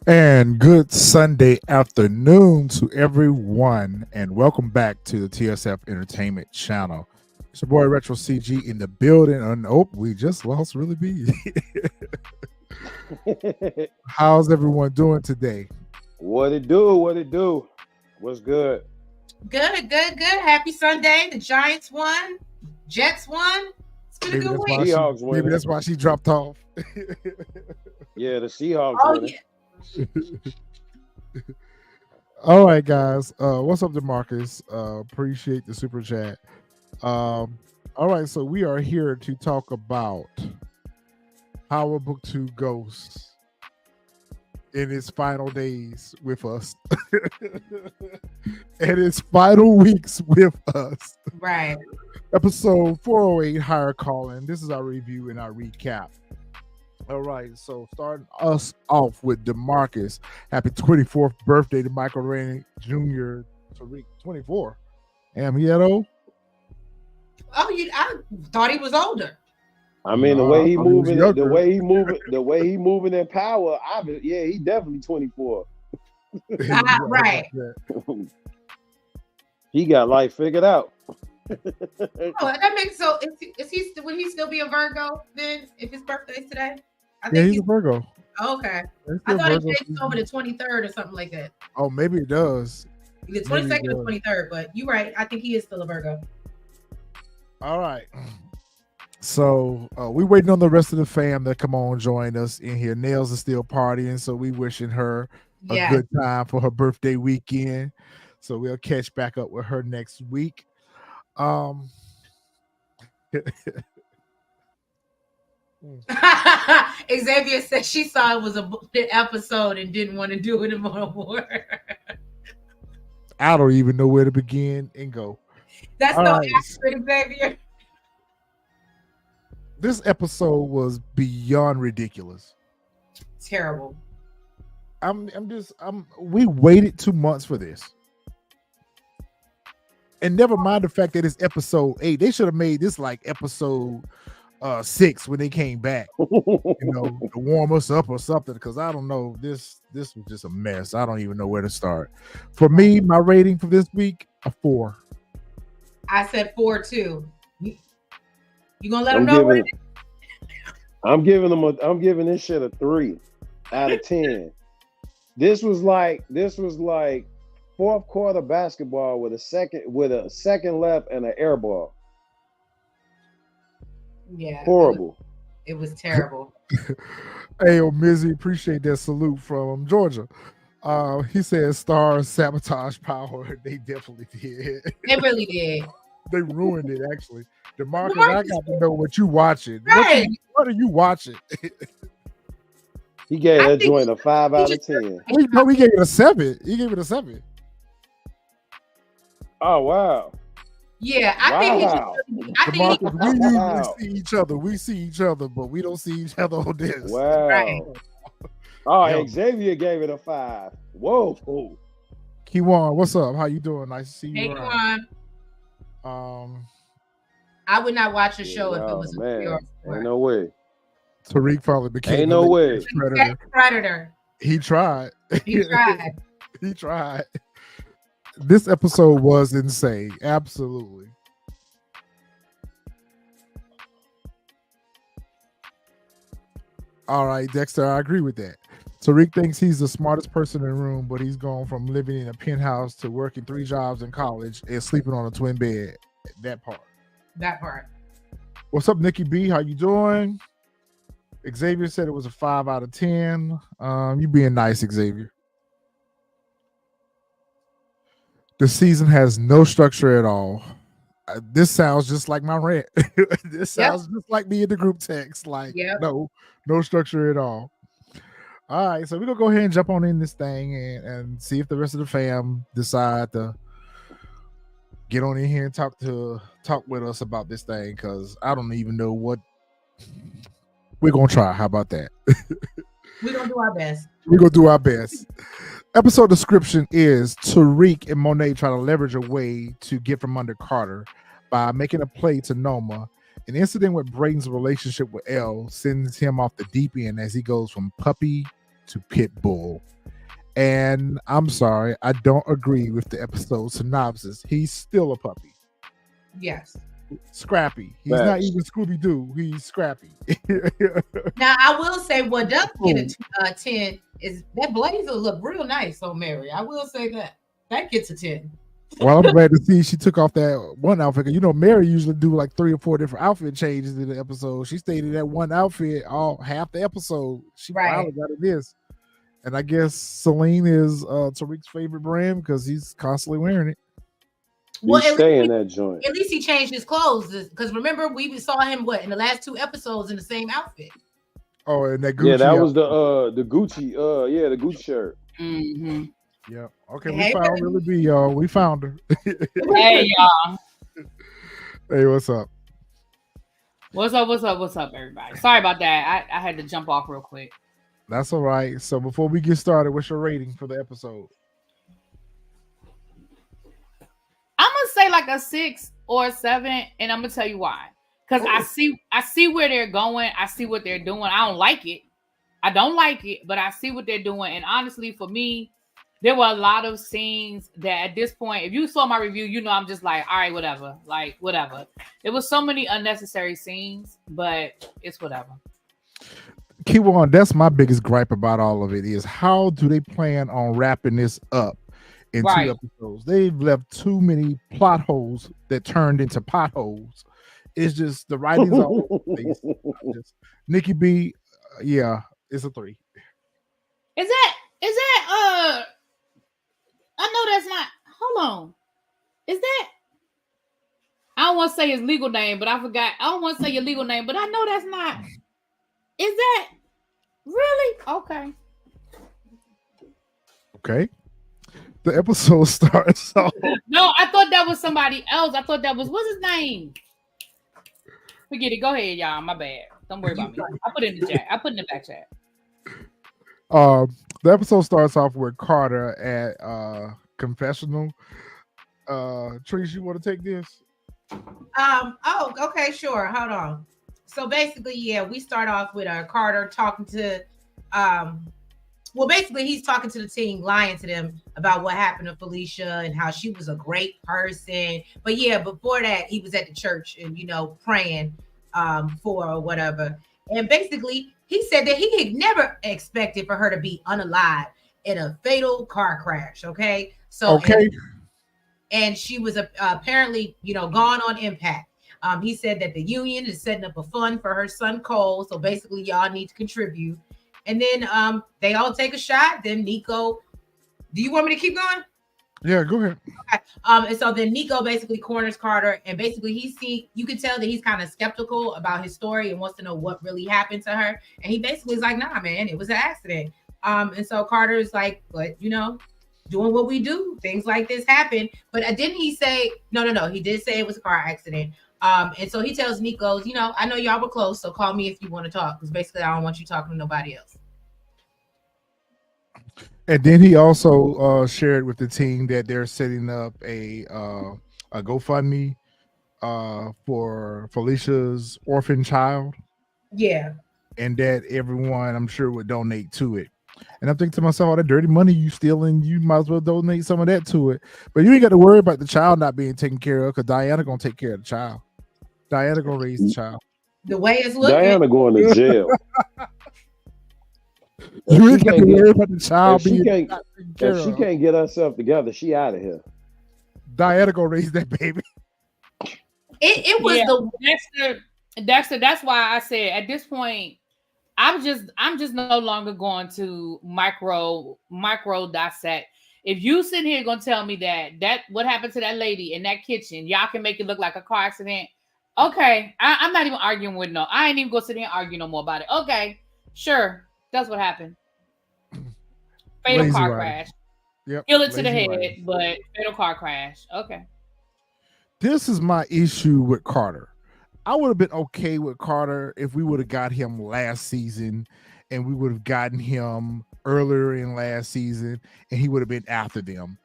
And good Sunday afternoon to everyone, and welcome back to the TSF Entertainment Channel. It's your boy Retro CG in the building. And we just lost Really B. How's everyone doing today? What it do? What's good? Good. Happy Sunday. The Giants won. Jets won. It's been a good week. Maybe that's why she dropped off. Yeah, the Seahawks winning. Yeah. All right, guys. What's up, DeMarcus? Appreciate the super chat. All right, so we are here to talk about Power Book 2 Ghosts in its final days with us. And its final weeks with us. Right. Episode 408, Higher Calling. This is our review and our recap. All right, so starting us off with DeMarcus. Happy 24th birthday to Michael Rainey Jr. Tariq, 24. Am he that old? Oh, I thought he was older. I mean, the way he moving in power, he definitely 24. Right. He got life figured out. That makes so. Would he still be a Virgo then if his birthday's today? I think he's a Virgo. Oh, okay. I thought it takes over the 23rd or something like that. Oh, maybe it does. The 22nd or 23rd, but you're right. I think he is still a Virgo. All right. So we waiting on the rest of the fam that come on join us in here. Nails is still partying, so we wishing her a good time for her birthday weekend. So we'll catch back up with her next week. Xavier said she saw it was an episode and didn't want to do it anymore. I don't even know where to begin and go. That's all no right. Accurate, Xavier. This episode was beyond ridiculous. Terrible. We waited 2 months for this. And never mind the fact that it's episode 8. They should have made this like episode 6 when they came back, to warm us up or something. Because I don't know, this was just a mess. I don't even know where to start. For me, my rating for this week, a 4. I said 4 too. You gonna let them know? I'm giving this shit a 3 out of 10. This was like fourth quarter basketball with a second left and an air ball. Yeah. Horrible. It was terrible. Hey, Mizzy, appreciate that salute from Georgia. He says stars sabotage power. They definitely did. They really did. They ruined it, actually. DeMarcus, I got to know what you watching. Right. What are you watching? He gave that joint a 5 out of 10. No, he gave it a 7. He gave it a 7. Oh, wow. Yeah, I think we usually see each other. We see each other, but we don't see each other on this. Wow. Right. Oh, Xavier gave it a 5. Whoa. Kiwan, what's up? How you doing? Nice to see you. Hey, Kiwan. I would not watch a show if it was a pure sport. Ain't no way. Tariq finally became Ain't no way. Predator. He tried. He tried. He tried. This episode was insane. Absolutely. All right, Dexter, I agree with that. Tariq thinks he's the smartest person in the room, but he's gone from living in a penthouse to working 3 jobs in college and sleeping on a twin bed. That part. What's up, Nikki B? How you doing? Xavier said it was a 5 out of 10. You being nice, Xavier. The season has no structure at all. This sounds just like my rant. This sounds just like me in the group text. Like, no structure at all. All right, so we're gonna go ahead and jump on in this thing and see if the rest of the fam decide to get on in here and talk with us about this thing, because I don't even know what we're gonna try. How about that? We're gonna do our best. We're gonna do our best. Episode description is Tariq and Monet try to leverage a way to get from under Carter by making a play to Noma. An incident with Brayden's relationship with Elle sends him off the deep end as he goes from puppy to pit bull. And I'm sorry, I don't agree with the episode synopsis. He's still a puppy. Yes. Scrappy. He's not even Scooby-Doo. He's Scrappy. Now, I will say what does get a 10 is that blazer look real nice on Mary. I will say that. That gets a 10. Well, I'm glad to see she took off that one outfit. You know, Mary usually do like 3 or 4 different outfit changes in the episode. She stayed in that one outfit all half the episode. She finally got in this. And I guess Celine is Tariq's favorite brand because he's constantly wearing it. Well, stay in that joint. At least he changed his clothes. Because remember, we saw him in the last 2 episodes in the same outfit. Oh, and that Gucci. Yeah, that was the Gucci. The Gucci shirt. Mm-hmm. Yeah. Okay, we found Lily B, y'all. We found her. Hey, y'all. Hey, what's up? What's up, everybody? Sorry about that. I had to jump off real quick. That's all right. So before we get started, what's your rating for the episode? I'm gonna say like a 6 or a 7, and I'm gonna tell you why. Because I see where they're going. I see what they're doing. I don't like it. But I see what they're doing. And honestly, for me, there were a lot of scenes that at this point, if you saw my review, you know I'm just like, all right, whatever. Like, whatever. There was so many unnecessary scenes, but it's whatever. Keyword, that's my biggest gripe about all of it is how do they plan on wrapping this up in 2 episodes? They've left too many plot holes that turned into potholes. It's just the writing's all over the place. Nikki B, yeah, it's a 3. Is that I know that's not. Hold on. Is that? I don't want to say his legal name, but I forgot. I don't want to say your legal name, but I know that's not. Is that really? Okay. Okay. The episode starts off. No, I thought that was somebody else. I thought that was, what's his name? Forget it. Go ahead, y'all. My bad. Don't worry about me. I put it in the chat. I put it in the back chat. The episode starts off with Carter at confessional. Trish, you want to take this? Oh, okay, sure. Hold on. So basically, yeah, we start off with Carter talking to basically he's talking to the team, lying to them about what happened to Felicia and how she was a great person. But yeah, before that, he was at the church and praying for or whatever. And basically, he said that he had never expected for her to be unalive in a fatal car crash. Okay. So, and she was apparently, gone on impact. He said that the union is setting up a fund for her son, Cole. So basically, y'all need to contribute. And then they all take a shot. Then Nico, do you want me to keep going? Yeah, go ahead. Okay. And so then Nico basically corners Carter, and basically you can tell that he's kind of skeptical about his story and wants to know what really happened to her. And he basically is like, nah, man, it was an accident. And so Carter is like, but doing what we do, things like this happen. But didn't he say no? He did say it was a car accident. And so he tells Nico, I know y'all were close, so call me if you want to talk, because basically I don't want you talking to nobody else. And then he also shared with the team that they're setting up a GoFundMe for Felicia's orphan child. Yeah. And that everyone, I'm sure, would donate to it. And I'm thinking to myself, all that dirty money you stealing, you might as well donate some of that to it. But you ain't got to worry about the child not being taken care of, because Diana going to take care of the child. Diana going to raise the child. The way it's looking. Diana going to jail. You ain't got to worry about the child being taken care of. If she can't get herself together, she out of here. Diana going to raise that baby. It was Dexter, that's why I said at this point, I'm just no longer going to micro dissect. If you sit here gonna tell me that what happened to that lady in that kitchen, y'all can make it look like a car accident. Okay, I'm not even arguing with I ain't even gonna sit here and argue no more about it. Okay, sure, that's what happened. Fatal Lazy car writing. crash. Yep. Kill it to the Lazy head, writing. but fatal car crash. Okay. This is my issue with Carter. I would have been okay with Carter if we would have got him last season and we would have gotten him earlier in last season and he would have been after them.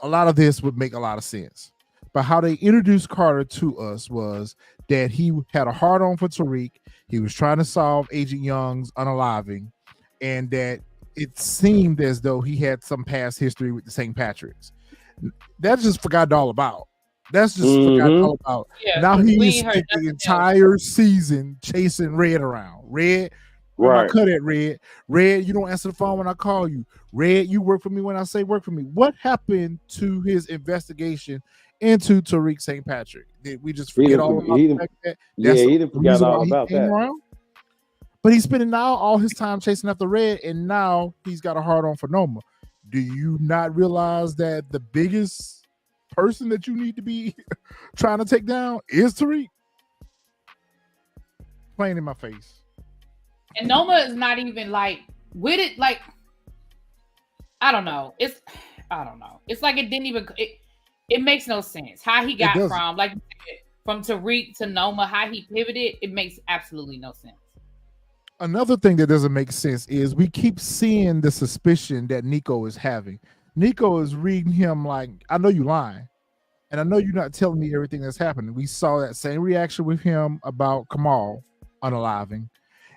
A lot of this would make a lot of sense. But how they introduced Carter to us was that he had a hard on for Tariq. He was trying to solve Agent Young's unaliving, and that it seemed as though he had some past history with the St. Patrick's. That's just forgotten all about. That's just forgotten all about. Yeah, Now 'cause he we has ain't heard spent the nothing else. entire season chasing Red around. Red, where my Right. cut at, Red? Red, you don't answer the phone when I call you. Red, you work for me when I say work for me. What happened to his investigation into Tariq St. Patrick? Did we just He forget didn't. all about He the didn't. fact that Yeah, that's he the didn't forget reason all why he about came that. around? But he's spending now all his time chasing after Red, and now he's got a hard on for Noma. Do you not realize that the biggest person that you need to be trying to take down is Tariq? Plain in my face. And Noma is not even like with it. Like I don't know. I don't know. It's like it didn't even. It makes no sense how he got from like from Tariq to Noma. How he pivoted. It makes absolutely no sense. Another thing that doesn't make sense is we keep seeing the suspicion that Nico is having. Nico is reading him like, I know you lying. And I know you're not telling me everything that's happening. We saw that same reaction with him about Kamal unaliving.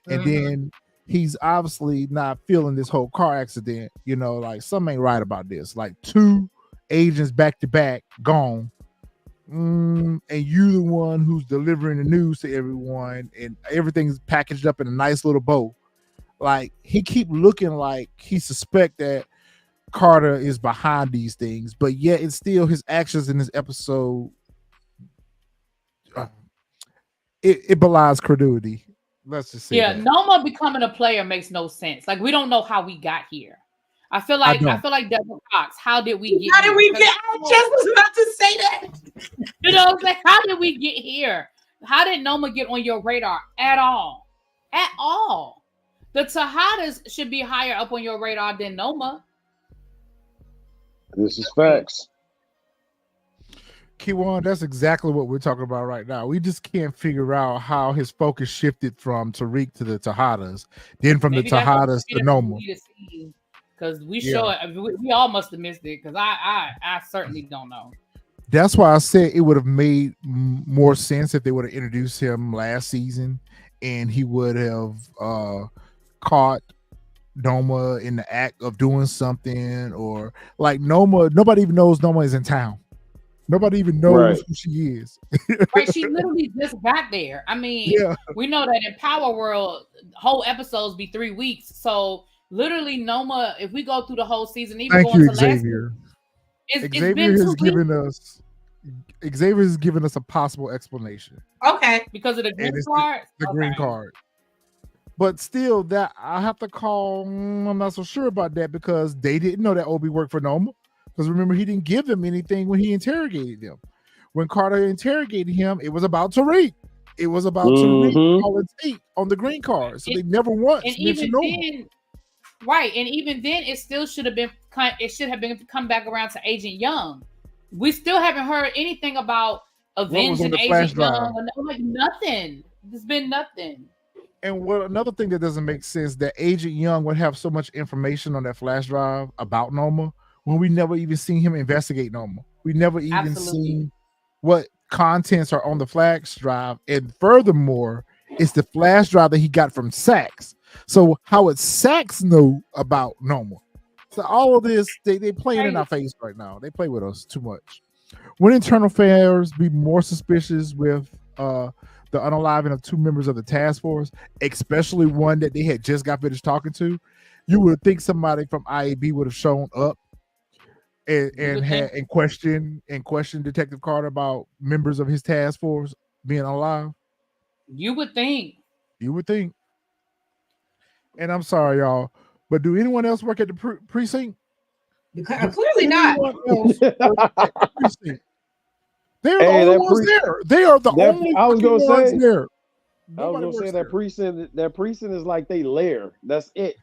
And then he's obviously not feeling this whole car accident. You know, like something ain't right about this. Like 2 agents back to back gone. And you the one who's delivering the news to everyone and everything's packaged up in a nice little bow. Like he keep looking like he suspect that Carter is behind these things, but yet it's still his actions in this episode. It belies credulity. Let's just say that. Noma becoming a player makes no sense. Like we don't know how we got here. I feel like Devin Cox. How did we get? How did we get? I just was about to say that. You know what I'm saying? How did we get here? How did Noma get on your radar at all? At all. The Tejadas should be higher up on your radar than Noma. This is facts. Kiwan, that's exactly what we're talking about right now. We just can't figure out how his focus shifted from Tariq to the Tejadas, then from Maybe the Tejadas to Noma. Because we all must have missed it. Because I certainly don't know. That's why I said it would have made more sense if they would have introduced him last season, and he would have caught Noma in the act of doing something, or like Noma. Nobody even knows Noma is in town. Nobody even knows who she is. Right, she literally just got there. I mean, we know that in Power World, whole episodes be 3 weeks. So literally, Noma, if we go through the whole season, even going to Xavier. It's been 2 weeks. Xavier has given us a possible explanation. Okay, because of the green card. The green card. But still, that I have to call. I'm not so sure about that because they didn't know that Obi worked for Noma. Because remember, he didn't give them anything when he interrogated them. When Carter interrogated him, it was about Tariq. It was about Tariq calling Tate on the green card. So they never once mentioned Noma. Right, and even then, it still should have been. It should have been come back around to Agent Young. We still haven't heard anything about avenging Agent Young. Like nothing. There's been nothing. And another thing that doesn't make sense, that Agent Young would have so much information on that flash drive about Noma when we never even seen him investigate Noma. We never even seen what contents are on the flash drive. And furthermore, it's the flash drive that he got from Sax. So how would Sax know about Noma? So all of this, they playing in our face right now. They play with us too much. When internal affairs be more suspicious with the unaliving of 2 members of the task force, especially one that they had just got finished talking to, you would think somebody from IAB would have shown up and question Detective Carter about members of his task force being alive. You would think. And I'm sorry, y'all, but do anyone else work at the precinct? Clearly not. They're the only ones there. They are the only ones there. I was gonna say that precinct is like they lair. That's it.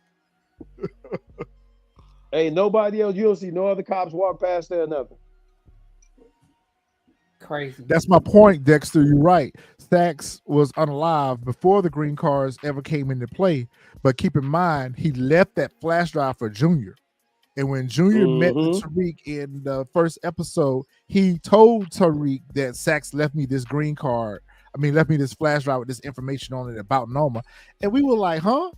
Ain't nobody else. You don't see no other cops walk past there or nothing. Crazy. That's my point, Dexter. You're right. Sax was unalive before the green cards ever came into play. But keep in mind, he left that flash drive for Junior. And when Junior met with Tariq in the first episode, he told Tariq that Sax left me this green card. I mean, left me this flash drive with this information on it about Noma. And we were like, huh?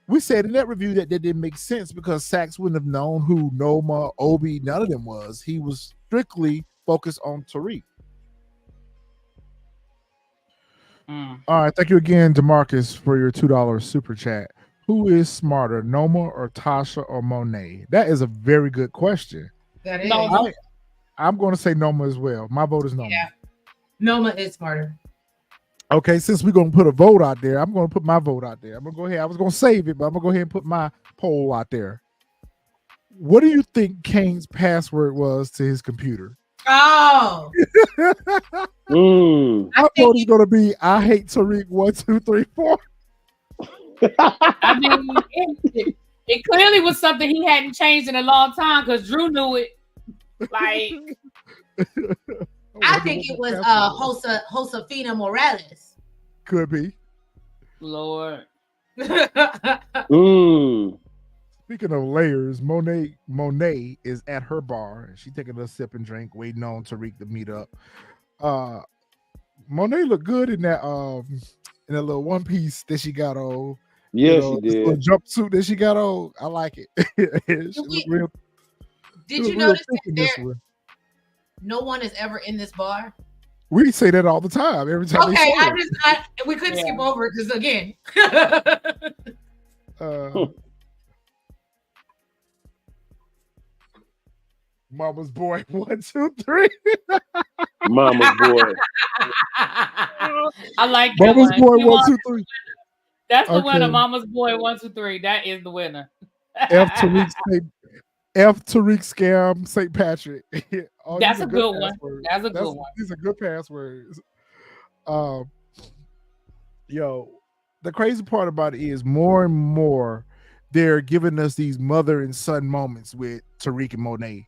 We said in that review that didn't make sense because Sax wouldn't have known who Noma, Obi, none of them was. He was strictly focused on Tariq. All right. Thank you again, DeMarcus, for your $2 super chat. Who is smarter, Noma or Tasha or Monet? That is a very good question. That is. Noma. I'm going to say Noma as well. My vote is Noma. Yeah. Noma is smarter. Okay, since we're going to put a vote out there, I'm going to put my vote out there. I'm going to go ahead. I was going to save it, but I'm going to go ahead and put my poll out there. What do you think Kane's password was to his computer? Oh. My vote is going to be I hate Tariq 1, 2, 3, 4. I mean, it clearly was something he hadn't changed in a long time because Drew knew it. Like, I think it was Josefina Morales. Could be. Lord. Speaking of layers, Monet is at her bar and she's taking a sip and drink, waiting on Tariq to meet up. Monet looked good in that little one piece that she got on. Yeah, she did. Little jumpsuit that she got on. I like it. Did you notice that no one is ever in this bar? We say that all the time. Every time. Okay, we couldn't skip over it because again. Mama's boy, 1, 2, 3. Mama's boy. I like that Mama's one. boy, 1, 2, 3. That's the winner. Mama's boy, 1, 2, 3. That is the winner. F Tariq scam St. Patrick. That's a good one. That's a good one. These are good passwords. Yo, the crazy part about it is more and more they're giving us these mother and son moments with Tariq and Monet.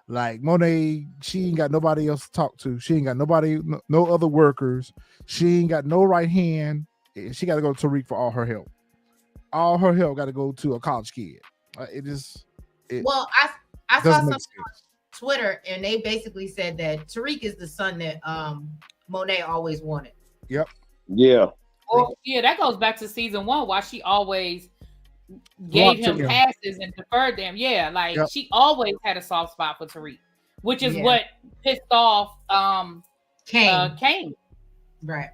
Like Monet, she ain't got nobody else to talk to. She ain't got nobody, no other workers. She ain't got no right hand. She got to go to Tariq for all her help. All her help got to go to a college kid. Well, I saw something on Twitter and they basically said that Tariq is the son that Monet always wanted. Yep. Yeah. Well, yeah, that goes back to season 1, why she always gave him passes and deferred them. Yeah, like she always had a soft spot for Tariq, which is what pissed off Kane. Right.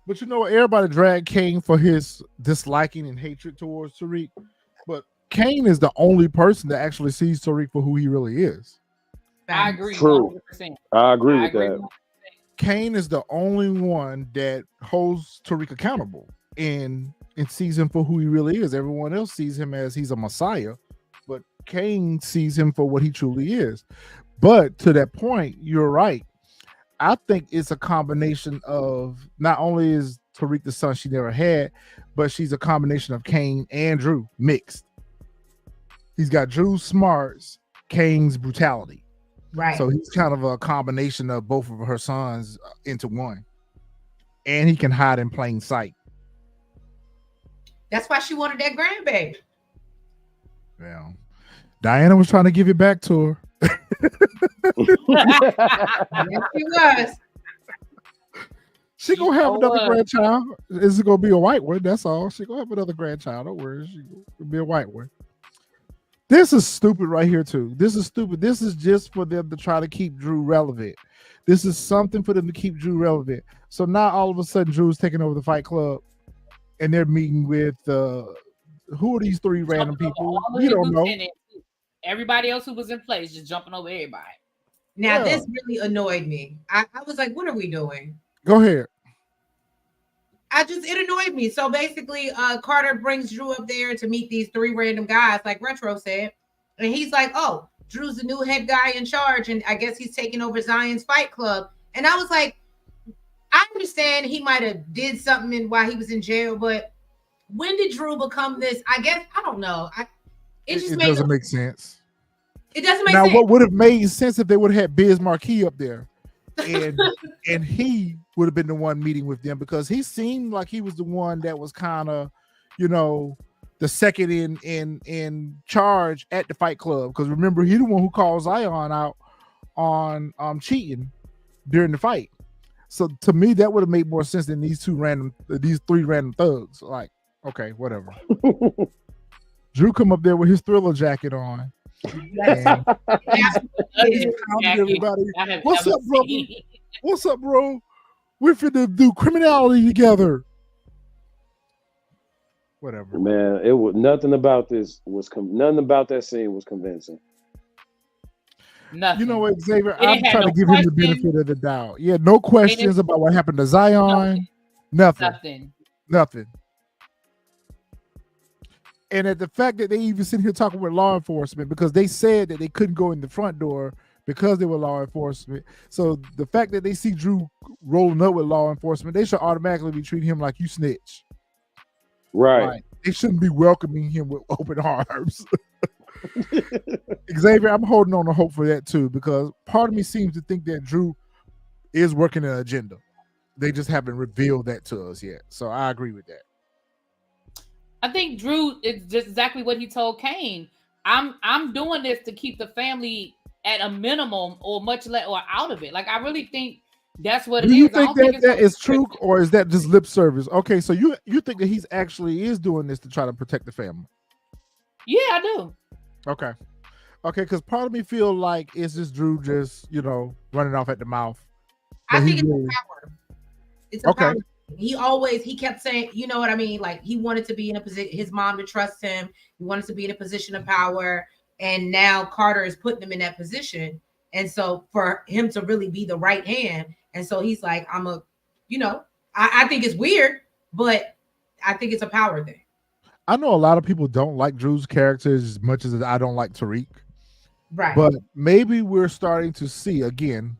But you know what? Everybody dragged Kane for his disliking and hatred towards Tariq. But Kane is the only person that actually sees Tariq for who he really is. I agree. True. 100%. I agree with that. 100%. Kane is the only one that holds Tariq accountable and sees him for who he really is. Everyone else sees him as he's a messiah, but Kane sees him for what he truly is. But to that point, you're right. I think it's a combination of not only is Tariq the son she never had, but she's a combination of Kane and Drew mixed. He's got Drew's smarts, Kane's brutality. Right. So he's kind of a combination of both of her sons into one. And he can hide in plain sight. That's why she wanted that grandbaby. Well, Diana was trying to give it back to her. Yes, she was. She gonna have another grandchild. Is it gonna be a white one? That's all. She gonna have another grandchild. Don't worry. She gonna be a white one. This is stupid right here too. This is stupid. This is just for them to try to keep Drew relevant. This is something for them to keep Drew relevant. So now all of a sudden Drew's taking over the Fight Club, and they're meeting with who are these 3 random people? We don't know. Everybody else who was in place just jumping over everybody. Now this really annoyed me. I was like, what are we doing? Go ahead. It annoyed me. So basically, Carter brings Drew up there to meet these 3 random guys, like Retro said. And he's like, oh, Drew's the new head guy in charge. And I guess he's taking over Zion's Fight Club. And I was like, I understand he might have did something while he was in jail, but when did Drew become this? I guess, I don't know. just It made doesn't make sense. it doesn't make Now, sense. what would have made sense if they would have had Biz Marquis up there, and he would have been the one meeting with them, because he seemed like he was the one that was kind of, the second in charge at the Fight Club. Because remember, he the one who called Zion out on cheating during the fight. So to me, that would have made more sense than these three random thugs. Like, okay, whatever. Drew come up there with his Thriller jacket on. And everybody, what's up, brother? What's up, bro? We're finna do criminality together. Whatever. Man, it was nothing about this nothing about that scene was convincing. Nothing. You know what, Xavier? I'm trying to give him the benefit of the doubt. Yeah, no questions about what happened to Zion. Nothing. And at the fact that they even sit here talking with law enforcement, because they said that they couldn't go in the front door because they were law enforcement. So the fact that they see Drew rolling up with law enforcement, they should automatically be treating him like you snitch. Right. Like, they shouldn't be welcoming him with open arms. Xavier, I'm holding on to hope for that too, because part of me seems to think that Drew is working an agenda. They just haven't revealed that to us yet. So I agree with that. I think Drew is just exactly what he told Kane. I'm doing this to keep the family at a minimum or much less or out of it. Like, I really think that's what it is. Do you think that is true, or is that just lip service? Okay, so you think that he's actually is doing this to try to protect the family? Yeah, I do. Okay, because part of me feel like it's just Drew just running off at the mouth. I think it's a power. It's a power. He kept saying, you know what I mean? Like, he wanted to be in a position, his mom to trust him. He wanted to be in a position of power. And now Carter is putting him in that position. And so for him to really be the right hand. And so he's like, I think it's weird, but I think it's a power thing. I know a lot of people don't like Drew's character as much as I don't like Tariq. Right. But maybe we're starting to see, again,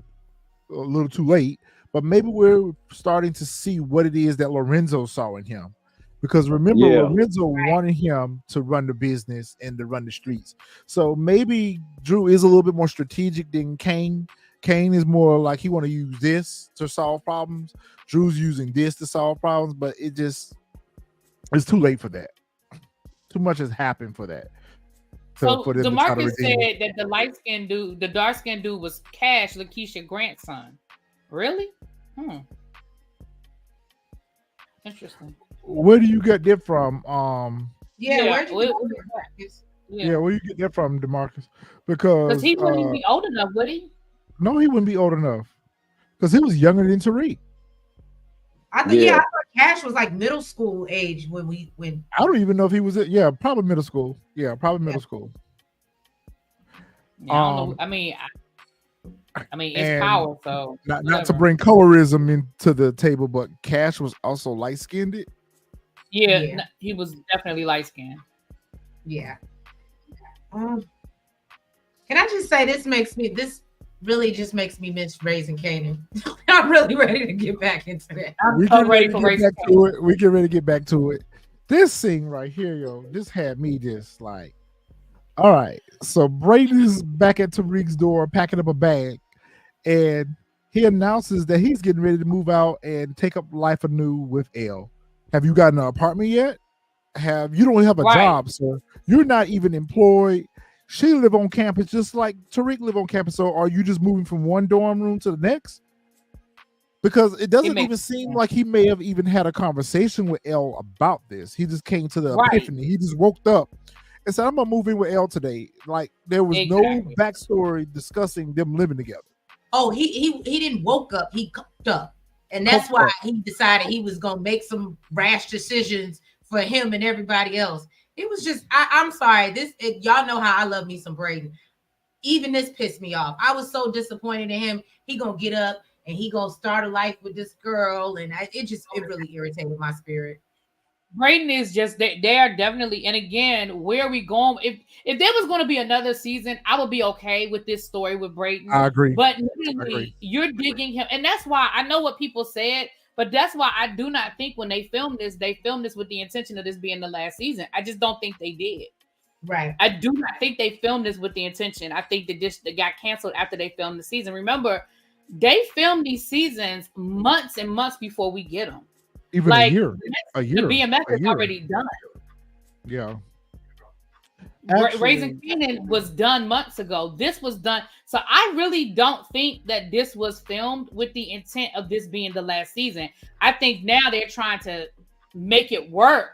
a little too late, but maybe we're starting to see what it is that Lorenzo saw in him. Because remember, Lorenzo wanted him to run the business and to run the streets. So maybe Drew is a little bit more strategic than Kane. Kane is more like he want to use this to solve problems. Drew's using this to solve problems, but it's too late for that. Too much has happened for that. So DeMarcus said that the light-skinned dude, the dark-skinned dude was Cash, Lakeisha Grant's son. Really? Interesting. Where do you get that from? Where you get that from, DeMarcus? Because he wouldn't even be old enough, would he? No, he wouldn't be old enough. Because he was younger than Tariq. I think I thought Cash was like middle school age when I don't even know if he was probably middle school. Yeah, probably middle school. Yeah, I don't know. I mean, it's power. So not to bring colorism into the table, but Cash was also light skinned. Yeah, he was definitely light skinned. Yeah. Can I just say this really just makes me miss Raising Canaan. I'm really ready to get back into that. I'm ready for Raising Canaan. We get ready to get back to it. This scene right here, this had me just like, all right. So Brayden's back at Tariq's door packing up a bag, and he announces that he's getting ready to move out and take up life anew with Elle. Have you gotten an apartment yet? You don't have a job, sir. You're not even employed. She live on campus just like Tariq live on campus. So are you just moving from one dorm room to the next? Because it doesn't even seem like he may have even had a conversation with Elle about this. He just came to the epiphany. He just woke up and said, I'm going to move in with Elle today. Like, there was no backstory discussing them living together. Oh, he didn't woke up. He cooked up. And that's why he decided he was going to make some rash decisions for him and everybody else. It was just, I'm sorry. Y'all know how I love me some Brayden. Even this pissed me off. I was so disappointed in him. He going to get up and he going to start a life with this girl. And it really irritated my spirit. Brayden is just, they are definitely, and again, where are we going? If there was going to be another season, I would be okay with this story with Brayden. I agree. But literally, you're digging him. And that's why I know what people said, but that's why I do not think when they filmed this with the intention of this being the last season. I just don't think they did. Right. I do not think they filmed this with the intention. I think that this got canceled after they filmed the season. Remember, they filmed these seasons months and months before we get them. Even Like a year, the BMF is already done. Yeah. Raising Kanan was done months ago. This was done. So I really don't think that this was filmed with the intent of this being the last season. I think now they're trying to make it work.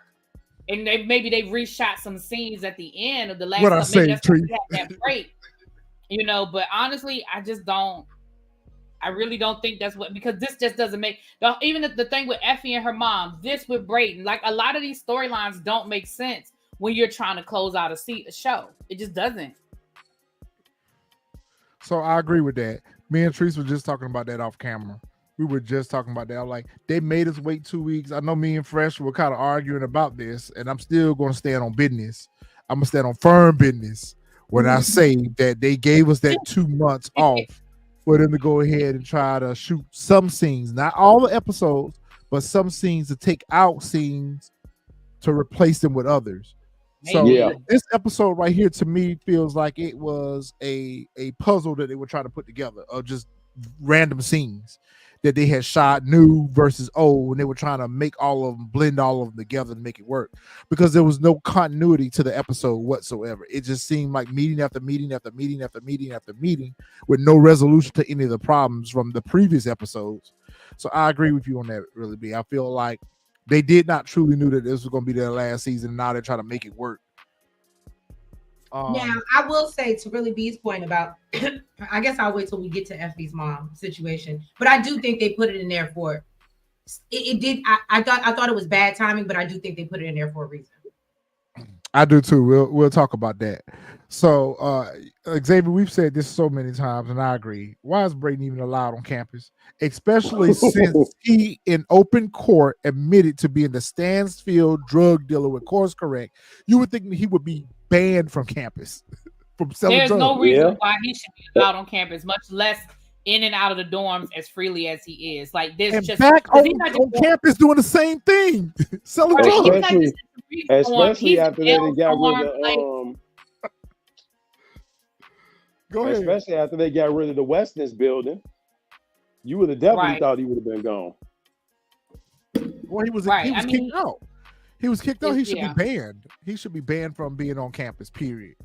And maybe they reshot some scenes at the end of the last. What I say, that break, But honestly, I really don't think that's what, because this just doesn't make even the thing with Effie and her mom. This with Brayden, like a lot of these storylines don't make sense when you're trying to close out a show. It just doesn't. So I agree with that. Me and Treese were just talking about that off camera. We were just talking about that. I'm like, they made us wait 2 weeks. I know me and Fresh were kind of arguing about this, and I'm still going to stand on business. I'm going to stand on firm business when I say that they gave us that 2 months off for them to go ahead and try to shoot some scenes, not all the episodes, but some scenes, to take out scenes to replace them with others. So this episode right here to me feels like it was a puzzle that they were trying to put together of just random scenes that they had shot new versus old, and they were trying to make all of them, blend all of them together and make it work, because there was no continuity to the episode whatsoever. It just seemed like meeting after meeting after meeting after meeting after meeting with no resolution to any of the problems from the previous episodes. So I agree with you on that, really, B. I feel like they did not truly knew that this was going to be their last season, and now they're trying to make it work. Now, I will say, to really B's point about, I guess I'll wait till we get to Effie's mom situation, but I do think they put it in there for it did. I thought it was bad timing, but I do think they put it in there for a reason. I do too. We'll talk about that. So, Xavier, we've said this so many times, and I agree. Why is Brayden even allowed on campus? Especially since he, in open court, admitted to being the Stansfield drug dealer with Course Correct. You would think he would be banned from campus from selling There's drugs. no reason why he should be allowed on campus, much less in and out of the dorms as freely as he is. Like this, and just back on campus doing the same thing, selling drugs. Especially after they got rid of Go ahead. Especially after they got rid of the Weston's building, you would have definitely thought he would have been gone. Well, he was kicked out. He was kicked out. He should be banned. He should be banned from being on campus, period.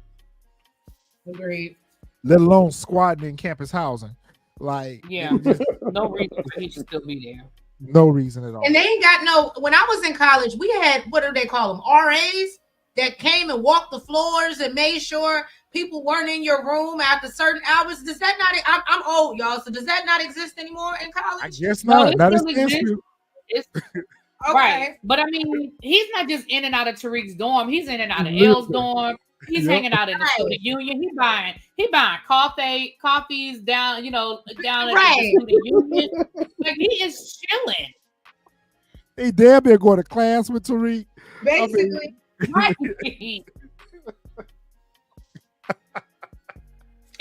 Agreed. Let alone squatting in campus housing. Like, no reason for he should still be there. No reason at all. And they ain't got no. When I was in college, we had, what do they call them? RAs that came and walked the floors and made sure people weren't in your room after certain hours. Does that not? I'm old, y'all. So does that not exist anymore in college? I guess not. Not as Okay. Right. But I mean, he's not just in and out of Tariq's dorm. He's in and out of Elle's dorm. He's hanging out in the student union. He buying coffees down at the student union. Like, he is chilling. He damn near going to class with Tariq. Basically.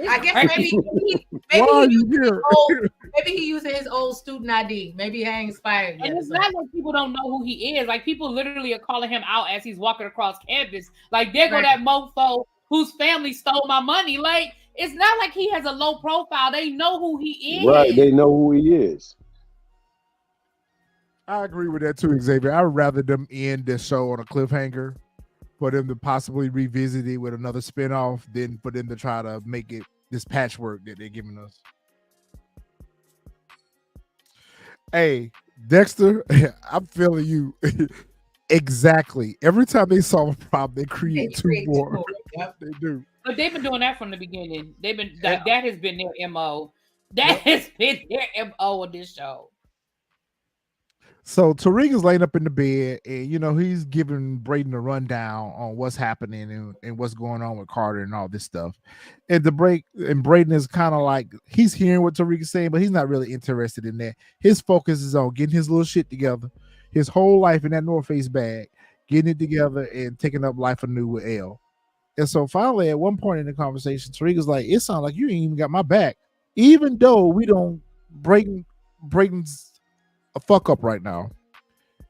I guess maybe he using his old student ID. Maybe he ain't expired yet. And it's not like people don't know who he is. Like, people literally are calling him out as he's walking across campus. Like, there go that mofo whose family stole my money. Like, it's not like he has a low profile. They know who he is. Right, they know who he is. I agree with that too, Xavier. I would rather them end this show on a cliffhanger, for them to possibly revisit it with another spinoff, than for them to try to make it this patchwork that they're giving us. Hey, Dexter, I'm feeling you. Exactly. Every time they solve a problem, they create two more. Yep. They do. But they've been doing that from the beginning. They've been that has been their MO. That has been their MO on this show. So Tariq is laying up in the bed, and he's giving Brayden a rundown on what's happening and what's going on with Carter and all this stuff. And Brayden is kind of like, he's hearing what Tariq is saying, but he's not really interested in that. His focus is on getting his little shit together, his whole life in that North Face bag, getting it together and taking up life anew with Elle. And so finally, at one point in the conversation, Tariq is like, it sounds like you ain't even got my back, even though we don't. Brayden's a fuck up right now.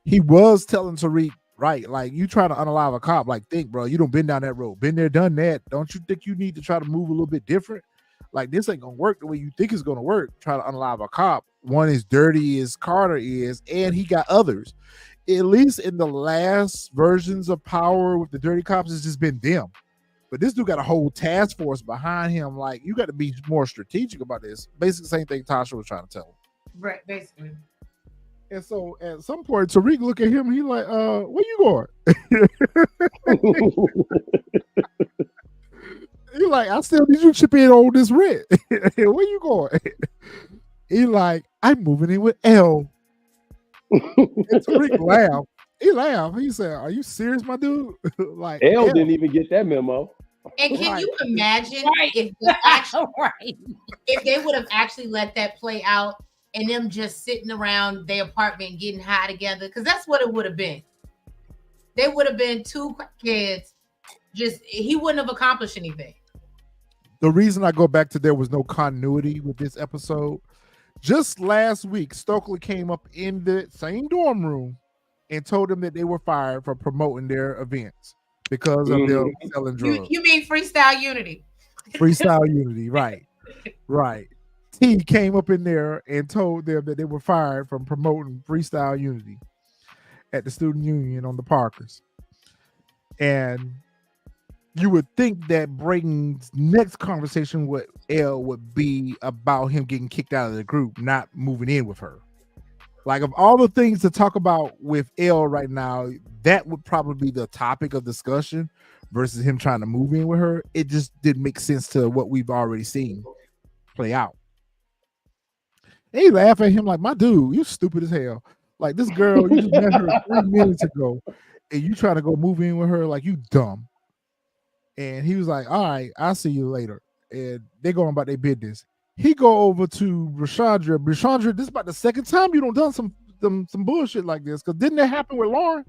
He was telling Tariq right? Like you trying to unalive a cop. Like think, bro, you don't been down that road, been there, done that. Don't you think you need to try to move a little bit different? Like this ain't gonna work the way you think it's gonna work. Try to unalive a cop. One as dirty as Carter is, and he got others. At least in the last versions of Power with the dirty cops, it's just been them. But this dude got a whole task force behind him. Like you got to be more strategic about this. Basically, same thing Tasha was trying to tell him. Right, basically. And so at some point, Tariq look at him. He like, where you going? He like, I still need you to chip in on this rent. Where you going? He like, I'm moving in with Elle. And Tariq laughed. He laughed. He said, "Are you serious, my dude?" Like Elle didn't even get that memo. And can you imagine if if they would have actually let that play out and them just sitting around their apartment getting high together? Because that's what it would have been. They would have been two kids. Just he wouldn't have accomplished anything. The reason I go back to there was no continuity with this episode. Just last week, Stokely came up in the same dorm room and told them that they were fired for promoting their events because of them selling drugs. You mean Freestyle Unity? Freestyle Unity, right. Right. T came up in there and told them that they were fired from promoting Freestyle Unity at the student union on the Parkers. And you would think that Brayden's next conversation with Elle would be about him getting kicked out of the group, not moving in with her. Like of all the things to talk about with Elle right now, that would probably be the topic of discussion versus him trying to move in with her. It just didn't make sense to what we've already seen play out. They laugh at him like, my dude, you stupid as hell. Like this girl, you just met her 3 minutes ago and you trying to go move in with her like you dumb. And he was like, all right, I'll see you later. And they going about their business. He go over to Brashandia. Brashandia, this is about the second time you done some bullshit like this. Because didn't that happen with Lauren?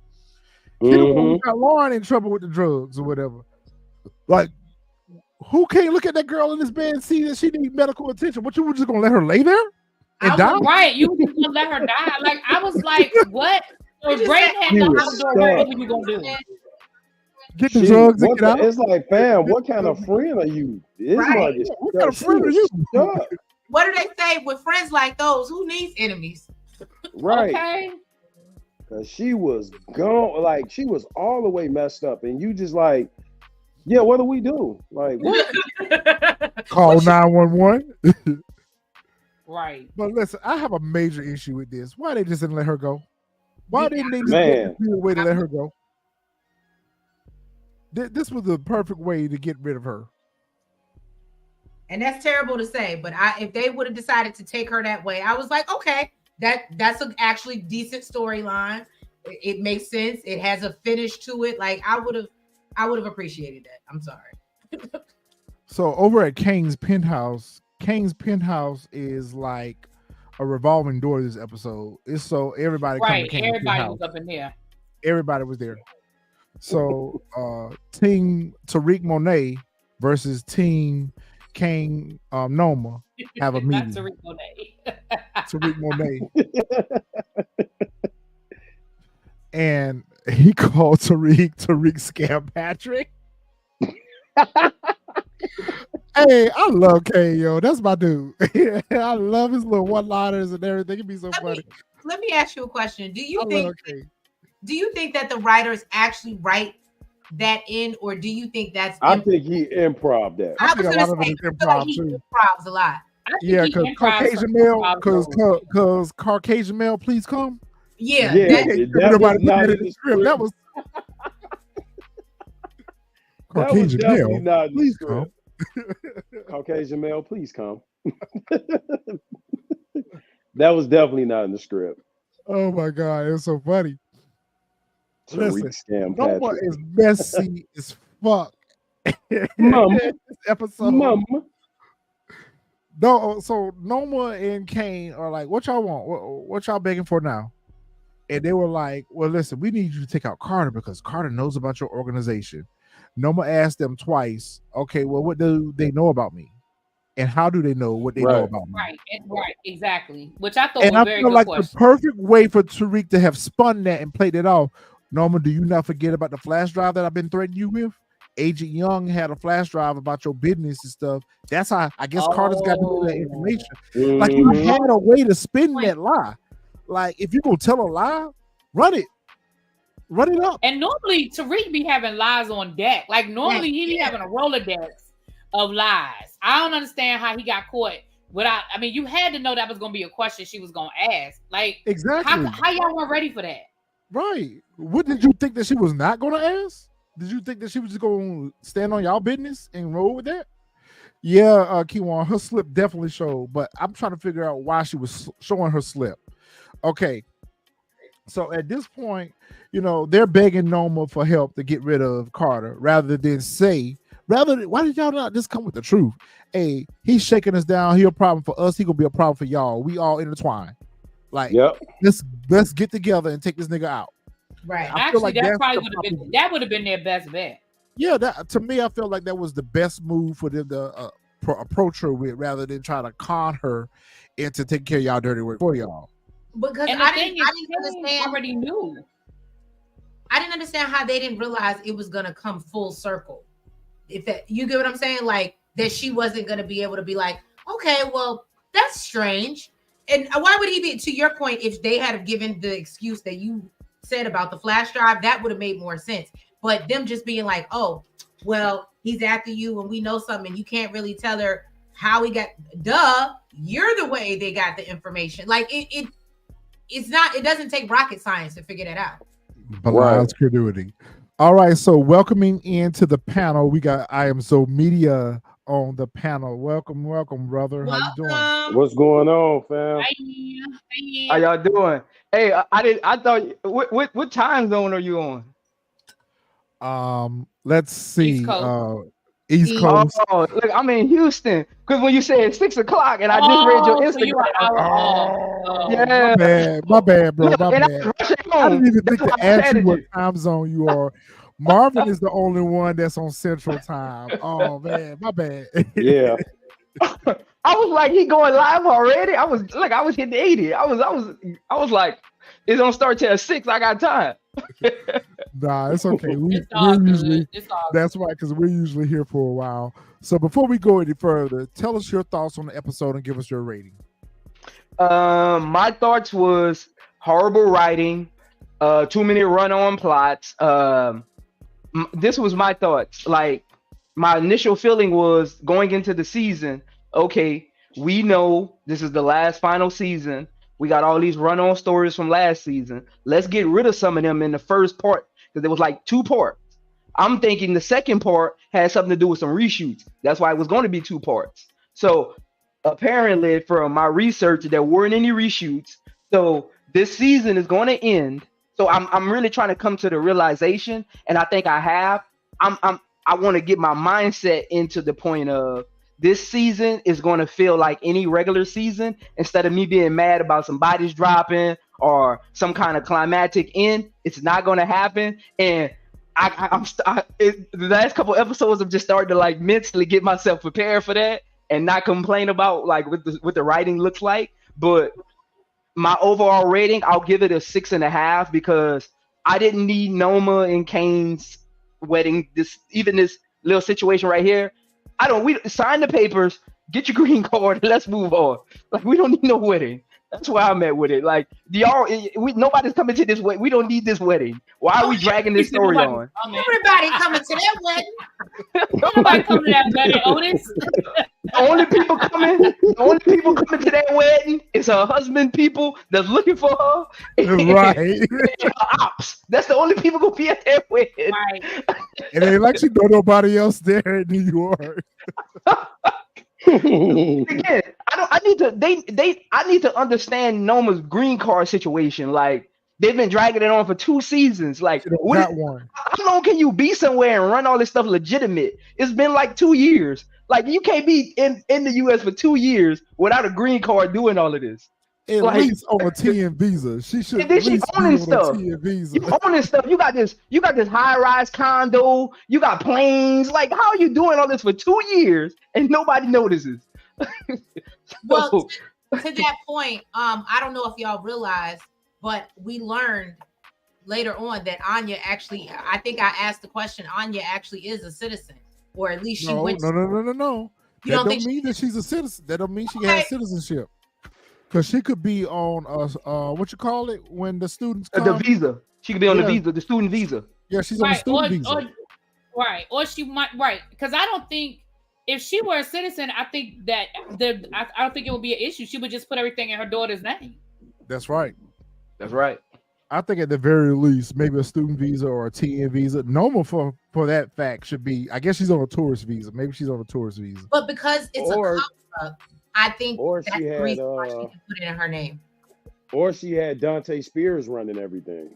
He got Lauren in trouble with the drugs or whatever. Like, who can't look at that girl in this bed and see that she needs medical attention? What, you were just going to let her lay there and die? Right, you were just going to let her die. Like, I was like, what? So Brayden had no door. What were you going to do? Get the drugs and get out. It's like, fam, what kind of friend are you? What kind of friend are you? What do they say with friends like those? Who needs enemies? Right. Okay. Cause she was gone, like she was all the way messed up, and you just like, yeah, what do we do? Like, what? Call 911. Right. But listen, I have a major issue with this. Why they just didn't let her go? Why didn't they just Man. get a way to let her go? This was the perfect way to get rid of her. And that's terrible to say, but if they would have decided to take her that way, I was like, okay, that's an actually decent storyline. It makes sense. It has a finish to it. Like I would have appreciated that. I'm sorry. So over at Kane's penthouse is like a revolving door this episode. It's so everybody right. Everybody was up in there. Everybody was there. So Team Tariq Monet versus Team Kane Noma have a meeting. Tariq Monet. Tariq Monet. And he called Tariq Scam Patrick. Hey, I love Kane, yo. That's my dude. I love his little one-liners and everything. It'd be so funny. Let me ask you a question. Do you think that the writers actually write that in, or do you think that's? I think he improv that. I was going to say improv he too. improvs a lot. Yeah, because Caucasian male, please come. Yeah, that was not in the script. That was Caucasian male, please come. Caucasian male, please come. That was definitely not in the script. Oh my god, it's so funny. Listen, Noma is messy as fuck. Mom. This episode. Mom. No, so Noma and Kane are like, what y'all want? What y'all begging for now? And they were like, well, listen, we need you to take out Carter because Carter knows about your organization. Noma asked them twice, okay, well, what do they know about me? And how do they know what they know about me? Right, exactly. Which I thought and was I very feel good like question. the perfect way for Tariq to have spun that and played it off Norman, do you not forget about the flash drive that I've been threatening you with? Agent Young had a flash drive about your business and stuff. That's how I guess Carter's got to know that information. Like you Mhm. had a way to spin that lie. Like if you gonna tell a lie, run it up. And normally Tariq be having lies on deck. Like normally he be having a Rolodex of lies. I don't understand how he got caught without. I mean, you had to know that was gonna be a question she was gonna ask. Like Exactly. how y'all weren't ready for that? Right. What did you think that she was not gonna ask? Did you think that she was just gonna stand on y'all business and roll with that? Yeah, Kiwan, her slip definitely showed, but I'm trying to figure out why she was showing her slip. Okay. So at this point, you know, they're begging Noma for help to get rid of Carter rather than why did y'all not just come with the truth? Hey, he's shaking us down. He a problem for us. He gonna be a problem for y'all. We all intertwined. Like, let's get together and take this nigga out. Right. Actually, like that probably would have been their best bet. Yeah, that to me, I felt like that was the best move for them to approach her with, rather than try to con her into taking care of y'all dirty work for y'all. Because I didn't understand. Already knew. I didn't understand how they didn't realize it was gonna come full circle. If that, you get what I'm saying, like that she wasn't gonna be able to be like, okay, well, that's strange. And why would he be? To your point, if they had given the excuse that you said about the flash drive, that would have made more sense. But them just being like, oh, well, he's after you and we know something, and you can't really tell her how he got. You're the way they got the information. Like it's not. It doesn't take rocket science to figure that out. Belies credulity. All right, so welcoming into the panel, we got I Am So Media on the panel. Welcome, brother. How you doing? What's going on, fam? How y'all doing? Hey, I thought. What time zone are you on? Let's see. East Coast. East Coast. Oh, look, I'm in Houston. Because when you said 6 o'clock, and I just read your Instagram. Yeah. My bad, bro. My bad. I didn't even think to ask you what time zone you are. Marvin is the only one that's on Central Time. Oh man, my bad. Yeah. I was like, he going live already. I was hitting 80. I was like, it's gonna start till 6. I got time. Nah, it's okay. That's right, because we're usually here for a while. So before we go any further, tell us your thoughts on the episode and give us your rating. My thoughts was horrible writing, too many run-on plots. This was my thoughts. Like, my initial feeling was going into the season, okay, we know this is the last final season. We got all these run-on stories from last season. Let's get rid of some of them in the first part, because there was like 2 parts. I'm thinking the second part had something to do with some reshoots. That's why it was going to be 2 parts. So apparently, from my research, there weren't any reshoots. So this season is going to end. So I'm really trying to come to the realization, and I think I have. I want to get my mindset into the point of this season is going to feel like any regular season, instead of me being mad about some bodies dropping or some kind of climactic end. It's not going to happen, and the last couple episodes have just started to like mentally get myself prepared for that and not complain about like what the writing looks like. But my overall rating, I'll give it a 6.5, because I didn't need Noma and Kane's wedding. This little situation right here. We sign the papers, get your green card, and let's move on. Like, we don't need no wedding. That's where I'm at with it. Like, nobody's coming to this wedding. We don't need this wedding. Why are we dragging this story on? Everybody coming to that wedding. Nobody coming to that wedding, Otis. The only people coming to that wedding is her husband, people that's looking for her. Right. And ops. That's the only people gonna be at that wedding. Right. And they like know nobody else there in New York. Again, I need to understand Noma's green card situation. Like, they've been dragging it on for 2 seasons. Like, how long can you be somewhere and run all this stuff legitimate? It's been like 2 years. Like, you can't be in the US for 2 years without a green card doing all of this. At least on a TN visa. She should. And then she's owning stuff. You owning stuff. You got this high-rise condo. You got planes. Like, how are you doing all this for 2 years and nobody notices? Well, to that point, I don't know if y'all realize, but we learned later on that Anya actually, I think I asked the question, Anya actually is a citizen, or at least she No, went. no, no, no, no, no. You That don't don't think mean that she's a citizen. That don't mean she okay? has citizenship. Because she could be on what you call it when the students The come. visa. She could be on the Yeah, visa, the student visa. yeah, she's on a Right, student visa. or she might, right, because I don't think if she were a citizen, I think that I don't think it would be an issue. She would just put everything in her daughter's name. That's right. That's right. I think at the very least, maybe a student visa or a TN visa. Noma for that fact should be. I guess she's on a tourist visa. Maybe she's on a tourist visa. But because it's Or- a cover up, I think or that's she the had, reason why she can put it in her name. Or she had Dante Spears running everything.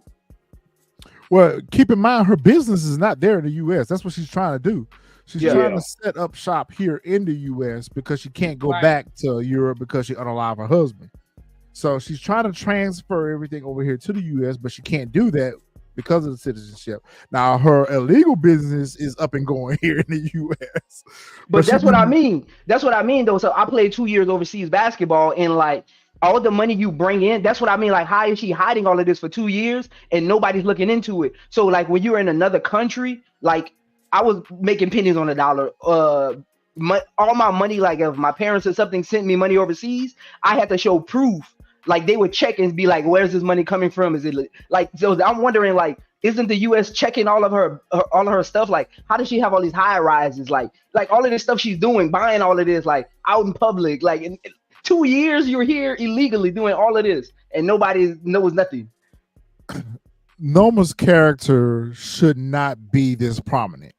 Well, keep in mind her business is not there in the U.S. That's what she's trying to do. She's trying to set up shop here in the U.S. because she can't go back to Europe because she unalive her husband. So she's trying to transfer everything over here to the U.S., but she can't do that because of the citizenship. Now her illegal business is up and going here in the U.S. But that's what I mean. That's what I mean, though. So I played 2 years overseas basketball, and like all the money you bring in, that's what I mean. Like, how is she hiding all of this for 2 years and nobody's looking into it? So like when you're in another country, like I was making pennies on the dollar. All my money, like if my parents or something sent me money overseas, I had to show proof. Like they would check and be like, "Where's this money coming from? Is it like?" So I'm wondering, like, isn't the U.S. checking all of her stuff? Like, how does she have all these high rises? Like all of this stuff she's doing, buying all of this, like out in public. Like in 2 years, you're here illegally doing all of this, and nobody knows nothing. Noma's character should not be this prominent.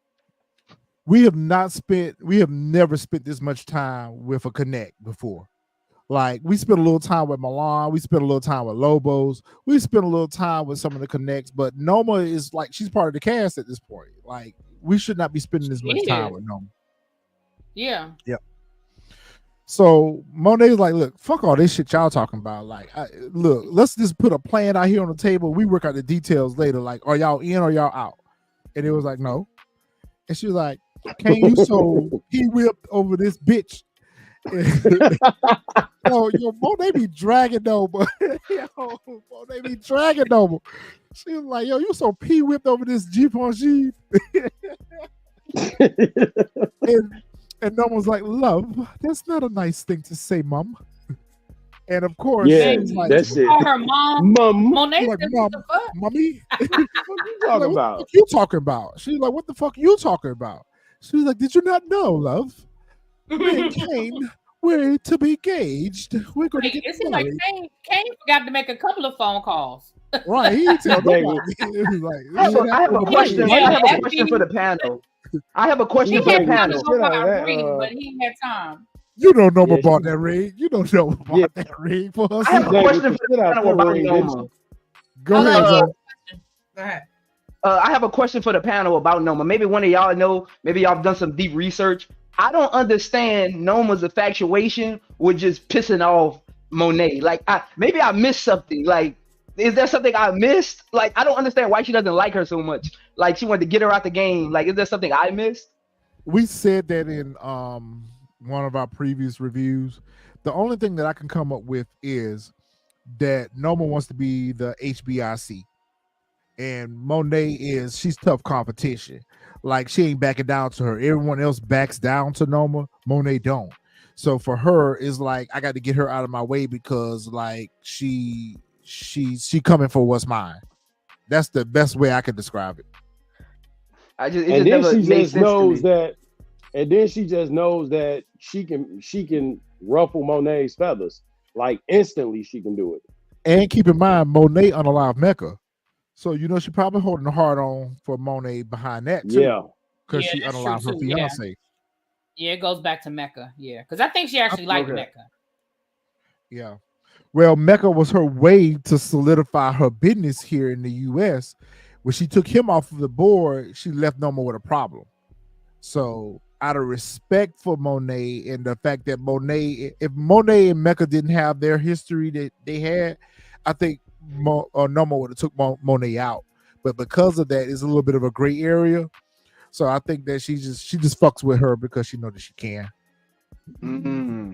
We have never spent this much time with a connect before. Like we spent a little time with Milan, we spent a little time with Lobos, we spent a little time with some of the connects, but Noma is like she's part of the cast at this point. Like we should not be spending this much time with Noma. Yeah. Yep. So Monet's like, look, fuck all this shit y'all talking about. Like, look, let's just put a plan out here on the table. We work out the details later. Like, are y'all in or y'all out? And it was like, no. And she was like, can you so he whipped over this bitch? yo, Monet be dragging Noma. Monet be dragging Noma. She was like, yo, you so P whipped over this Jeep on Jeep. and Noma was like, love, that's not a nice thing to say, mom. And of course, like, that's it. Her mom, Monet, like, mom, mommy, what you talking about? What you talking about? She's like, what the fuck you talking about? She was like, did you not know, love? Me and Kane, we're to be engaged. We're going to get married. Like Kane forgot to make a couple of phone calls. Right, he didn't tell nobody. I have a question. I have a question for the panel. I have a question for the panel. But he had time. You don't know about that ring. You don't know about that ring for us. I have a question for the panel about Noma. Go ahead. I have a question for the panel about Noma. Maybe one of y'all know. Maybe y'all have done some deep research. I don't understand Noma's infatuation with just pissing off Monet. Like, maybe I missed something. Like, is there something I missed? Like, I don't understand why she doesn't like her so much. Like, she wanted to get her out the game. Like, is there something I missed? We said that in one of our previous reviews. The only thing that I can come up with is that Noma wants to be the HBIC. And Monet she's tough competition. Like she ain't backing down to her. Everyone else backs down to Noma. Monet don't. So for her, it's like I got to get her out of my way because like she coming for what's mine. That's the best way I can describe it. And then she just knows that she can ruffle Monet's feathers. Like instantly she can do it. And keep in mind, Monet unalive Mecca. So, you know, she probably holding a heart on for Monet behind that, too. Yeah. Because she unalived her fiance. Yeah, it goes back to Mecca. Yeah. Because I think she actually liked Mecca. Yeah. Well, Mecca was her way to solidify her business here in the U.S. When she took him off of the board, she left Noma with a problem. So, out of respect for Monet and the fact that if Monet and Mecca didn't have their history that they had, I think Noma would have took Monet out, but because of that, it's a little bit of a gray area. So I think that she just fucks with her because she knows that she can.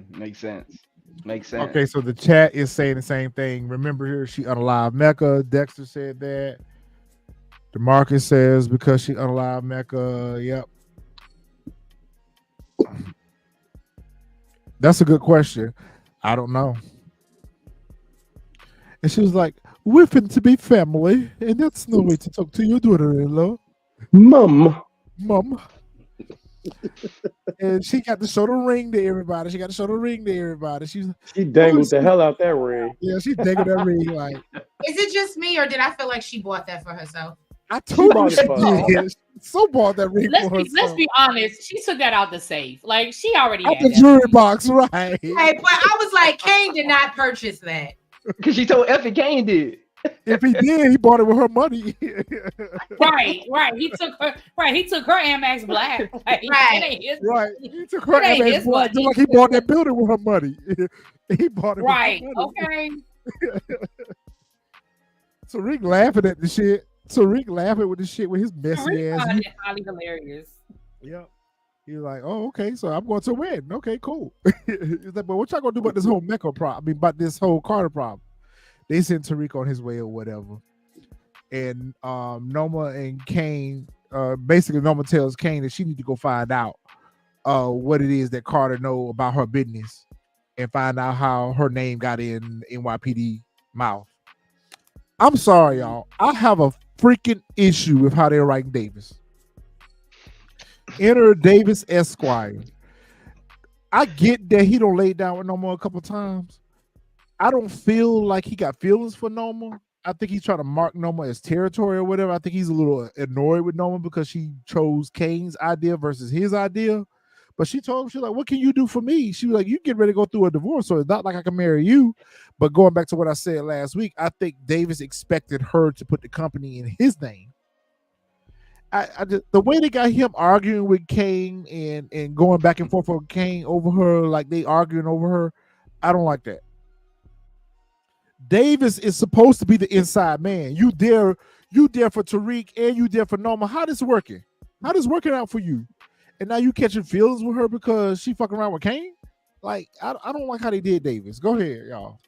Makes sense. Okay, so the chat is saying the same thing. Remember here, she unalived Mecca. Dexter said that. DeMarcus says because she unalive Mecca. Yep. That's a good question. I don't know. And she was like, we're fin to be family, and that's no way to talk to your daughter-in-law, Mum. mom. And she got to show the ring to everybody. She She's She dangled the hell out that ring. yeah, she dangled that ring like. Is it just me, or did I feel like she bought that for herself? I told you bought she it for her. did. So bought that ring for Let's herself. be honest. She took that out the safe. Like she already Out had the that. jewelry box, right? Hey, but I was like, Kane did not purchase that. Because she told Effie Kane did. If he did, he bought it with her money. Right. He took her. Right, he took her Amex Black. Like, Right. it ain't his. Right. He took her It ain't Amex his Black, money. just like he bought that building with her money. He bought it Right. with her money. Okay. Tariq laughing at the shit. Tariq laughing with the shit with his messy Tariq ass. found it highly hilarious. Yep. He's like, oh, okay, so I'm going to win. Okay, cool. He's like, but what y'all gonna do about this whole Mecca problem? I mean, about this whole Carter problem. They sent Tariq on his way or whatever. And Noma and Kane, basically Noma tells Kane that she need to go find out what it is that Carter know about her business and find out how her name got in NYPD mouth. I'm sorry, y'all. I have a freaking issue with how they're writing Davis. Enter Davis Esquire. I get that he don't lay down with Noma a couple times. I don't feel like he got feelings for Noma. I think he's trying to mark Noma as territory or whatever. I think he's a little annoyed with Noma because she chose Kane's idea versus his idea. But she told him, she's like, what can you do for me? She was like, you get ready to go through a divorce, so it's not like I can marry you. But going back to what I said last week, I think Davis expected her to put the company in his name. I just, the way they got him arguing with Kane and going back and forth with Kane over her, like they arguing over her, I don't like that. Davis is supposed to be the inside man. You there for Tariq and you there for Noma. How this working? How this working out for you? And now you catching feelings with her because she fucking around with Kane? Like, I don't like how they did Davis. Go ahead, y'all.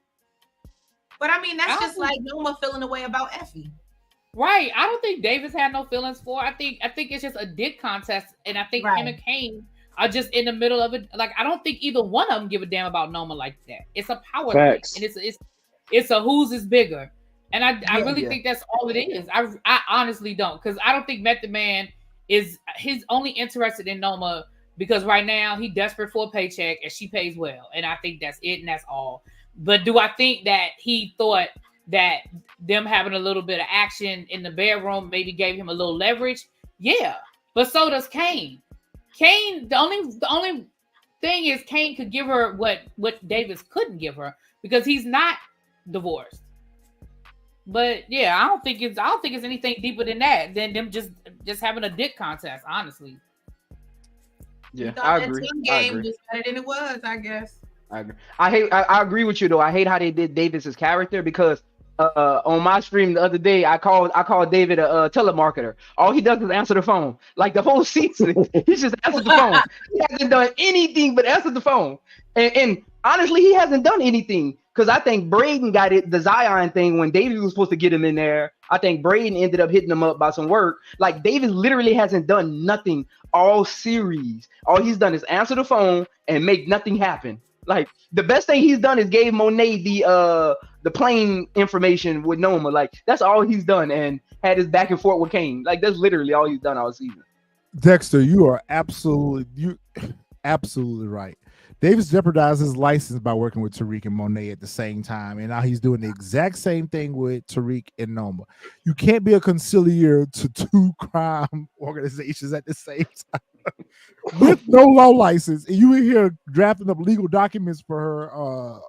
But I mean, that's just like Noma feeling the way about Effie. Right. I don't think Davis had no feelings for her. I think it's just a dick contest, and I think him and Kane are just in the middle of it. Like, I don't think either one of them give a damn about Noma like that. It's a power thing, and it's a who's is bigger. And I really think that's all it is. I honestly don't, because I don't think Method Man is he's only interested in Noma because right now he desperate for a paycheck and she pays well, and I think that's it and that's all. But do I think that he thought that them having a little bit of action in the bedroom maybe gave him a little leverage? Yeah, but so does Kane. Kane, the only thing is Kane could give her what Davis couldn't give her because he's not divorced. But yeah, I don't think it's anything deeper than that, than them just having a dick contest, honestly. Yeah, I agree. That game was better than it was, I guess. I agree. I agree with you though. I hate how they did Davis's character because on my stream the other day, I called David a telemarketer. All he does is answer the phone. Like the whole season, he just answered the phone. He hasn't done anything but answer the phone. And honestly, he hasn't done anything because I think Brayden got it, the Zion thing, when David was supposed to get him in there. I think Brayden ended up hitting him up by some work. Like David literally hasn't done nothing all series. All he's done is answer the phone and make nothing happen. Like the best thing he's done is gave Monet the plane information with Noma. Like that's all he's done, and had his back and forth with Kane. Like that's literally all he's done all season. Dexter, you are absolutely right. Davis jeopardized his license by working with Tariq and Monet at the same time, and now he's doing the exact same thing with Tariq and Noma. You can't be a conciliator to two crime organizations at the same time with no law license, and you in here drafting up legal documents for her.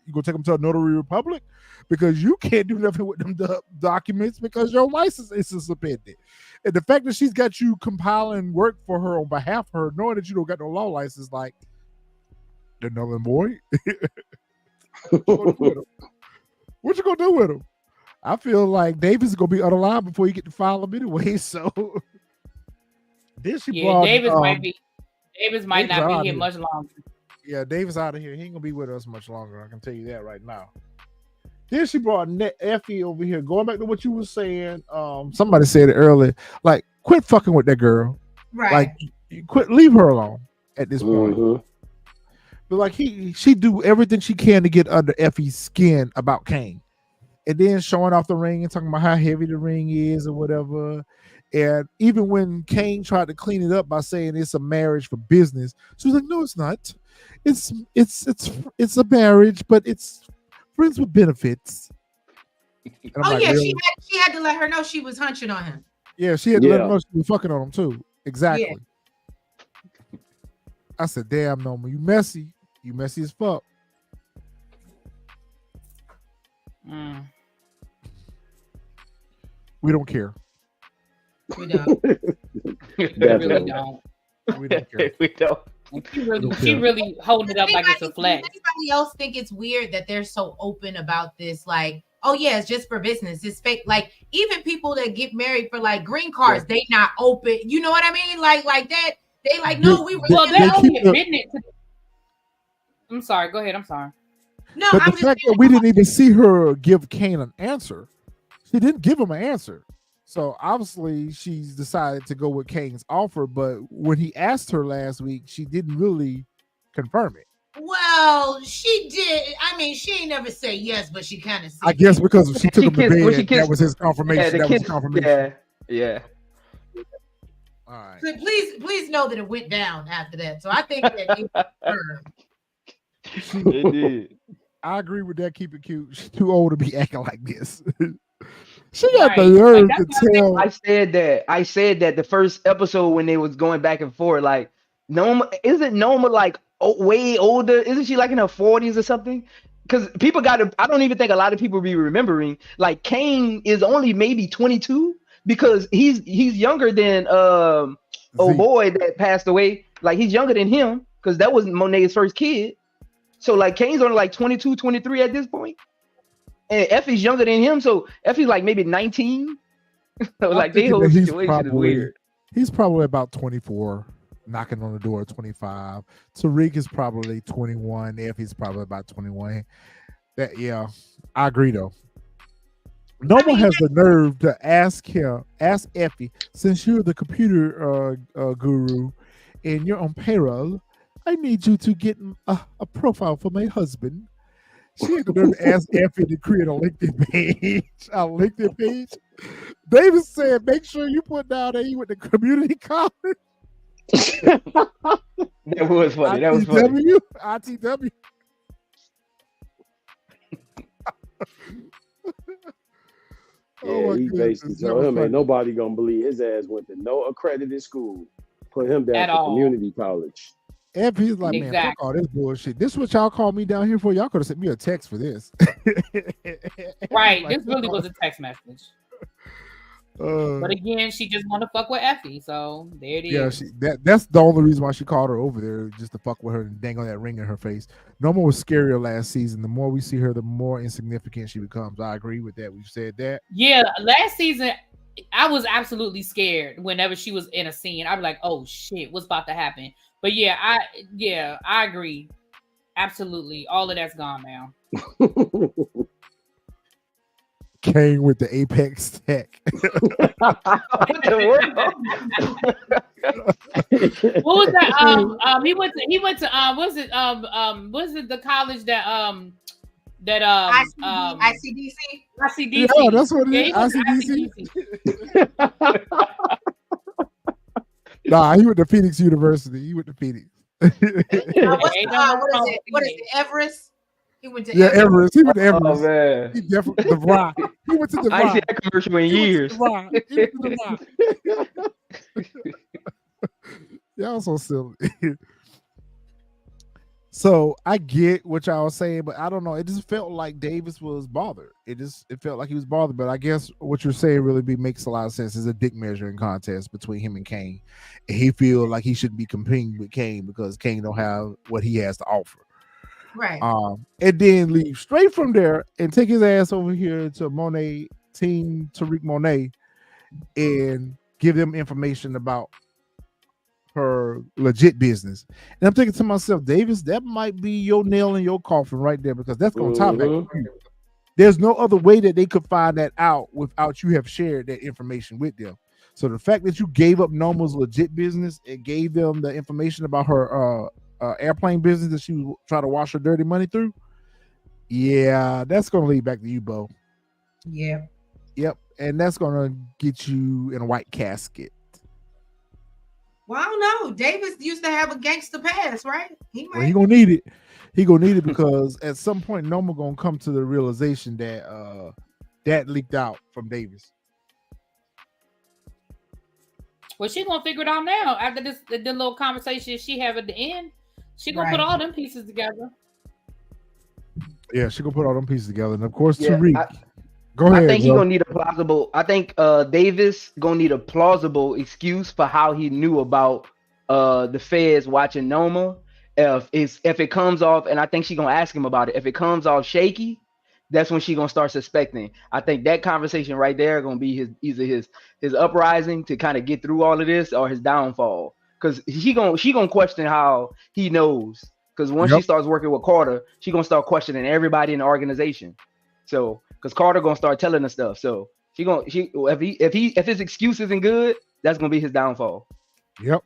You gonna take them to a notary republic because you can't do nothing with them documents because your license is suspended. And the fact that she's got you compiling work for her on behalf of her, knowing that you don't got no law license, like the Northern boy. What you gonna do with him? I feel like Davis is gonna be unalive before you get to file him anyway. So then she brought, Davis might not be here much longer. Yeah, Davis out of here. He ain't gonna be with us much longer. I can tell you that right now. Then she brought Effie over here. Going back to what you were saying, somebody said it earlier. Like, quit fucking with that girl. Right. Like, quit, leave her alone at this point. Mhm. But like she do everything she can to get under Effie's skin about Kane, and then showing off the ring and talking about how heavy the ring is or whatever. And even when Kane tried to clean it up by saying it's a marriage for business, she was like, "No, it's not. It's a marriage, but it's friends with benefits." And I'm Oh like, yeah, really? she had to let her know she was hunching on him. Yeah, she had to let him Yeah. know she was fucking on him too. Exactly. I said, "Damn, Noma, you messy. You messy as fuck." We don't care. We don't. We Definitely. really don't. We don't care. We don't. She really holding it up like it's a Does flag. anybody else think it's weird that they're so open about this? Like, oh yeah, it's just for business. It's fake. Like even people that get married for like green cards, they not open. You know what I mean? Like that. They like, no, we really Well, they they're only keep the- admitting it to. I'm sorry. Go ahead. I'm sorry. no. But I'm the just fact saying, that we didn't even see her give Kane an answer, she didn't give him an answer. So obviously she's decided to go with Kane's offer. But when he asked her last week, she didn't really confirm it. well, she did. I mean, she ain't never say yes, but she kind of said. I guess because she took She him to kissed- when she bed, that kissed- was his confirmation. Yeah, the that was kids. confirmation. Yeah. All right. So please know that it went down after that. So I think that it was confirmed. It did. I agree with that. Keep it cute. She's too old to be acting like this. She got the Right. nerve Like, to that's what tell. I said that the first episode when they was going back and forth, like Noma, isn't Noma like way older? Isn't she like in her 40s or something? Because people got to, I don't even think a lot of people be remembering. Like Kane is only maybe 22 because he's younger than oh Zeke. boy that passed away. Like he's younger than him because that was Monet's first kid. So like Kane's only like 22, 23 at this point. And Effie's younger than him, so Effie's like maybe 19. So I'm like their thinking whole that he's situation is probably- weird. He's probably about 24, knocking on the door at 25. Tariq is probably 21. Effie's probably about 21. That I agree though. Noma has the nerve to ask Effie, since you're the computer guru and you're on payroll, I need you to get a profile for my husband. She had the nerve to ask Effie to create a LinkedIn page. David said, make sure you put down that he went to community college. That was funny. That was funny. ITW. Yeah, my he goodness, basically that told was him funny. ain't nobody gonna believe his ass went to no accredited school. Put him down At to all. community college. Effie's like, man, fuck Exactly. all this bullshit. This is what y'all called me down here for. Y'all could have sent me a text for this. Right. Like, This really was a text message. But again, she just want to fuck with Effie. So there it is. that's the only reason why she called her over there, just to fuck with her and dangle that ring in her face. Noma was scarier last season. The more we see her, the more insignificant she becomes. I agree with that. We've said that. Yeah, last season I was absolutely scared whenever she was in a scene. I'd be like, "Oh shit, what's about to happen?" But I agree. Absolutely, all of that's gone now. Kane with the apex stack. What the world? What was that? He went to was it the college that ICDC. ICDC. Yeah, that's what it Yeah, is. he went to ICDC. Nah, he went to Phoenix University. He went to Phoenix. What Ain't no is it? What is it? Everest. He went to Yeah, Everest. He went to Oh Everest. man, He definitely DeVry. He went to I ain't seen DeVry. that commercial in He went years. to DeVry. He went to DeVry. Y'all so silly. So I get what y'all was saying, but I don't know. It just felt like Davis was bothered. It felt like he was bothered. But I guess what you're saying really makes a lot of sense. It's a dick measuring contest between him and Kane. And he feels like he shouldn't be competing with Kane because Kane don't have what he has to offer. Right. And then leave straight from there and take his ass over here to Monet, Team Tariq Monet, and give them information about her legit business. And I'm thinking to myself, Davis, that might be your nail in your coffin right there because that's gonna tie back to you. There's no other way that they could find that out without you have shared that information with them. So the fact that you gave up Noma's legit business and gave them the information about her airplane business that she was trying to wash her dirty money through, yeah, that's going to lead back to you, Bo. Yeah. Yep, and that's going to get you in a white casket. Well, I don't know. Davis used to have a gangster past, right? He Well, he gonna need it. He gonna need it because at some point Noma gonna come to the realization that that leaked out from Davis. Well, she gonna figure it out now after the little conversation she have at the end. She gonna put Right. all them pieces together. Yeah, she gonna put all them pieces together, and of course Yeah, Tariq. Go ahead. I think bro. he gonna need a plausible. I think Davis gonna need a plausible excuse for how he knew about the feds watching Noma. If it comes off, and I think she gonna ask him about it. If it comes off shaky, that's when she gonna start suspecting. I think that conversation right there gonna be either his uprising to kind of get through all of this, or his downfall. Because she gonna question how he knows. Because once she starts working with Carter, she gonna start questioning everybody in the organization. So, because Carter gonna start telling her stuff. So if his excuse isn't good, that's gonna be his downfall. Yep.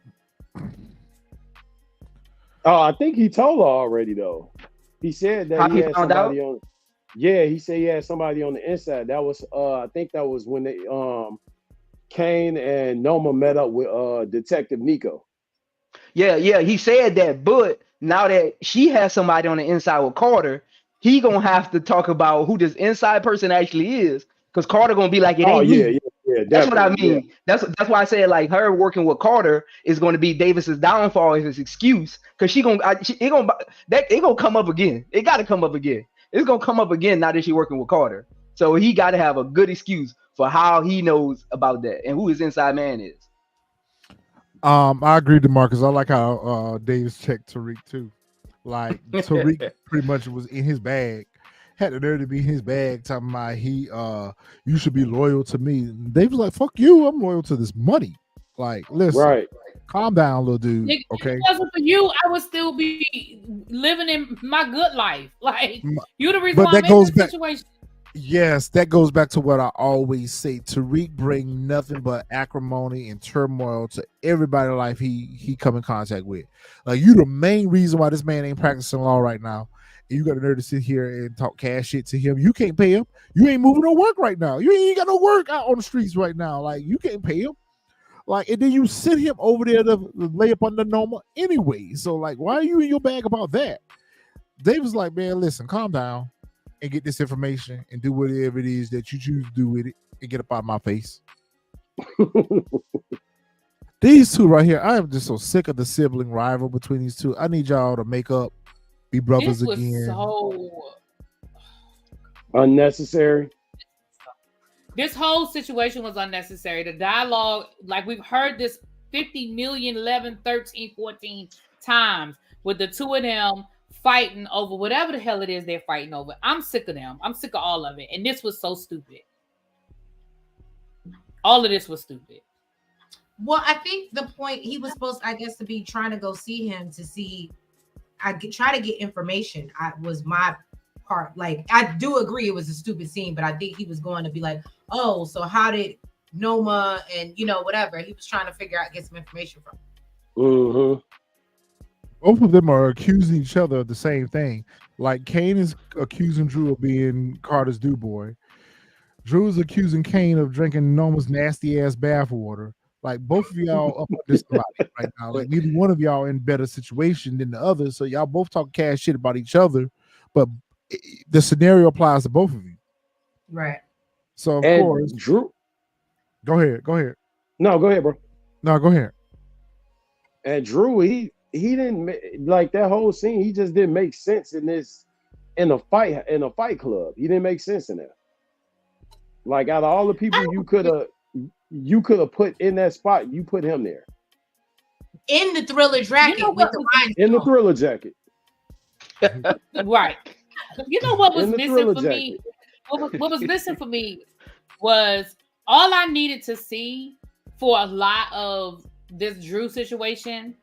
Oh, I think he told her already though. He said that How he he had found somebody out? on. Yeah, he said he had somebody on the inside. That was I think that was when they Kane and Noma met up with Detective Nico. Yeah, he said that, but now that she has somebody on the inside with Carter, he gonna have to talk about who this inside person actually is, because Carter gonna be like, it ain't me. That's what I mean. Yeah. That's why I said like her working with Carter is going to be Davis's downfall, is his excuse, because it gonna come up again. It got to come up again. It's gonna come up again now that she working with Carter. So he got to have a good excuse for how he knows about that and who his inside man is. I agree with Marcus. I like how Davis checked Tariq too. Like Tariq pretty much was in his bag. Had the nerve to be in his bag, talking about you should be loyal to me. And Davis like, fuck you, I'm loyal to this money. Like, listen, Right. calm down, little dude. If Okay. it wasn't for you, I would still be living in my good life. Like, you the reason But why that I'm in goes this back. situation. Yes, that goes back to what I always say. Tariq bring nothing but acrimony and turmoil to everybody's life he come in contact with. Like, you the main reason why this man ain't practicing law right now. And you got the nerve to sit here and talk cash shit to him. You can't pay him. You ain't moving no work right now. You ain't got no work out on the streets right now. Like, you can't pay him. Like, and then you send him over there to lay up under Noma anyway. So, like, why are you in your bag about that? David's like, man, listen, calm down and get this information and do whatever it is that you choose to do with it and get up out of my face. These two right here, I am just so sick of the sibling rival between these two. I need y'all to make up, be brothers This was again. so unnecessary. This whole situation was unnecessary. The dialogue, like we've heard this 50 million, 11, 13, 14 times with the two of them fighting over whatever the hell it is they're fighting over. I'm sick of them. I'm sick of all of it. And this was so stupid. All of this was stupid. Well, I think the point he was supposed, I guess, to be trying to go see him to see, try to get information. Was my part. Like, I do agree it was a stupid scene, but I think he was going to be like, oh, so how did Noma and, whatever. He was trying to figure out, get some information from. Mm-hmm. Both of them are accusing each other of the same thing. Like, Kane is accusing Drew of being Carter's do boy. Drew's accusing Kane of drinking Noma's nasty ass bathwater. Like, both of y'all up under somebody right now. Like, neither one of y'all in better situation than the other. So y'all both talk cash shit about each other, but the scenario applies to both of you. Right. So of course, Drew. Go ahead. No, go ahead, bro. No, go ahead. And Drew, he didn't like that whole scene. He just didn't make sense in a fight club. He didn't make sense in there. Like, out of all the people you could have put in that spot, you put him there. In the Thriller jacket with the lines. In the Thriller jacket. Right. You know what was missing for me? What was missing for me was all I needed to see for a lot of this Drew situation.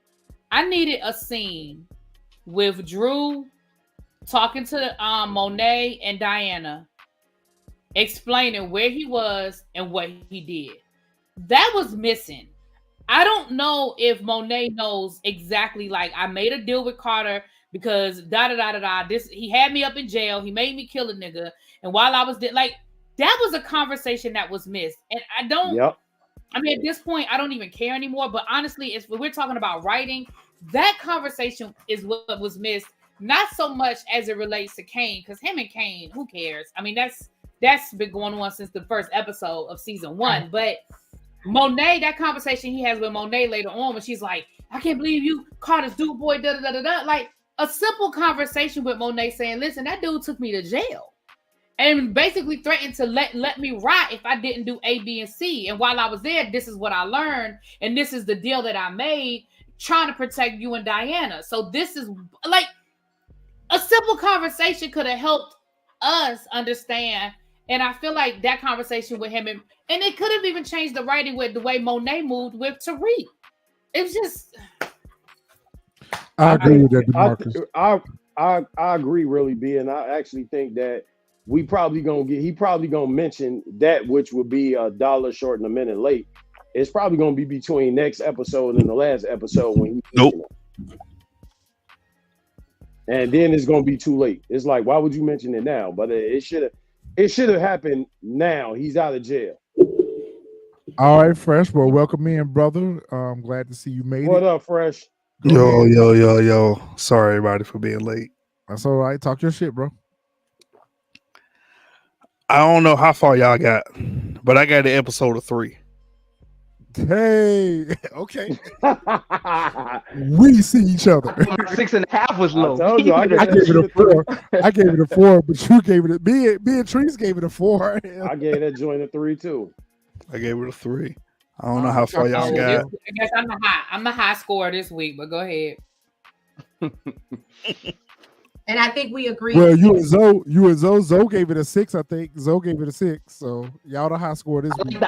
I needed a scene with Drew talking to Monet and Diana explaining where he was and what he did. That was missing. I don't know if Monet knows exactly. Like, I made a deal with Carter because da da da da da. This, he had me up in jail. He made me kill a nigga, and while I was like, that was a conversation that was missed. And I don't. Yep. I mean, at this point, I don't even care anymore. But honestly, if we're talking about writing, that conversation is what was missed. Not so much as it relates to Kane, because him and Kane, who cares? I mean, that's been going on since the first episode of season 1. But Monet, that conversation he has with Monet later on, when she's like, "I can't believe you caught this dude boy," da da da da da. Like a simple conversation with Monet saying, "Listen, that dude took me to jail and basically threatened to let me rot if I didn't do A, B, and C. And while I was there, this is what I learned, and this is the deal that I made, trying to protect you and Diana." So this is like a simple conversation could have helped us understand. And I feel like that conversation with him, and it could have even changed the writing with the way Monet moved with Tariq. It was just. I agree with that, DeMarcus. I agree, really, B, and I actually think that he probably gonna mention that, which would be a dollar short and a minute late. It's probably gonna be between next episode and the last episode when he. Nope. And then it's gonna be too late. It's like, why would you mention it now? But it should have happened now. He's out of jail. All right, Fresh. Well, welcome in, brother. I'm glad to see you made What it. up, Fresh? Yo. Sorry, everybody, for being late. That's all right. Talk your shit, bro. I don't know how far y'all got, but I got to episode of 3. Hey, okay. We see each other. 6.5 was low. I told you, I gave it a 4. I gave it a 4, but you gave it me and Trees gave it a 4. I gave that joint a 3 too. I gave it a 3. I don't know how far y'all got. I guess I'm the high scorer this week, but go ahead. And I think we agree. Well, you and Zoe gave it a 6, I think. Zoe gave it a 6. So y'all the high score this week.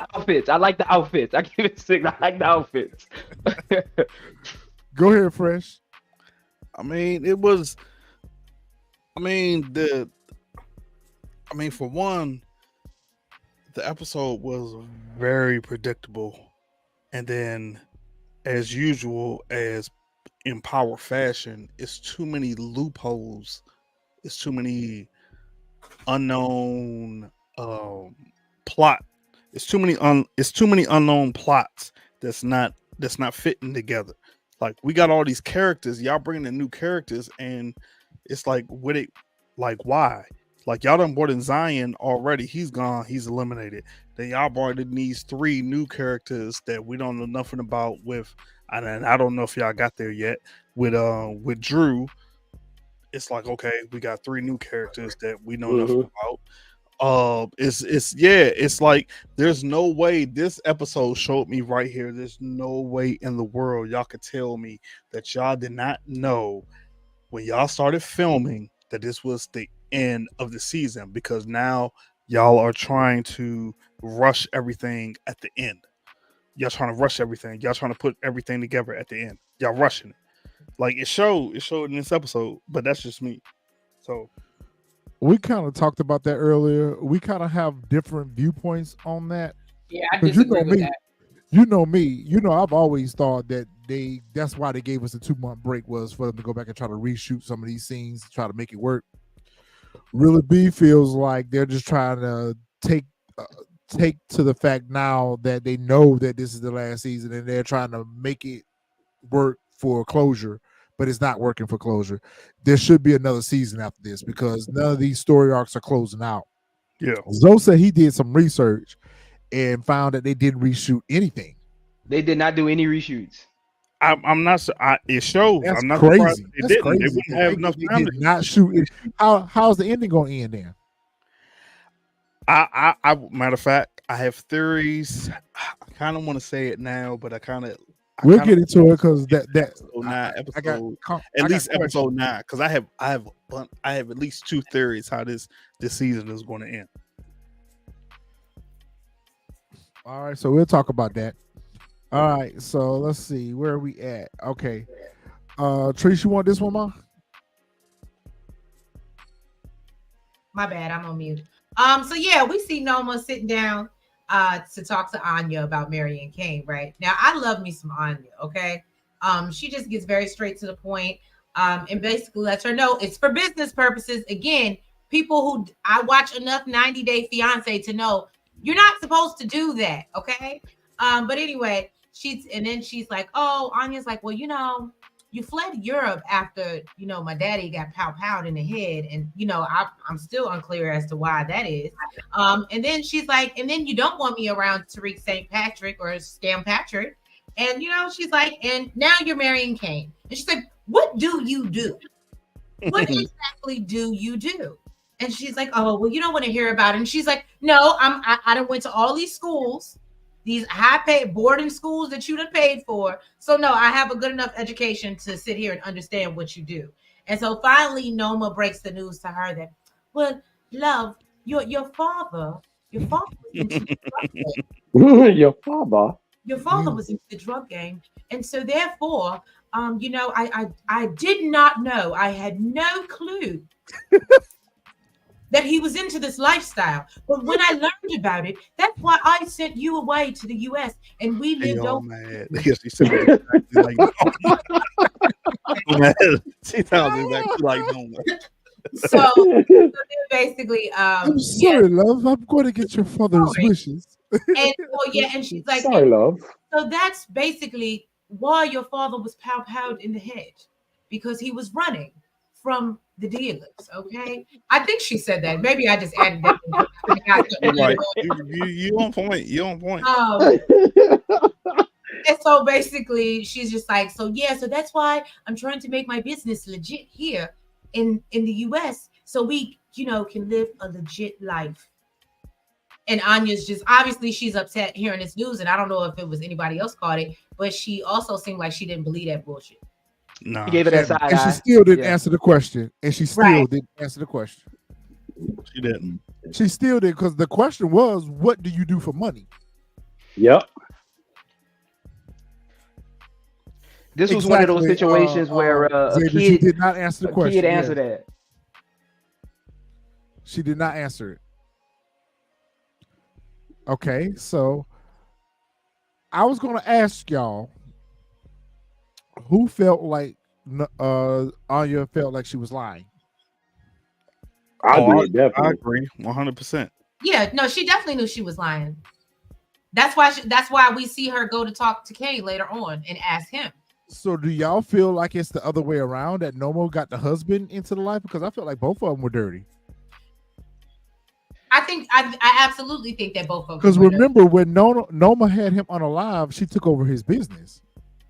I like the outfits. I give it 6. I like the outfits. Go ahead, Fresh. I mean, for one, the episode was very predictable. And then, as usual, as in Power fashion, it's too many loopholes. It's too many unknown plot. It's too many unknown plots that's not fitting together. Like, we got all these characters, y'all bringing in new characters, and it's like, why? Like, y'all done brought in Zion already. He's gone. He's eliminated. Then y'all brought in these 3 new characters that we don't know nothing about with, and I don't know if y'all got there yet. With Drew, it's like, okay, we got 3 new characters that we know nothing about. It's like, there's no way. This episode showed me right here, there's no way in the world y'all could tell me that y'all did not know when y'all started filming that this was the end of the season, because now y'all are trying to rush everything at the end. Y'all trying to rush everything. Y'all trying to put everything together at the end. Y'all rushing it. Like, it showed in this episode, but that's just me. So we kind of talked about that earlier. We kind of have different viewpoints on that. Yeah, I disagree with that. You know me. You know, I've always thought that that's why they gave us a 2-month break, was for them to go back and try to reshoot some of these scenes to try to make it work. Really, B feels like they're just trying to take to the fact now that they know that this is the last season, and they're trying to make it work for closure, but it's not working for closure. There should be another season after this, because none of these story arcs are closing out. Yeah. Zoe said he did some research and found that they didn't reshoot anything. They did not do any reshoots. I'm not. It shows. That's I'm not crazy. surprised they That's didn't. crazy. They wouldn't have enough time did to not shoot it. How's the ending going to end then? I matter of fact, I have theories. I kind of want to say it now, but we'll get into it, because episode 9, because I have at least 2 theories how this season is going to end. All right, so we'll talk about that. All right, so let's see, where are we at? Okay, Trish, you want this one, Ma? My bad, I'm on mute. So yeah, we see Noma sitting down to talk to Anya about marrying Kane, right? Now I love me some Anya, okay? She just gets very straight to the point, and basically lets her know it's for business purposes. Again, people who I watch enough 90 Day Fiance to know you're not supposed to do that, okay? But anyway, she's like, oh, Anya's like, well, you fled Europe after my daddy got powed in the head, and I'm still unclear as to why that is. And then she's like, and then you don't want me around Tariq St. Patrick or Scam Patrick, and she's like, and now you're marrying Kane, and she's like, what do you do? What exactly do you do? And she's like, oh, well, you don't want to hear about it. And she's like, no, I done went to all these schools, these high-paid boarding schools that you done paid for. So no, I have a good enough education to sit here and understand what you do. And so finally, Noma breaks the news to her that, well, love, your father was into the drug game. Your father. Your father was into the drug game, and so therefore, I did not know. I had no clue that he was into this lifestyle. But when I learned about it, that's why I sent you away to the US, and we lived over. Mad. Yes, she said it exactly like Noma. She sounds exactly like Noma. So then basically, I'm sorry, love. I'm going to get your father's wishes. And and she's like, sorry, love. So that's basically why your father was powed in the head, because he was running from the dealers. Okay, I think she said that. Maybe I just added that. You're right. You on point. You on point. And so basically, she's just like, so that's why I'm trying to make my business legit here in the US, so we can live a legit life. And Anya's just, obviously she's upset hearing this news, and I don't know if it was anybody else caught it, but she also seemed like she didn't believe that bullshit. No, he gave it that side eye. And she still didn't answer the question. And she still didn't answer the question. She didn't. She still did, because the question was, what do you do for money? Yep. This was one of those situations where a kid she did not answer the question. Kid answered that. She did not answer it. Okay, so I was going to ask y'all, who felt like Anya felt like she was lying? I agree 100%. Yeah, no, she definitely knew she was lying. That's why we see her go to talk to Kane later on and ask him. So do y'all feel like it's the other way around, that Noma got the husband into the life? Because I felt like both of them were dirty. I absolutely think that both of them. Because remember, when Noma had him unalive, she took over his business.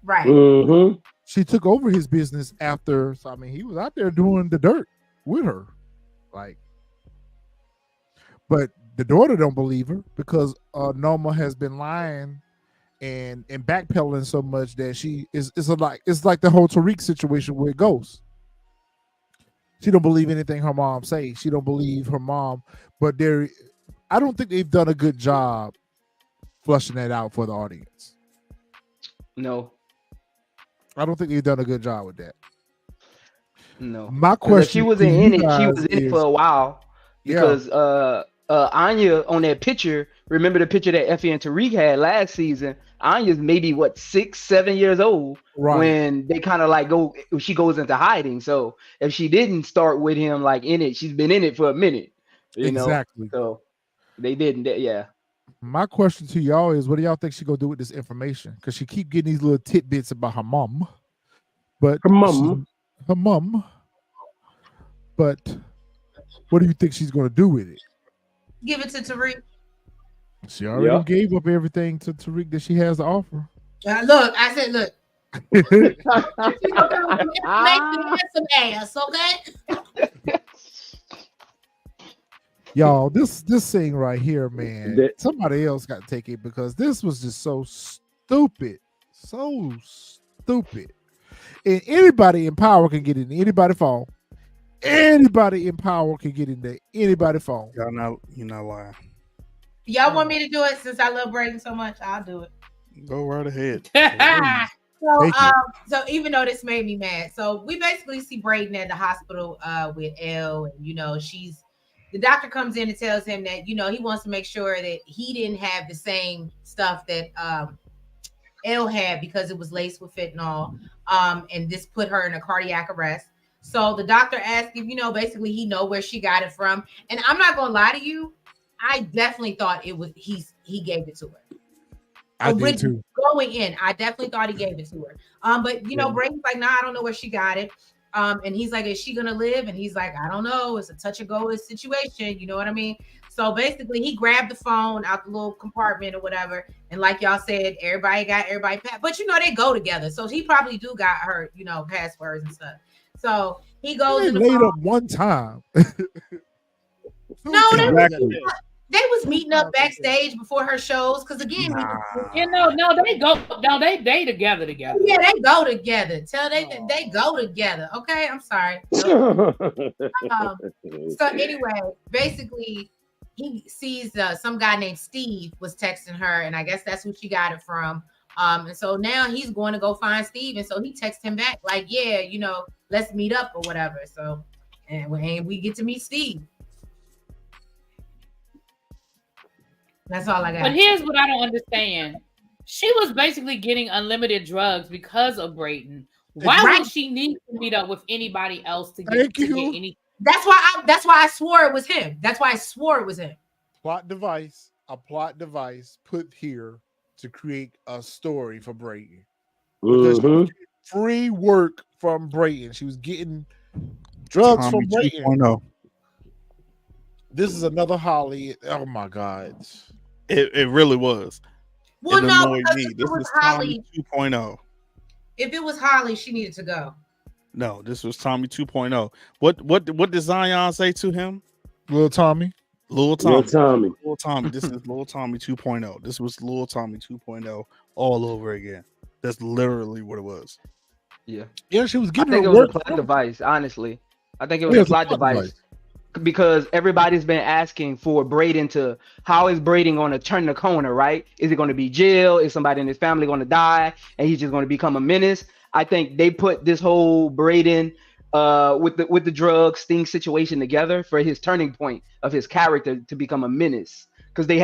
Right. Mm-hmm. She took over his business after. So I mean, he was out there doing the dirt with her, but the daughter don't believe her, because Noma has been lying and backpedaling so much that she is. It's like the whole Tariq situation with Ghost. She don't believe anything her mom say. She don't believe her mom. But I don't think they've done a good job flushing that out for the audience. No. I don't think they've done a good job with that. No. My question: if she wasn't in it, she was in it for a while. Because Anya on that picture, remember the picture that Effie and Tariq had last season? Anya's maybe 6, 7 years old when they kind of she goes into hiding. So if she didn't start with him in it, she's been in it for a minute. You know? So they didn't. Yeah. My question to y'all is, what do y'all think she gonna do with this information? Because she keep getting these little tidbits about her mom, but her mom. But what do you think she's gonna do with it? Give it to Tariq. She already gave up everything to Tariq that she has to offer. Look, I said, look. Make some ass, okay? Y'all, this thing right here, man. Somebody else got to take it, because this was just so stupid. So stupid. And anybody in power can get in anybody's phone. Anybody in power can get into anybody's phone. You're not lying. Y'all want me to do it since I love Brayden so much? I'll do it. Go right ahead. So even though this made me mad, so we basically see Brayden at the hospital with Elle, and she's the doctor comes in and tells him that he wants to make sure that he didn't have the same stuff that Elle had because it was laced with fentanyl, and this put her in a cardiac arrest. So the doctor asked if basically he know where she got it from, and I'm not gonna lie to you, I definitely thought it was he gave it to her. I did too. Going in, I definitely thought he gave it to her. But Brayden's like, nah, I don't know where she got it. And he's like, is she gonna live? And he's like, I don't know. It's a touch and go situation. You know what I mean? So basically, he grabbed the phone out the little compartment or whatever. And like y'all said, everybody got everybody. But they go together. So he probably do got her, passwords and stuff. So he goes They in the laid phone. up one time. No, Exactly. they was meeting up backstage before her shows because again, they together. Yeah, they go together. They go together. Okay, I'm sorry. So anyway, basically, he sees some guy named Steve was texting her, and I guess that's who she got it from. And so now he's going to go find Steve, and so he texts him back like, yeah, let's meet up or whatever. So, and we get to meet Steve. That's all I got. But here's what I don't understand. She was basically getting unlimited drugs because of Brayden. Why would she need to meet up with anybody else to get anything? That's why I swore it was him. That's why I swore it was him. A plot device put here to create a story for Brayden. Mm-hmm. Because she was getting free work from Brayden. She was getting drugs Tommy from Brayden. 2.0. This is another Holly. Oh my God. It really was. Well, no, because me. if This it was was Holly, Tommy 2.0. If it was Holly, she needed to go. No, this was Tommy 2.0. What did Zion say to him? Little Tommy. Lil Tommy. This is Lil Tommy 2.0. This was Lil Tommy 2.0 all over again. That's literally what it was. Yeah. Yeah, she was getting I think her it was work a plot device, honestly. I think it was a plot device. Because everybody's been asking for Brayden how is Brayden going to turn the corner, right? Is it going to be jail? Is somebody in his family going to die? And he's just going to become a menace? I think they put this whole Brayden with the drug sting situation together for his turning point of his character to become a menace. Because they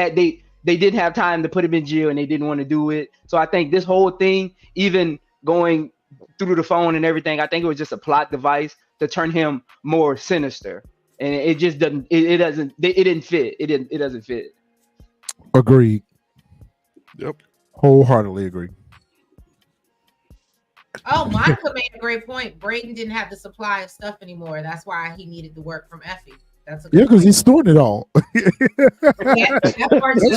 didn't have time to put him in jail and they didn't want to do it. So I think this whole thing, even going through the phone and everything, I think it was just a plot device to turn him more sinister. And it just doesn't. It didn't fit. It doesn't fit. Agreed. Yep. Wholeheartedly agree. Oh, Monica made a great point. Brayden didn't have the supply of stuff anymore. That's why he needed the work from Effie. That's because he's storing it all. That's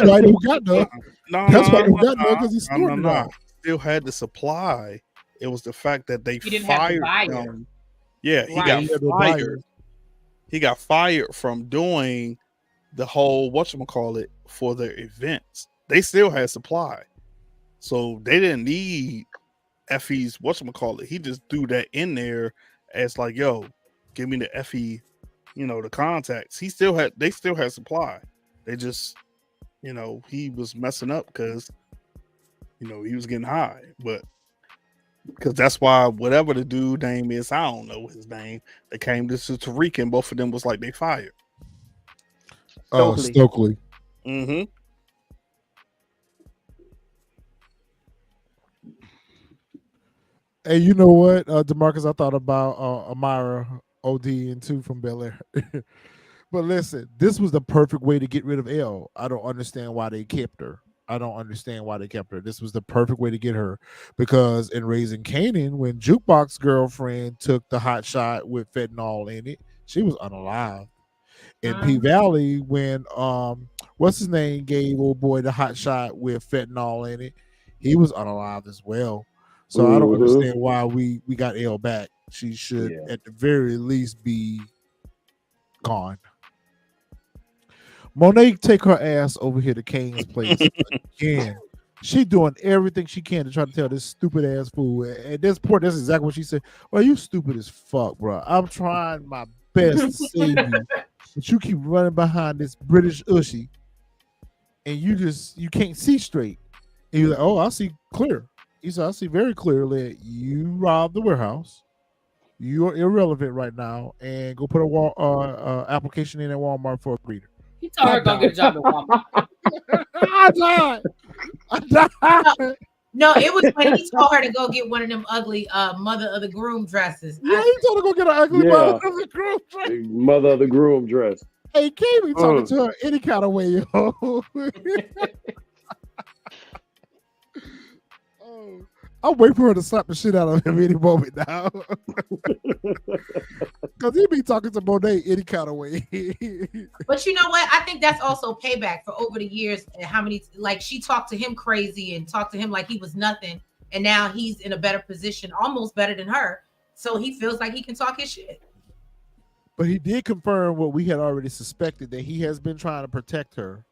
why he got none. That's why he got none because he's storing it all. Still had the supply. It was the fact that they didn't fired have the him. Yeah, he Right. got fired. He got fired from doing the whole whatchamacallit for their events. They still had supply. So they didn't need Effie's whatchamacallit. He just threw that in there as like, yo, give me the Effie, the contacts. They still had supply. They just, he was messing up because, he was getting high. But because that's why whatever the dude name is, I don't know his name. They came to Tariq and both of them was like they fired. Stokely. Mm-hmm. Hey, you know what, DeMarcus? I thought about Amira OD and 2 from Bel Air. But listen, this was the perfect way to get rid of Elle. I don't understand why they kept her. This was the perfect way to get her because in Raising Canaan, when Jukebox Girlfriend took the hot shot with fentanyl in it, she was unalive. In P Valley, when what's his name gave old boy the hot shot with fentanyl in it, he was unalive as well. So I don't understand why we got Elle back. She should at the very least be gone. Monet, take her ass over here to Kane's place again. She doing everything she can to try to tell this stupid ass fool. At this point, that's exactly what she said. Well, you stupid as fuck, bro. I'm trying my best to save you, but you keep running behind this British Ushy, and you can't see straight. And you're like, oh, I see clear. He said, I see very clearly you robbed the warehouse. You're irrelevant right now, and go put a application in at Walmart for a greeter. He told her go get a job at Walmart. I died. I died. No, it was when he told her to go get one of them ugly mother of the groom dresses. Yeah, he told her to go get an ugly mother of the groom dress. Mother of the groom dress. Hey, can't be talking to her any kind of way, yo. I'm waiting for her to slap the shit out of him any moment now. Because he be talking to Monet any kind of way. But you know what? I think that's also payback for over the years and how many, like, she talked to him crazy and talked to him like he was nothing. And now he's in a better position, almost better than her. So he feels like he can talk his shit. But he did confirm what we had already suspected, that he has been trying to protect her.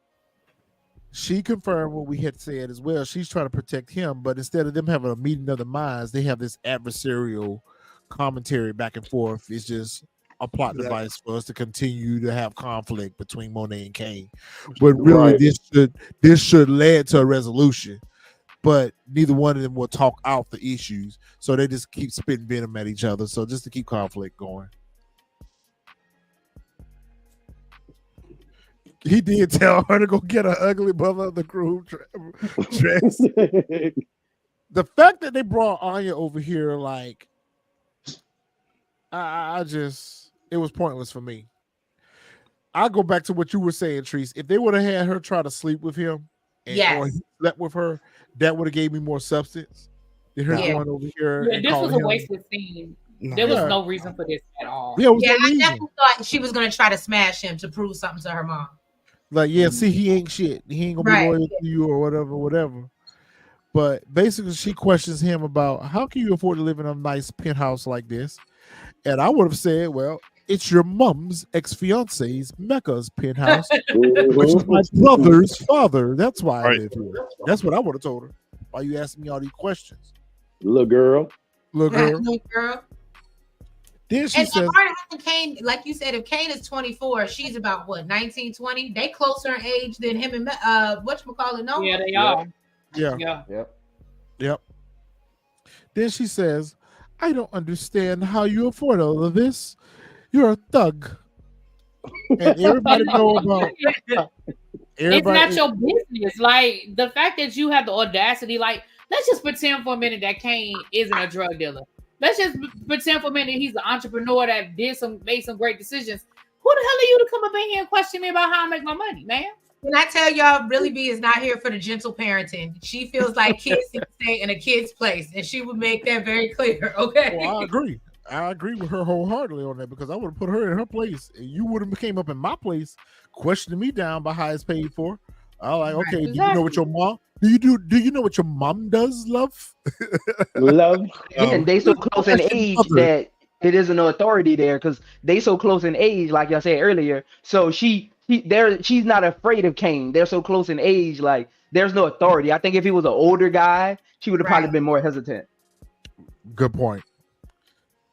She confirmed what we had said as well. She's trying to protect him, but instead of them having a meeting of the minds, they have this adversarial commentary back and forth. It's just a plot device for us to continue to have conflict between Monet and Kane. But really, this should lead to a resolution. But neither one of them will talk out the issues, so they just keep spitting venom at each other. So just to keep conflict going. He did tell her to go get an ugly mother of the groom dress. The fact that they brought Anya over here, like, I just, it was pointless for me. I go back to what you were saying, Treese. If they would have had her try to sleep with him, or he slept with her, that would have gave me more substance. Than her going over here. Yeah, this was a wasted scene. There was no reason for this at all. Yeah, I definitely thought she was going to try to smash him to prove something to her mom. Like, see, he ain't shit. He ain't gonna be loyal to you or whatever. But basically, she questions him about how can you afford to live in a nice penthouse like this? And I would have said, well, it's your mom's ex-fiance's Mecca's penthouse, which is my brother's father. That's why I live here. That's what I would have told her. Why you asking me all these questions? Little girl. Then she says, Kane, like you said, if Kane is 24, she's about what, 19, 20? They closer in age than him and whatchamacallit, no? Yeah, they are. Yep. Then she says, I don't understand how you afford all of this. You're a thug. And everybody know about it's not your business. Like, the fact that you have the audacity, like, let's just pretend for a minute that Kane isn't a drug dealer. Let's just pretend for a minute he's an entrepreneur that made some great decisions. Who the hell are you to come up in here and question me about how I make my money, man? When I tell y'all, Really B is not here for the gentle parenting. She feels like kids need to stay in a kid's place, and she would make that very clear. Okay. Well, I agree with her wholeheartedly on that, because I would have put her in her place, and you would have came up in my place, questioning me down by how it's paid for. I'm like, okay, do you know what your mom? Do you know what your mom does, love? And they so close in age that it isn't no authority there, because they so close in age, like y'all said earlier. So she's not afraid of Kane. They're so close in age, like there's no authority. I think if he was an older guy, she would have probably been more hesitant. Good point.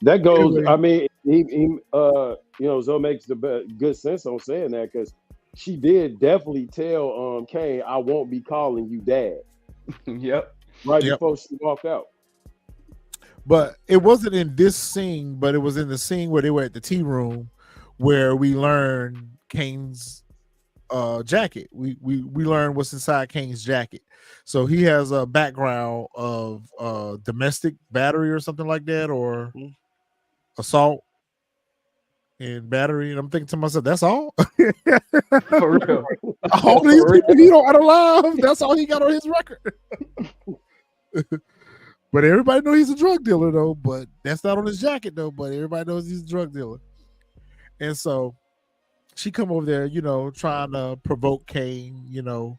That goes. I mean, he Zoe makes the good sense on saying that, because she did definitely tell Kane, I won't be calling you dad. Before she walked out. But it wasn't in this scene, but it was in the scene where they were at the tea room, where we learned Kane's jacket. We learned what's inside Kane's jacket. So he has a background of domestic battery or something like that, or assault and battery. And I'm thinking to myself, that's all? For real. All these people he don't alive, that's all he got on his record. But everybody knows he's a drug dealer, though. But that's not on his jacket, though. But everybody knows he's a drug dealer. And so she come over there, trying to provoke Kane, and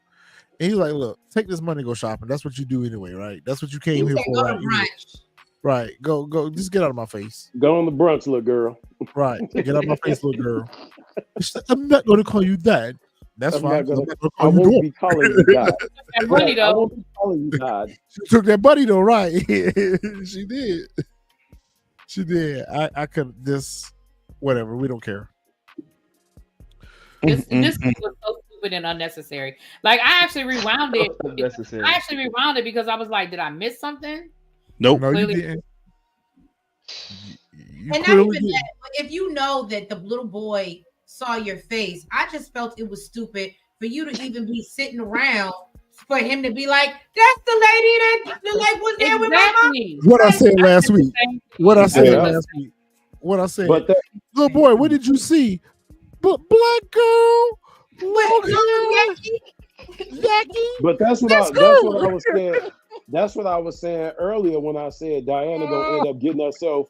he's like, look, take this money, go shopping. That's what you do anyway, right? That's what you came here for, right? Right. Go, just get out of my face. Go on the brunch, little girl. Right. Get out of my face, little girl. I'm not going to call you dad. That's fine. I won't be calling you God. That money, though. I won't be calling you God. She took that money, though, right? She did. She did. I could just, whatever. We don't care. This was so stupid and unnecessary. Like, I actually rewound it. Because I was like, did I miss something? Nope. No, you didn't. You And not clearly even did. that, but if you know that the little boy saw your face, I just felt it was stupid for you to even be sitting around for him to be like, "That's the lady that was there with my mom." Exactly. What I Like, said I last said the week. same What I thing. said Yeah. last week. What I said. But Little boy, what did you see? But black girl, long Little hair, Jackie, Jackie. but that's That's what I her. was saying. That's what I was saying earlier when I said Diana gonna end up getting herself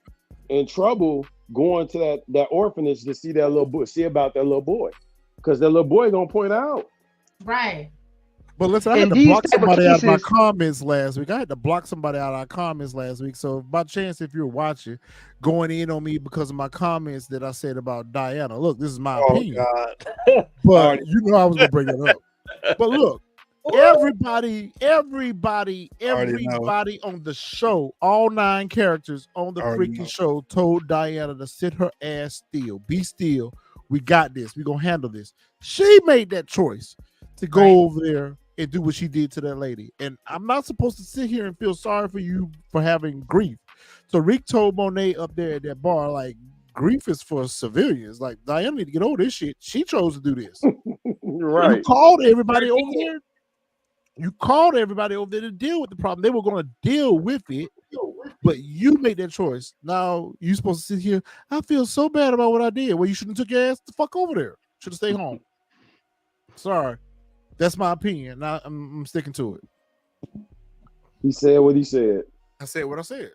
in trouble going to that orphanage to see that little boy, see about that little boy, because that little boy gonna point out. right? But listen, I had In to these block type of somebody out of my cases, comments last week. I had to block somebody out of our comments last week. So by chance, if you're watching, going in on me because of my comments that I said about Diana. Look, this is my Oh opinion. God. But Already- you know I was gonna bring it up. But look, Ooh, everybody Already know. on the show, all 9 characters on the Already freaking know. show told Diana to sit her ass still. Be still. We got this. We're gonna handle this. She made that choice to go Right. over there and do what she did to that lady. And I'm not supposed to sit here and feel sorry for you for having grief. So Rick told Monet up there at that bar, like, grief is for civilians. Like, Diana need to get over this shit. She chose to do this. You Right. called everybody over there. You called everybody over there to deal with the problem. They were going to deal with it, but you made that choice. Now you supposed to sit here. I feel so bad about what I did. Well, you shouldn't have took your ass the fuck over there. Should have stayed home. Sorry, that's my opinion. Now I'm sticking to it. He said what he said. I said what I said.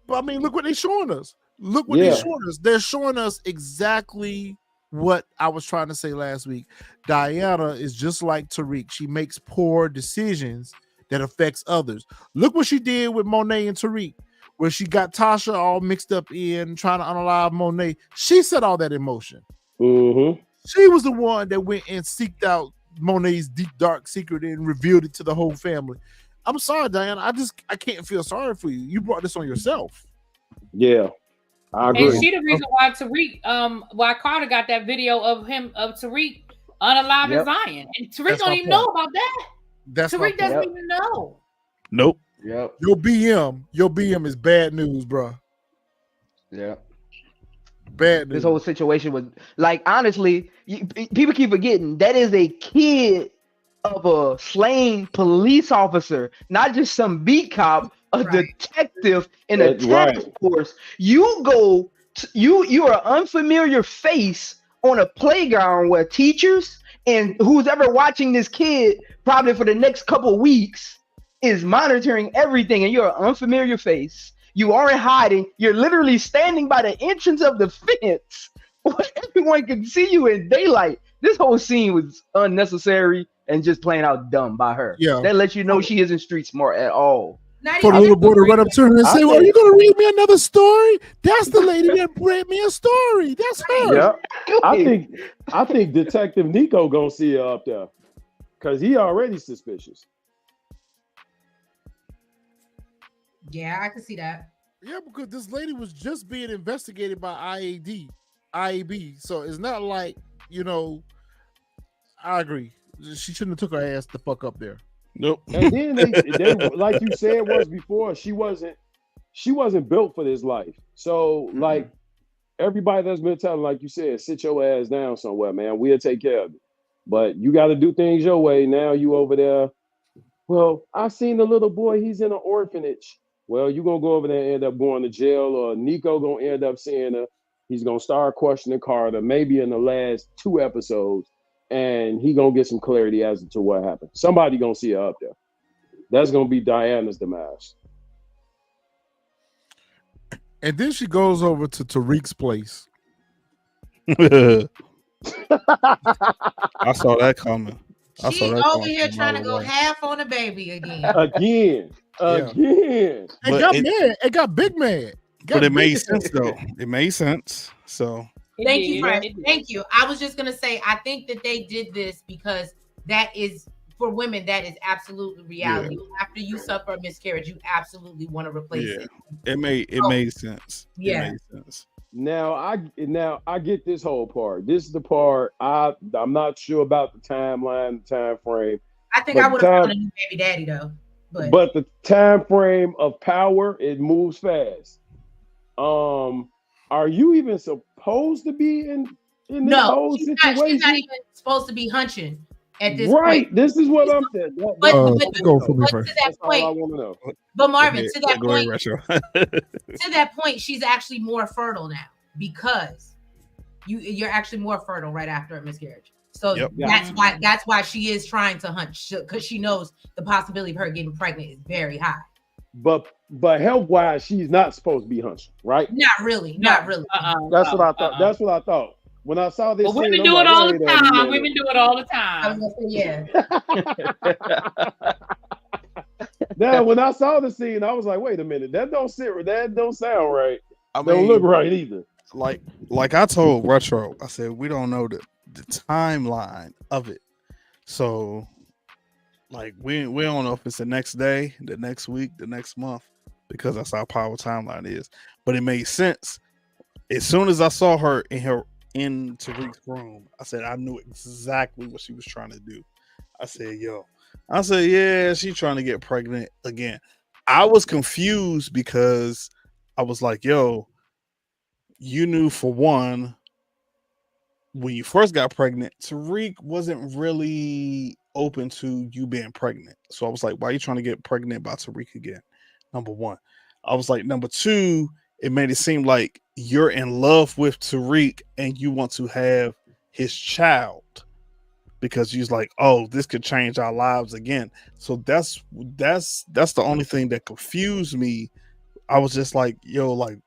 But I mean, look what they're showing us. Look what Yeah. they're showing us. They're showing us exactly what I was trying to say last week. Diana is just like Tariq. She makes poor decisions that affects others. Look what she did with Monet and Tariq, where she got Tasha all mixed up in trying to unalive Monet. She set all that in motion. Mm-hmm. She was the one that went and seeked out Monet's deep dark secret and revealed it to the whole family. I'm sorry, Diana. I can't feel sorry for you. You brought this on yourself. Yeah, I And agree. she the reason why Tariq, why Carter got that video of Tariq unalive Yep. Zion. And Tariq That's don't my even point. know about that. That's my Tariq point. doesn't Yep. even know. Nope. Yep. Your BM is bad news, bro. Yep. Bad This news. whole situation was like, honestly, people keep forgetting that is a kid of a slain police officer, not just some beat cop, a Right. detective in a That's task right. force. You go, you are an unfamiliar face on a playground where teachers and who's ever watching this kid probably for the next couple weeks is monitoring everything, and you're an unfamiliar face. You aren't hiding. You're literally standing by the entrance of the fence where everyone can see you in daylight. This whole scene was unnecessary and just plain out dumb by her. Yeah. That lets you know she isn't street smart at all. Not For the even little boy to run up to her and I say, well, think- are you going to read me another story? That's the lady that read me a story. That's her. Yeah, I think Detective Nico gonna see her up there, cause he already suspicious. Yeah, I can see that. Yeah, because this lady was just being investigated by IAB. So it's not like, I agree. She shouldn't have took her ass the fuck up there. Nope. And then they like you said once before, she wasn't built for this life. So like everybody that's been telling, like you said, sit your ass down somewhere, man. We'll take care of it. But you got to do things your way. Now you over there. Well, I seen the little boy. He's in an orphanage. Well, you gonna go over there and end up going to jail, or Nico gonna end up seeing her. He's gonna start questioning Carter, maybe in the last 2 episodes, and he gonna get some clarity as to what happened. Somebody gonna see her up there. That's gonna be Diana's demise. And then she goes over to Tariq's place. I saw that coming. I She saw that over coming here from a trying to mile go away. half on the baby again. Again. Yeah. Again. It But got it- mad. It got big mad. But it made sense though. It made sense. So Thank you, did. Fred. It did. Thank you. I was just gonna say, I think that they did this because that is for women. That is absolutely reality. After you suffer a miscarriage, you absolutely want to replace Yeah. it. it made sense. Yeah. It made sense. Now I get this whole part. This is the part I'm not sure about the timeline, the time frame. I think But I would have time- found a new baby daddy though. But But the time frame of power, it moves fast. Are you even supposed to be in this No, whole she's situation? not even supposed to be hunching at this Right. point. This is what I'm saying. But, go for me but first. to that That's all I point, want to know. but Marvin, to that Go ahead, point, Retro. to that point, she's actually more fertile now because you're actually more fertile right after a miscarriage. So Yep. that's why she is trying to hunt because she knows the possibility of her getting pregnant is very high. But health wise, she's not supposed to be hunching, right? Not really. That's what I thought. That's what I thought. When I saw this, But women scene, do I'm it like, all the wait a time. minute. Women do it all the I was time. gonna say, yeah. Now, when I saw the scene, I was like, wait a minute, that don't sound right. I Don't mean, look right either. like I told Retro, I said we don't know the timeline of it, so like we don't know if it's the next day, the next week, the next month, because that's how power timeline is. But it made sense as soon as I saw her in Tariq's room. I said I knew exactly what she was trying to do. I said, yeah, she's trying to get pregnant again. I was confused because I was like, yo, you knew for one, when you first got pregnant, Tariq wasn't really open to you being pregnant. So I was like, why are you trying to get pregnant by Tariq again? Number one. I was like, number two, it made it seem like you're in love with Tariq and you want to have his child because he's like, oh, this could change our lives again. So that's the only thing that confused me. I was just like, yo, like,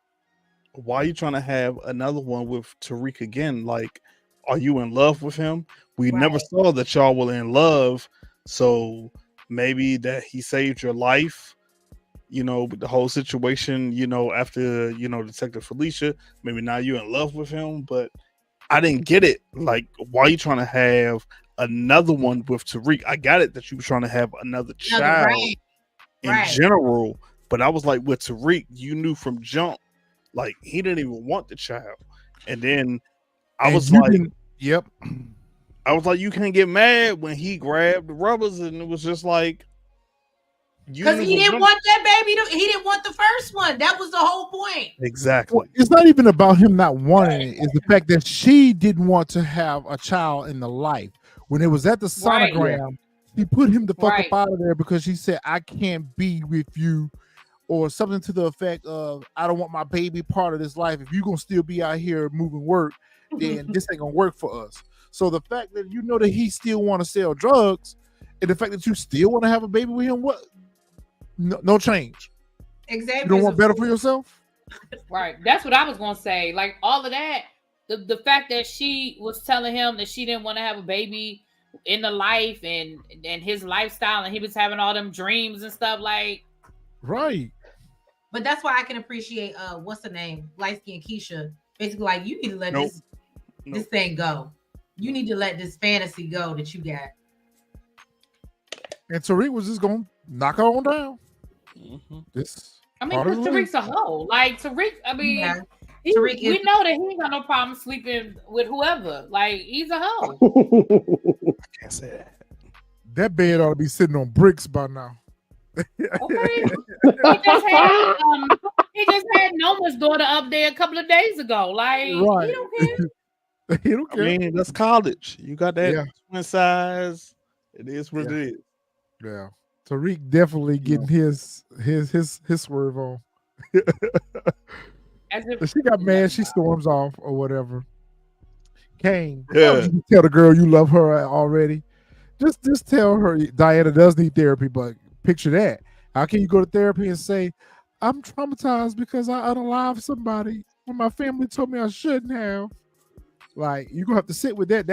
why are you trying to have another one with Tariq again? Like, are you in love with him? We never Right. saw that y'all were in love. So maybe that he saved your life, with the whole situation, after, Detective Felicia, maybe now you're in love with him, but I didn't get it. Like, why are you trying to have another one with Tariq? I got it that you were trying to have another child in general, but I was like, with Tariq, you knew from jump, like he didn't even want the child, and then I was like, yep. I was like, you can't get mad when he grabbed the rubbers, and it was just like, because he didn't want that baby. He didn't want the first one. That was the whole point. Exactly. Well, it's not even about him not wanting it. It's the fact that she didn't want to have a child in the life. When it was at the sonogram, she put him the fuck up out of there because she said, I can't be with you, or something to the effect of, I don't want my baby part of this life. If you're going to still be out here moving work, then this ain't going to work for us. So the fact that you know that he still want to sell drugs, and the fact that you still want to have a baby with him, what? No change. Exactly. You don't want better for yourself? Right. That's what I was going to say. Like, all of that, the fact that she was telling him that she didn't want to have a baby in the life and his lifestyle, and he was having all them dreams and stuff, like. Right. But that's why I can appreciate what's the name? Light skin Keisha. Basically, like, you need to let this thing go. You need to let this fantasy go that you got. And Tariq was just gonna knock her on down. This, I mean, because Tariq's a hoe. Like, Tariq, I mean, Tariq we know that he ain't got no problem sleeping with whoever. Like, he's a hoe. I can't say that. That bed ought to be sitting on bricks by now. Okay. He just had Noma's daughter up there a couple of days ago. Like, he don't care. He don't care. I mean, that's college. You got that twin size. It is what it is. Yeah. Tariq definitely getting his swerve on. She got mad. She storms off or whatever. Kane, you tell the girl you love her already. Just tell her Diana does need therapy, but picture that. How can you go to therapy and say, I'm traumatized because I unalived somebody when my family told me I shouldn't have? Like, you're gonna have to sit with that.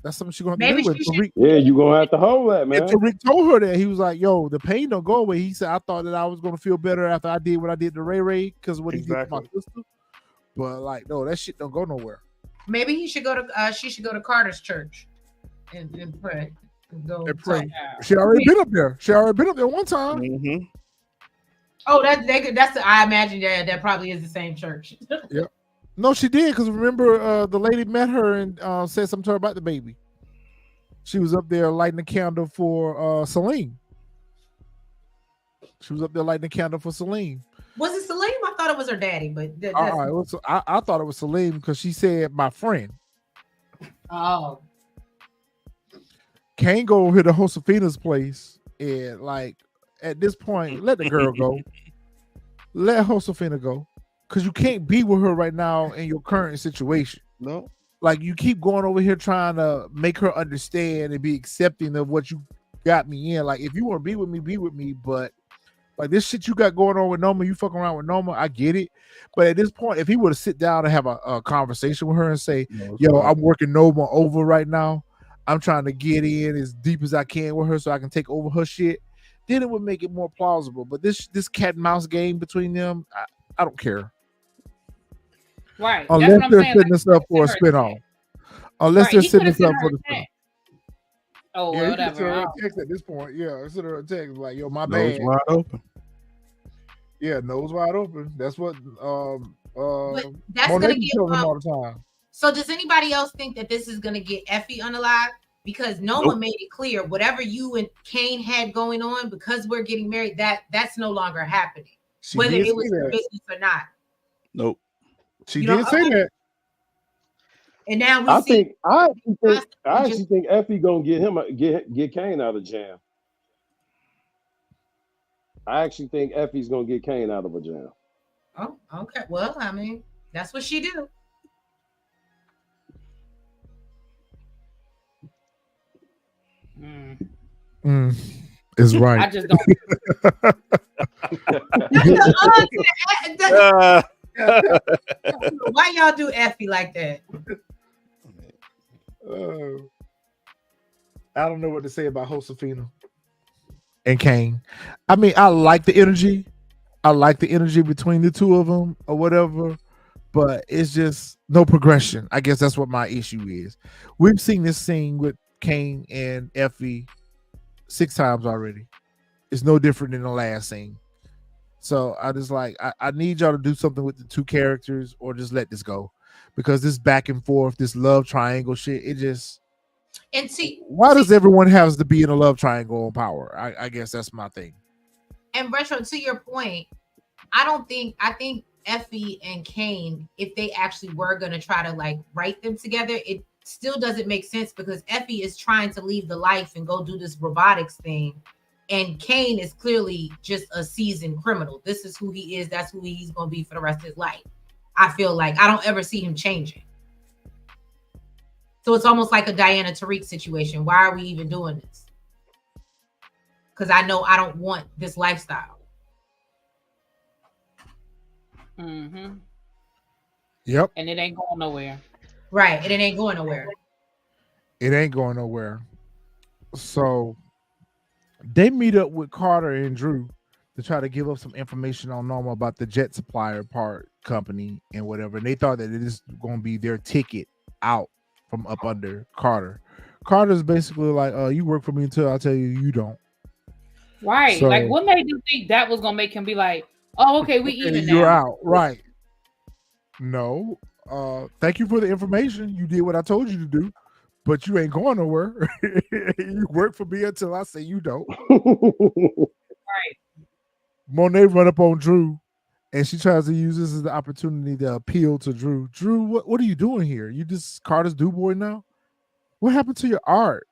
That's something she's gonna have to do with. Tariq, you're gonna have to hold that, man. And Tariq told her that. He was like, yo, the pain don't go away. He said, I thought that I was gonna feel better after I did what I did to Ray because of what he did to my sister. But like, no, that shit don't go nowhere. Maybe he should go to she should go to Carter's church and pray. And pray. She already been up there. She already been up there one time. Mm-hmm. Oh, that's I imagine that probably is the same church. Yeah. No, she did, because remember the lady met her and said something to her about the baby. She was up there lighting a candle for Celine. She was up there lighting a candle for Celine. Was it Salim? I thought it was her daddy, but I thought it was Salim because she said my friend. Oh. Can't go over here to Josefina's place and like at this point, let the girl go. Let Josefina go. Because you can't be with her right now in your current situation. No. Like you keep going over here trying to make her understand and be accepting of what you got me in. Like if you want to be with me. But like this shit you got going on with Noma, you fucking around with Noma, I get it. But at this point, if he were to sit down and have a conversation with her and say, yo, I'm working Noma over right now. I'm trying to get in as deep as I can with her so I can take over her shit. Then it would make it more plausible. But this cat and mouse game between them, I don't care. Right. Unless they're setting us up for a spinoff. Unless they're setting us up for the spinoff. Oh, yeah, whatever. Send her a text at this point. Yeah, send her a text like, yo, my Nose bad. wide open. Yeah, nose wide open. That's what that's Monet gonna get tells him all the time. So does anybody else think that this is gonna get Effie unalive? Because Noma made it clear whatever you and Kane had going on, because we're getting married, that's no longer happening. Whether it was for business or not. Nope. She did say that. And now I actually think Effie gonna get Kane out of jam. I actually think Effie's gonna get Kane out of a jam. Oh, okay. Well, I mean, that's what she do. Is right. I just don't. Why y'all do Effie like that? I don't know what to say about Josefina and Kane. I mean, I like the energy. I like the energy between the two of them or whatever, but it's just no progression. I guess that's what my issue is. We've seen this scene with Kane and Effie 6 times already. It's no different than the last scene. So I just like, I need y'all to do something with the two characters or just let this go. Because this back and forth, this love triangle shit, it just... And see... Why does everyone have to be in a love triangle on Power? I guess that's my thing. And Retro, to your point, I think Effie and Kane, if they actually were going to try to like write them together, it still doesn't make sense because Effie is trying to leave the life and go do this robotics thing. And Kane is clearly just a seasoned criminal. This is who he is. That's who he's going to be for the rest of his life. I feel like I don't ever see him changing. So it's almost like a Diana Tariq situation. Why are we even doing this? Because I know I don't want this lifestyle. Mm-hmm. Yep. And it ain't going nowhere. Right. And it ain't going nowhere. It ain't going nowhere. So they meet up with Carter and Drew to try to give up some information on Noma about the jet supplier part company and whatever. And they thought that it is going to be their ticket out from up under Carter. Carter's basically like, you work for me until I tell you you don't. Right. So, like, what made you think that was going to make him be like, oh, okay, we even now. You're out. Right. No. Thank you for the information. You did what I told you to do, but you ain't going nowhere. You work for me until I say you don't. Right. Monet run up on Drew, and she tries to use this as the opportunity to appeal to Drew. Drew, what are you doing here? You just Carter's do boy now? What happened to your art?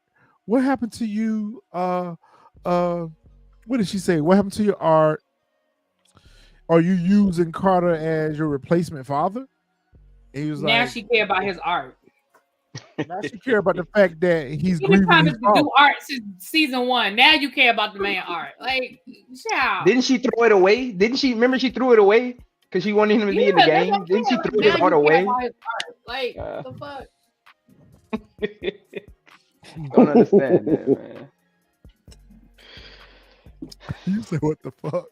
What happened to you? What did she say? What happened to your art? Are you using Carter as your replacement father? And he was now like, she care about his art. Now she care about the fact that he's been trying to do art since season 1. Now you care about the man art. Like, child. Didn't she throw it away? Didn't she remember she threw it away because she wanted him to be in the game? Didn't she throw his art away? Like, the fuck? Don't understand that, man. You say what the fuck?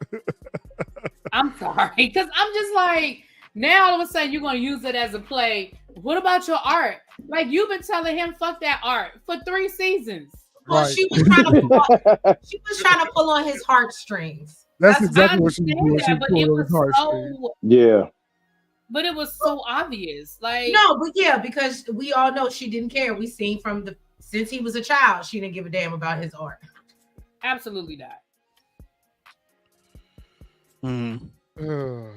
I'm sorry, because I'm just like, now all of a sudden you're gonna use it as a play. What about your art? Like, you've been telling him fuck that art for 3 seasons. Well, right. she was trying to pull on his heartstrings. That's exactly what she was doing. That, but it was so, yeah. But it was so obvious. Like, no, but yeah, because we all know she didn't care. We seen since he was a child, she didn't give a damn about his art. Absolutely not. Uh,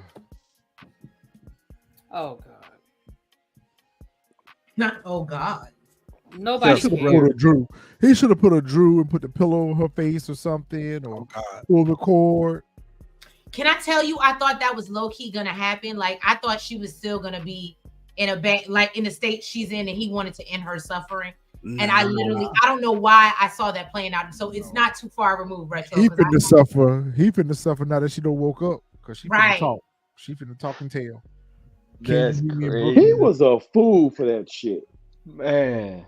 Oh God. Not oh God. he Nobody should have cares. put a Drew. He should have put a Drew and put the pillow on her face or something, or Oh God. pull the cord. Can I tell you? I thought that was low key gonna happen. Like I thought she was still gonna be in a bed, like in the state she's in, and he wanted to end her suffering. And I literally, I don't know why I saw that playing out. So it's not too far removed, retro. He 'cause I- finna suffer. He finna suffer now that she don't woke up because she finna Right. talk. She finna talk and tell. That's Can you hear me, crazy. bro? He was a fool for that shit. Man.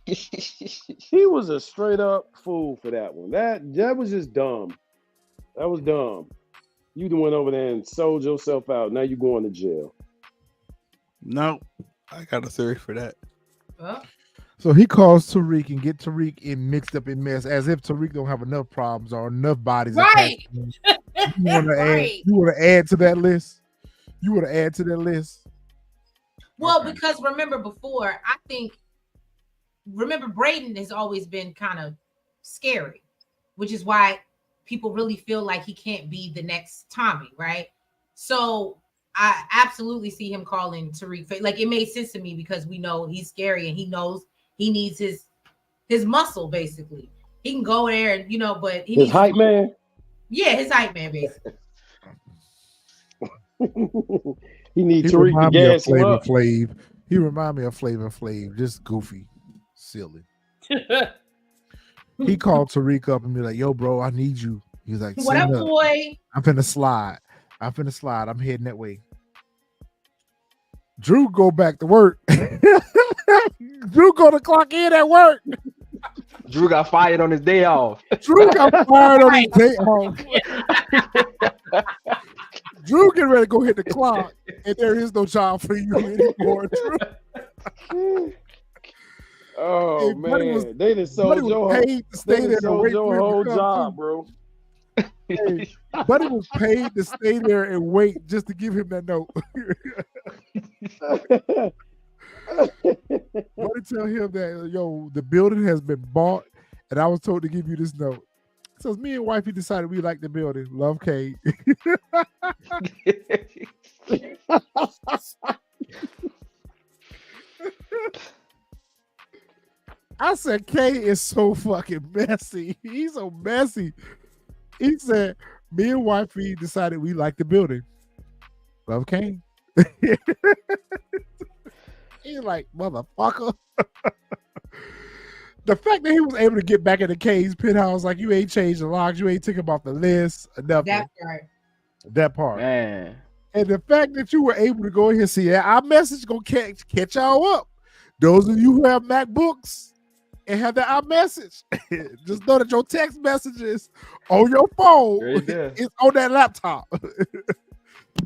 He was a straight up fool for that one. That was just dumb. That was dumb. You done went over there and sold yourself out. Now you going to jail. No, I got a theory for that. Oh, So he calls Tariq and get Tariq in mixed up in mess, as if Tariq don't have enough problems or enough bodies. Right. attached to him. You want to Right. add? You want to add to that list? You want to add to that list? well, Okay. because remember before, I think Brayden has always been kind of scary, which is why people really feel like he can't be the next Tommy, right? So I absolutely see him calling Tariq. Like it made sense to me because we know he's scary and he knows he needs his muscle basically. He can go there and but he His needs hype man. Yeah, his hype man basically. He needs He Tariq to remind me of gas him Flavor up. Flav. He remind me of Flavor Flav, just goofy, silly. He called Tariq up and be like, "Yo, bro, I need you." He's like, What up, "Send up. boy? I'm finna slide. I'm heading that way." Drew go back to work. Drew go to clock in at work. Drew got fired on his day off. Drew got fired on his day off. Drew getting ready to go hit the clock, and there is no job for you anymore, Drew. Oh Hey, Buddy man, was- they done sold Buddy your was whole, paid to stay there and sold wait your for him whole to come job, too. bro. Hey, Buddy was paid to stay there and wait just to give him that note. Buddy tell him that, yo, the building has been bought, and I was told to give you this note. So me and wifey decided we like the building. Love Kate. I said, Kay is so fucking messy. He's so messy. He said, me and wifey decided we like the building. Love Kane. He's like, motherfucker. The fact that he was able to get back in the Kane's penthouse, like you ain't changed the locks, you ain't took him off the list, nothing. That part. Man. And the fact that you were able to go in here and see that our message gonna catch y'all up. Those of you who have MacBooks and have the iMessage, just know that your text messages on your phone Right there. is on that laptop.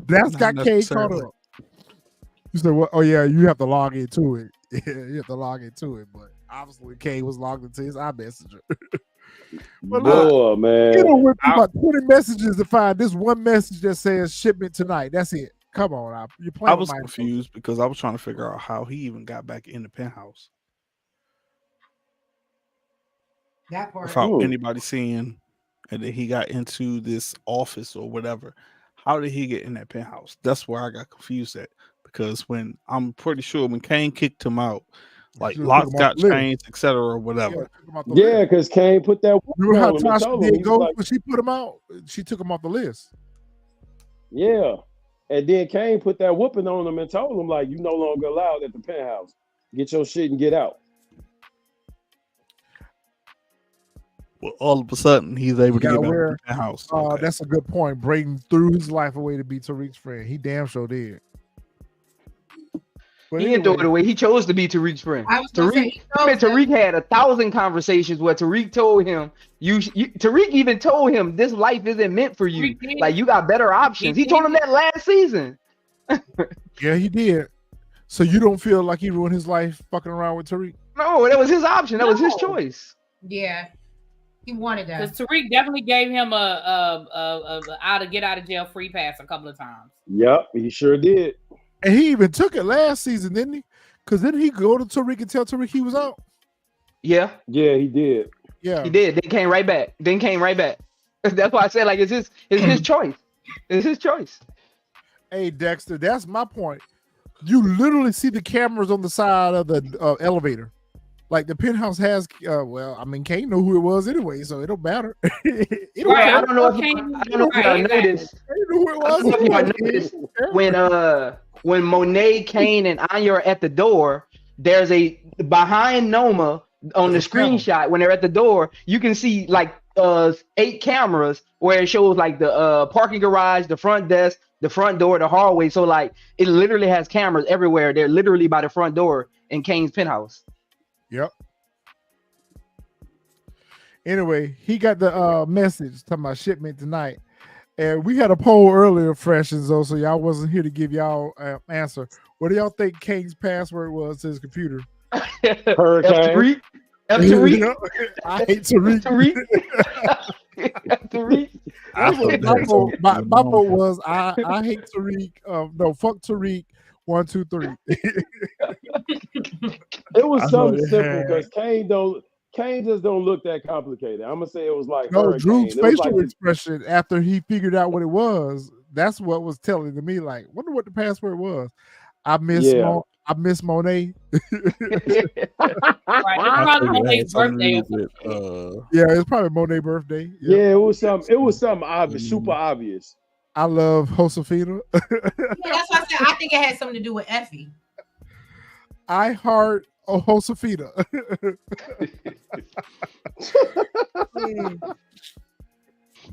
That's Not got Kane caught necessarily. up. You said, "Well, oh yeah, you have to log into it. You have to log into it." But obviously, Kane was logged into his iMessenger. But look, Boy, man. you know, went through about 20 messages to find this one message that says shipment tonight. That's it. Come on, you're I playing. was with my confused because I was trying to figure out how he even got back in the penthouse That part. without Ooh. anybody seeing, and then he got into this office or whatever. How did he get in that penthouse? That's where I got confused at, because when I'm pretty sure when Kane kicked him out, like Should've locks took him off got the list. changed, etc. or Yeah, whatever. took him off the Yeah, list. because Kane put that. Remember how on him and Tasha told him, did he go was like, when she put him out? She took him off the list. yeah. And then Kane put that whooping on him and told him, like, you no longer allowed at the penthouse. Get your shit and get out. Well, all of a sudden he's able to Yeah, get back where- in the penthouse. Okay. That's a good point. Brayden threw his life away to be Tariq's friend. He damn sure did. But He didn't throw anyway, it away. He chose to be Tariq's friend. I was gonna say, Tariq, he him and chose Tariq had 1,000 conversations where Tariq told him, Tariq even told him this life isn't meant for you. Tariq did. Like, you got better options. He He told did. him that last season. yeah, he did. So you don't feel like he ruined his life fucking around with Tariq? No, that was his option. That was his No. choice. Yeah, he wanted that. Because Tariq definitely gave him a get out of jail free pass a couple of times. Yep, he sure did. And he even took it last season, didn't he? Because didn't he go to Tariq and tell Tariq he was out? Yeah, Yeah, he did. Yeah. he did. Then came right back. That's why I said, like, it's his choice. It's his choice. Hey, Dexter, that's my point. You literally see the cameras on the side of the elevator. Like the penthouse has, well, I mean, Kane know who it was anyway, so it don't matter. It don't Right. I matter. don't know if Okay. I don't know if y'all Right, exactly. noticed. Kane knew who it I was don't know if y'all anyway. noticed when Monet, Kane, and Anya are at the door. There's a behind Noma on the There's a camera. screenshot when they're at the door. You can see like 8 cameras where it shows like the parking garage, the front desk, the front door, the hallway. So like it literally has cameras everywhere. They're literally by the front door in Kane's penthouse. Yep. Anyway, he got the message talking about shipment tonight. And we had a poll earlier, Fresh and Zo, so y'all wasn't here to give y'all answer. What do y'all think Kane's password was to his computer? Hurricane. Tariq. I hate Tariq. Tariq. That's what my vote was. I hate Tariq. No, fuck Tariq. 1, 2, 3. It was I something know it simple had- because Kane just don't look that complicated. I'm gonna say it was like No, hurricane. Drew's It was facial like expression after he figured out what it was. That's what was telling to me. Like, wonder what the password was. I miss Yeah. I miss Monet. Right. It's probably Monet's birthday or something. Yeah, it's probably Monet birthday. Yeah, it was something obvious, super obvious. I love Josefina. Yeah, that's why I said I think it had something to do with Effie. I heart Josefina.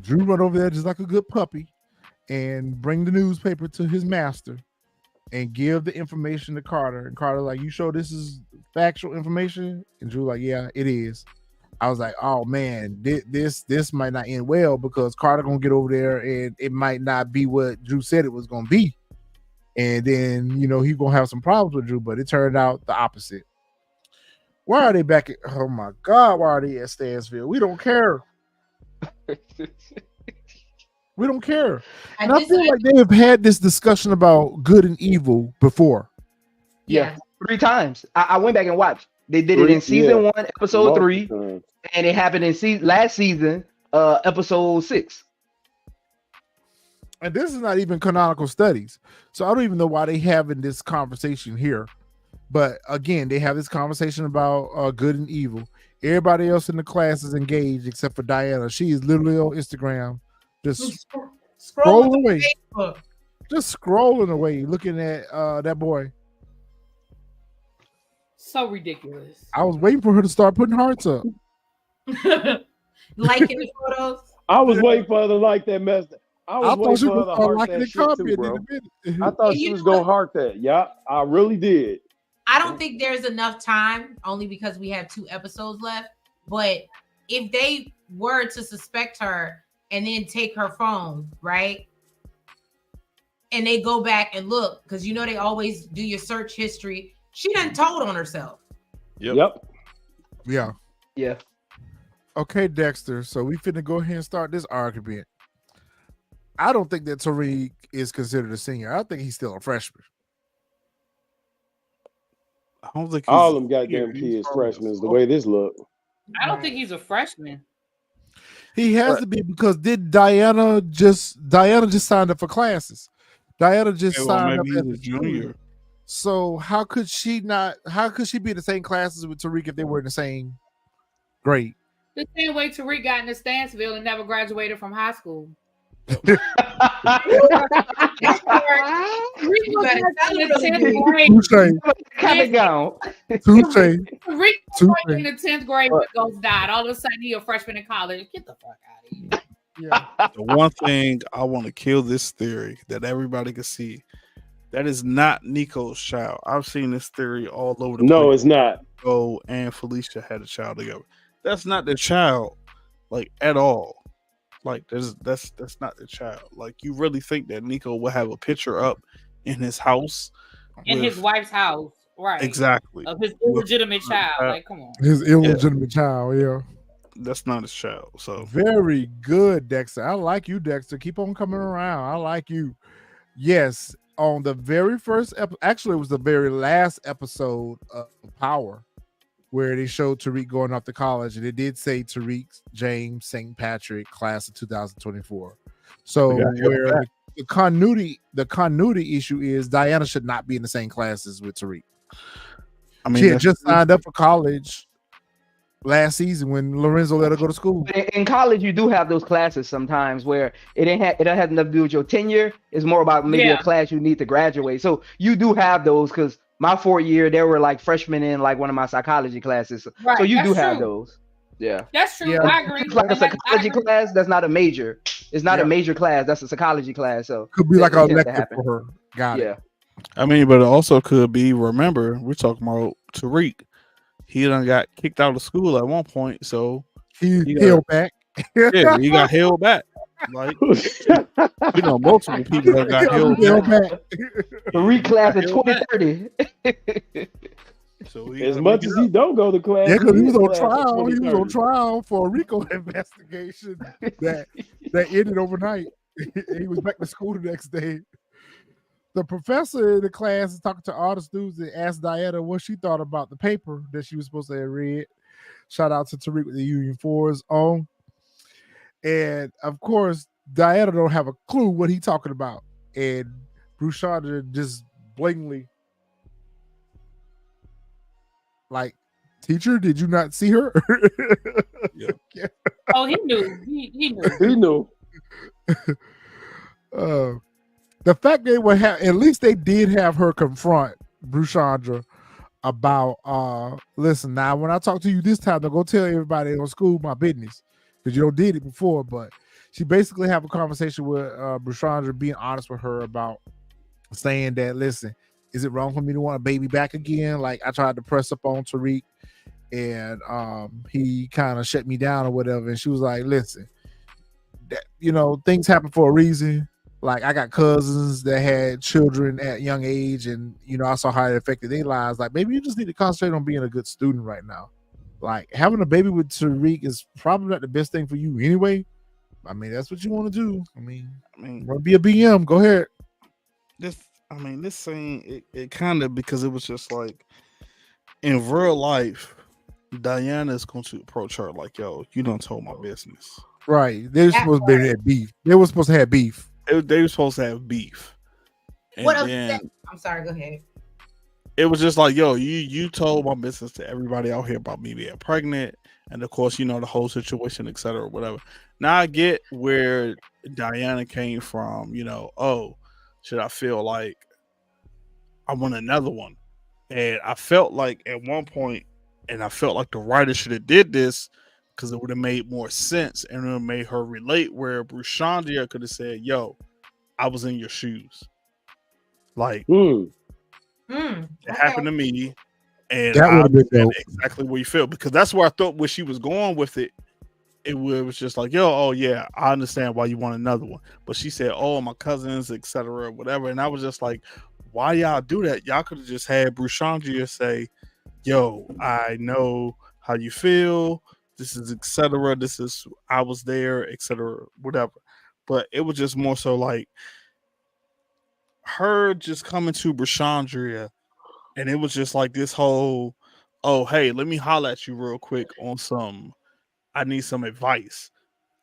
Drew run over there just like a good puppy and bring the newspaper to his master and give the information to Carter. And Carter like, you sure this is factual information? And Drew like, yeah, it is. I was like, oh man, this might not end well because Carter gonna get over there and it might not be what Drew said it was gonna be. And then, you know, he's gonna have some problems with Drew, but it turned out the opposite. Why are they back at, oh my God, why are they at Stansville? We don't care. We don't care. And I feel like they have had this discussion about good and evil before. Yeah. 3 times. I went back and watched. They did it in season 1, episode 3, and it happened in last season, episode 6. And this is not even canonical studies. So I don't even know why they having this conversation here. But again, they have this conversation about good and evil. Everybody else in the class is engaged except for Diana. She is literally on Instagram, just scrolling away. Facebook. Just scrolling away, looking at that boy. So ridiculous. I was waiting for her to start putting hearts up. Liking the photos. I was waiting for her to like that mess. I was thought she waiting for her was to heart liking that the shit comment too, bro. in a minute. I thought And she you was know gonna what? heart that. Yeah, I really did. I don't think there's enough time, only because we have 2 episodes left. But if they were to suspect her and then take her phone, right? And they go back and look, because you know they always do your search history. She done told on herself. Yep. Yeah. Yeah. Okay, Dexter. So we finna go ahead and start this argument. I don't think that Tariq is considered a senior. I think he's still a freshman. I don't think All them goddamn kids freshmen is the way this look. I don't think he's a freshman. He has to be because did Diana just signed up for classes? Diana just signed up maybe as he's a a junior. So how could she be in the same classes with Tariq if they were in the same grade? The same way Tariq got into Stansville and never graduated from high school. Tariq was in the 10th grade. Tariq was in the 10th grade when Ghost died. All of a sudden, he a freshman in college. Get the fuck out of here. Yeah. The one thing I want to kill this theory that everybody can see. That is not Nico's child. I've seen this theory all over the place. No, it's not. Nico and Felicia had a child together. That's not their child, like at all. Like that's not the child. Like you really think that Nico will have a picture up in his house, in his wife's house, right? Exactly. Of his illegitimate child. Like, come on. His illegitimate child, yeah. That's not his child. So very good, Dexter. I like you, Dexter. Keep on coming around. I like you. Yes, on the very first episode, actually, it was the very last episode of Power, where they showed Tariq going off to college, and it did say Tariq James St. Patrick, class of 2024. So We got held where back. the continuity issue is Diana should not be in the same classes with Tariq. I mean, She had that's just true. signed up for college last season when Lorenzo let her go to school. But in college, you do have those classes sometimes where it don't have nothing to do with your tenure. It's more about maybe a Yeah. class you need to graduate. So you do have those because my 4th year, there were like freshmen in like one of my psychology classes. So Right. you do That's have true. those. Yeah. That's true. Yeah. I agree. It's like a And I psychology agree. class. That's not a major. It's not Yeah. a major class. That's a psychology class. So Could be like it an tends to elective happen. for her. Got Yeah. it. I mean, but it also could be. Remember, we're talking about Tariq. He done got kicked out of school at one point, so He he held back. yeah, he got held back. Like you know, multiple people that got held Held back. back. The reclass in Held back. 2030. So he As gotta much make it as he up. don't go to class, Yeah, because he was is on class in trial. He was on 2030. trial for a RICO investigation that ended overnight. He was back to school the next day. The professor in the class is talking to all the students and asked Diana what she thought about the paper that she was supposed to have read. Shout out to Tariq with the Union 4's on. And of course, Diana don't have a clue what he talking about. And Brashandia just blatantly like, teacher, did you not see her? Yeah. Oh, he knew. He knew. He knew. The fact they would have, at least they did have her confront Brashandra about, listen, now when I talk to you this time, don't go tell everybody in school my business because you don't did it before. But she basically have a conversation with Brashandra, being honest with her about saying that, listen, is it wrong for me to want a baby back again? Like I tried to press up on Tariq and he kind of shut me down or whatever. And she was like, listen, that, you know, things happen for a reason. Like I got cousins that had children at a young age, and you know I saw how it affected their lives. Like maybe you just need to concentrate on being a good student right now. Like having a baby with Tariq is probably not the best thing for you anyway. I mean that's what you want to do. I mean, you want to be a BM? Go ahead. This scene, it kind of, because it was just like in real life, Diana's going to approach her like, "Yo, you done told my business." Right? They're supposed to be had beef. They were supposed to have beef. They were supposed to have beef. And What else? then I'm sorry. Go ahead. it was just like, "Yo, you told my business to everybody out here about me being pregnant, and of course, you know the whole situation, etc., whatever." Now I get where Diana came from. You know, oh, should I feel like I want another one? And I felt like at one point, and I felt like the writer should have did this because it would have made more sense and it would have made her relate. Where Brashandia could have said, "Yo, I was in your shoes. Like it happened to me, and That I would have been understand dope. exactly where you feel." Because that's where I thought where she was going with it. It was just like, "Yo, oh yeah, I understand why you want another one." But she said, "Oh, my cousins, etc., whatever," and I was just like, "Why y'all do that? Y'all could have just had Brashandia say, 'Yo, I know how you feel. This is etc. This is I was there, etc. Whatever." But it was just more so like her just coming to Brashandria, and it was just like this whole, "Oh, hey, let me holler at you real quick on some. I need some advice."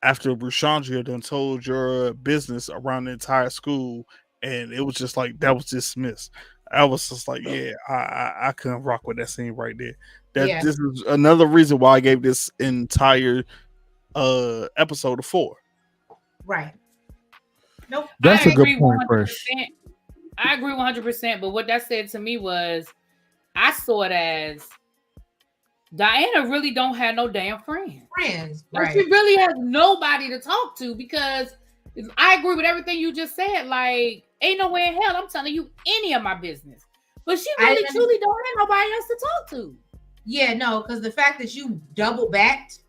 After Brashandria done told your business around the entire school, and it was just like that was dismissed. I was just like, yeah, I couldn't rock with that scene right there. Yeah. This is another reason why I gave this entire episode a 4. Right. Nope. That's I a good agree point, 100%. Fresh. I agree 100%. But what that said to me was, I saw it as Diana really don't have no damn friends. Like, Right. she really has nobody to talk to, because I agree with everything you just said. Like, ain't no way in hell I'm telling you any of my business. But she really truly don't have nobody else to talk to. Yeah, no, because the fact that you double backed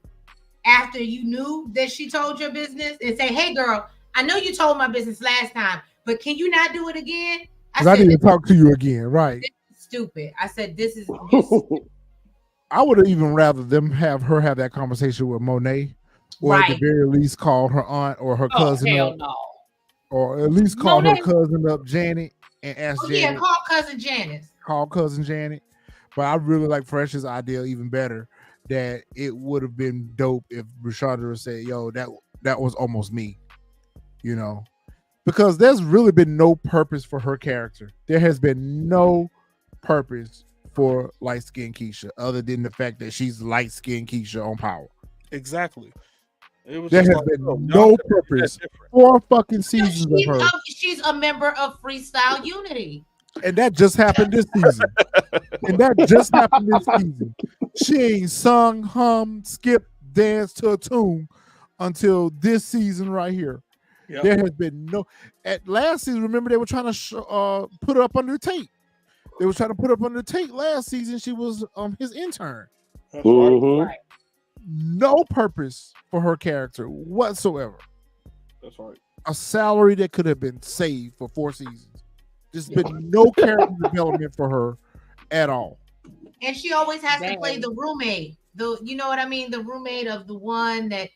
after you knew that she told your business and say, "Hey girl, I know you told my business last time, but can you not do it again?" I need to talk to you again, right? This is stupid. I said, "This is." I would have even rather them have her have that conversation with Monet, or at the very least call her aunt or her cousin hell up, no. or at least call Monet. her cousin up, Janet, and ask Janet. Yeah, call cousin Janice. Call cousin Janet. But I really like Fresh's idea even better. That it would have been dope if Brashandra said, "Yo, that was almost me." you know, because there's really been no purpose for her character. There has been no purpose for light skinned Keisha other than the fact that she's light skinned Keisha on Power. Exactly. It was There just has like, been oh, y'all no could do that purpose. different. 4 fucking seasons of her, She's a member of Freestyle Unity. and that just happened this season. And that just happened this season. She ain't sung, hum, skip, dance to a tune until this season right here. Yep. There has been no. At last season, remember they were trying to put her up under Tate. They were trying to put her up under Tate last season. She was his intern. That's Mhm. Right. No purpose for her character whatsoever. That's right. A salary that could have been saved for 4 seasons. There's been no character development for her at all. And she always has to Dang. play the roommate. You know what I mean? The roommate of the one that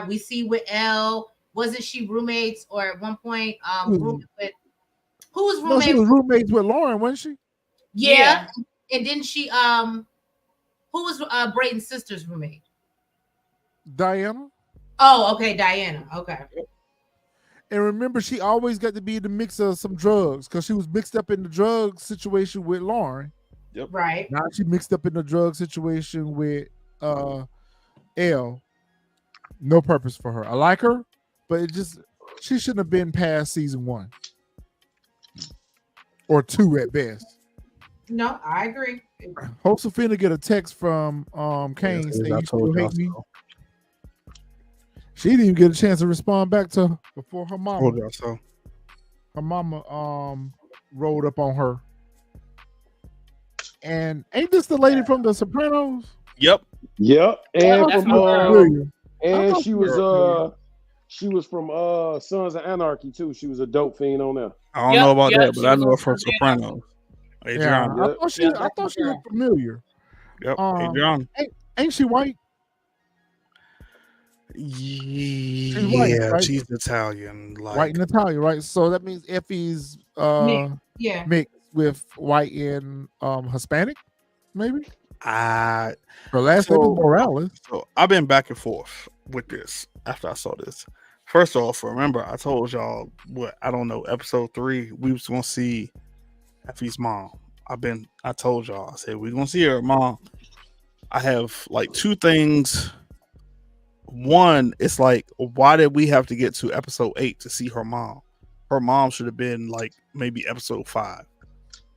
we see with Elle. Wasn't she roommates or at one point roommate with who was No, roommate? she was roommates with Lauren, wasn't she? Yeah. And then she who was Brayden's sister's roommate? Diana. Oh, okay, Diana. Okay. And remember, she always got to be in the mix of some drugs because she was mixed up in the drug situation with Lauren. Right. Now she mixed up in the drug situation with Elle. No purpose for her. I like her, but she shouldn't have been past season 1 or 2 at best. No, I agree. Josefina get a text from Kane Yes, saying I you told still y'all hate me. so. She didn't even get a chance to respond back to her before her mama. Told y'all so. Her mama rolled up on her. And ain't this the lady from The Sopranos? Yep. Yep. And That's from my girl. Familiar. and thought she you were was from Sons of Anarchy too. She was a dope fiend on there. I don't Yep, know about yep, that, but she I was know on her from Sunday Sopranos. Yeah, Adriana. Yep. I Yeah, thought that's she my looked familiar. Yep. Um, Adriana. Ain't she white? white, Yeah, right? she's Italian. White Like, and Italian, right? So that means Effie's Yeah. mixed with white and Hispanic, maybe. I Her last name is Morales. So I've been back and forth with this after I saw this. First off, remember I told y'all I don't know, episode 3, we was gonna see Effie's mom. I told y'all, I said we're gonna see her mom. I have like 2 things. One, it's like, why did we have to get to episode 8 to see her mom? Her mom should have been like maybe episode 5.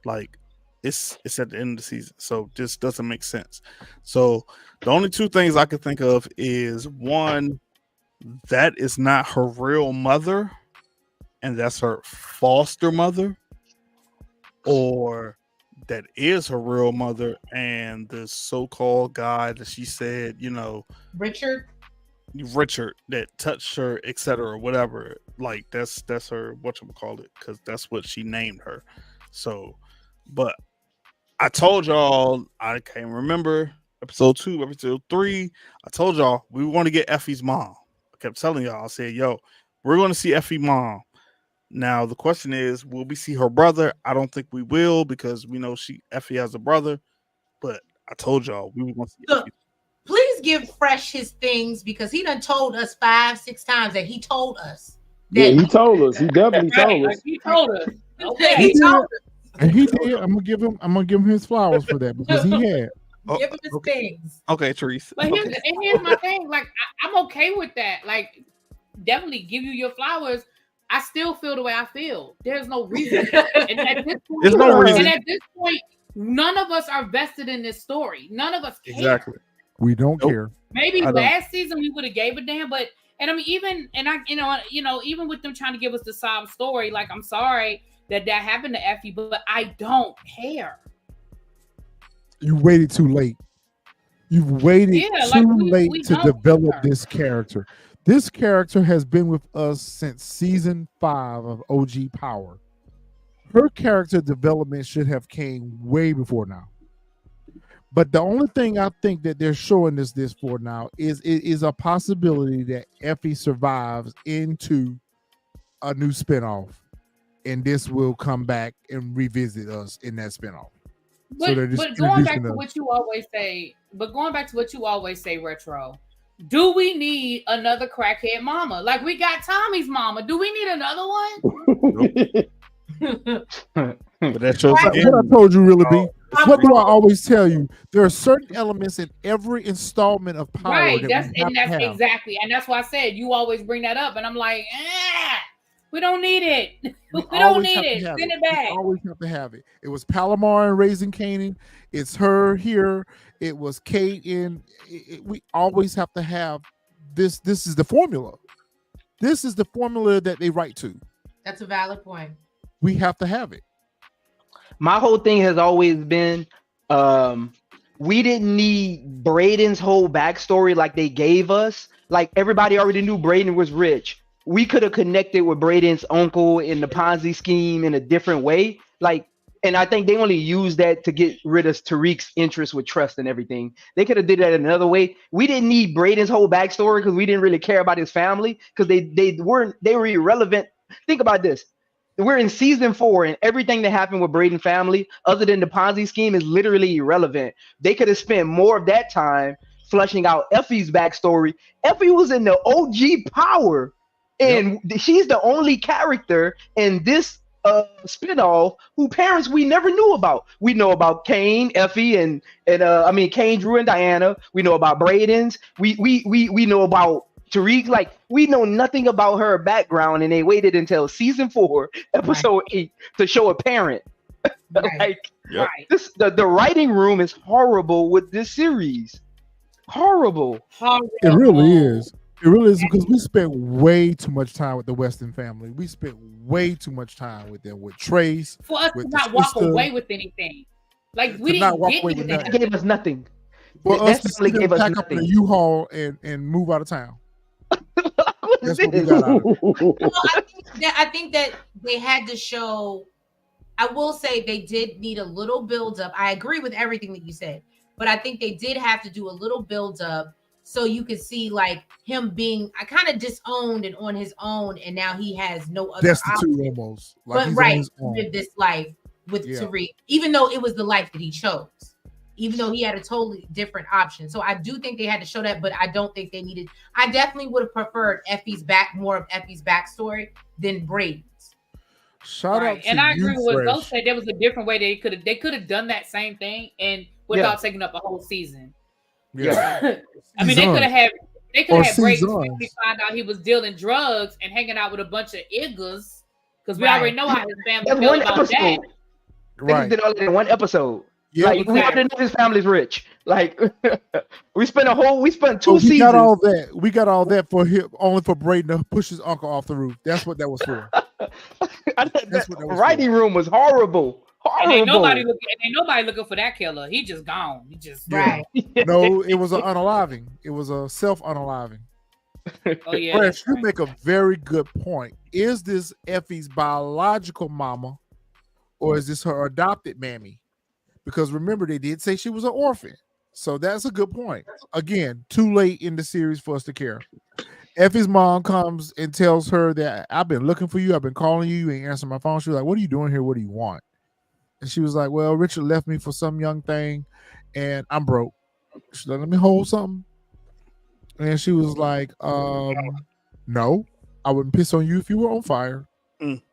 Like it's at the end of the season, so this doesn't make sense. So the only 2 things I could think of is, one, that is not her real mother, and that's her foster mother, or that is her real mother, and the so-called guy that she said, Richard that touched her, etc., whatever. Like that's her whatchamacallit, because that's what she named her. So, but I told y'all, I can't remember episode 2, episode 3. I told y'all we want to get Effie's mom. I kept telling y'all, I said, yo, we're going to see Effie's mom. Now the question is, will we see her brother? I don't think we will, because we know Effie has a brother. But I told y'all we were going to see Look, Effie. please give Fresh his things, because he done told us 5-6 times that he told us. Yeah, he told us. He definitely told us. He told us. Okay. He He told us. And he did. I'm gonna give him his flowers for that, because he had. Give him his things. Okay, Therese. But Okay. here's my thing. Like, I'm okay with that. Like, definitely give you your flowers. I still feel the way I feel. There's no reason. And at this point, There's no reason. And at this point, none of us are vested in this story. None of us care. Exactly. We don't care. Maybe I don't. last season we would have gave a damn, but I mean, even with them trying to give us the sob story, like, I'm sorry that happened to Effie, but I don't care. You waited too late. You've waited too late to develop this character. This character has been with us since season 5 of OG Power. Her character development should have came way before now. But the only thing I think that they're showing us this for now is a possibility that Effie survives into a new spinoff, and this will come back and revisit us in that spinoff. But going back to what you always say, Retro, Do we need another crackhead mama? Like we got Tommy's mama. Do we need another one? But that shows What again. I told you, really, B. What do I always tell you? There are certain elements in every installment of Power Right. that That's we have to have. exactly. And that's why I said you always bring that up. And I'm like, we don't need it. We don't always need have to it. have Send it We back. always have to have it. It was Palomar and Raising Kanan. It's her here. It was Kate in. We always have to have this. This is the formula. This is the formula that they write to. That's a valid point. We have to have it. My whole thing has always been we didn't need Brayden's whole backstory like they gave us. Like everybody already knew Brayden was rich. We could have connected with Brayden's uncle in the Ponzi scheme in a different way. Like, and I think they only used that to get rid of Tariq's interest with trust and everything. They could have did that another way. We didn't need Brayden's whole backstory because we didn't really care about his family because they were irrelevant. Think about this. We're in season 4 and everything that happened with Brayden family, other than the Ponzi scheme, is literally irrelevant. They could have spent more of that time fleshing out Effie's backstory. Effie was in the OG Power, and she's the only character in this spinoff who parents we never knew about. We know about Kane, Effie, and Kane, Drew, and Diana. We know about Brayden's. We know about Tariq. Like, we know nothing about her background, and they waited until season 4, episode 8 to show a parent. Right. This the writing room is horrible with this series. Horrible. It really is. It really is, because we spent way too much time with the Weston family. We spent way too much time with them, with Trace. For us to not walk away with anything. Like, we didn't get anything. They gave us nothing. For us to family gave us pack up in a nothing. U-Haul and move out of town. What is That's what we this? got out of it. Well, I think that they had to show. I will say they did need a little build up. I agree with everything that you said, but I think they did have to do a little build up so you could see like him being kind of disowned and on his own, and now he has no other Destitute option. almost. Like But he's on right, his own. live this life with Yeah. Tariq, even though it was the life that he chose, even though he had a totally different option. So I do think they had to show that, but I don't think they needed. I definitely would have preferred more of Effie's backstory than Brayden's. Shout out to And I agree you, with what Fresh. Ghost said. There was a different way they could have done that same thing and without taking up a whole season. Yeah. I mean, they could have had Or Brayden's seasons. family find out he was dealing drugs and hanging out with a bunch of iggas, because we Right. already know how his family That's feel one about episode. that. They just Right. did all that in one episode. Yeah, Like, we already know his family's rich. Like, we spent 2 we seasons. got all that. We got all that for him, only for Brayden to push his uncle off the roof. That's what that was for. That what that was writing room was horrible. And ain't Horrible. nobody looking for that killer. He just gone. He just Right. No, it was an unaliving. It was a self-unaliving. Oh yeah. Fresh, that's you right. make a very good point. Is this Effie's biological mama, or is this her adopted mammy? Because remember, they did say she was an orphan. So that's a good point. Again, too late in the series for us to care. Effie's mom comes and tells her that I've been looking for you. I've been calling you. You ain't answering my phone. She was like, what are you doing here? What do you want? And she was like, well, Richard left me for some young thing and I'm broke. She's like, let me hold something. And she was like, no, I wouldn't piss on you if you were on fire. Mm.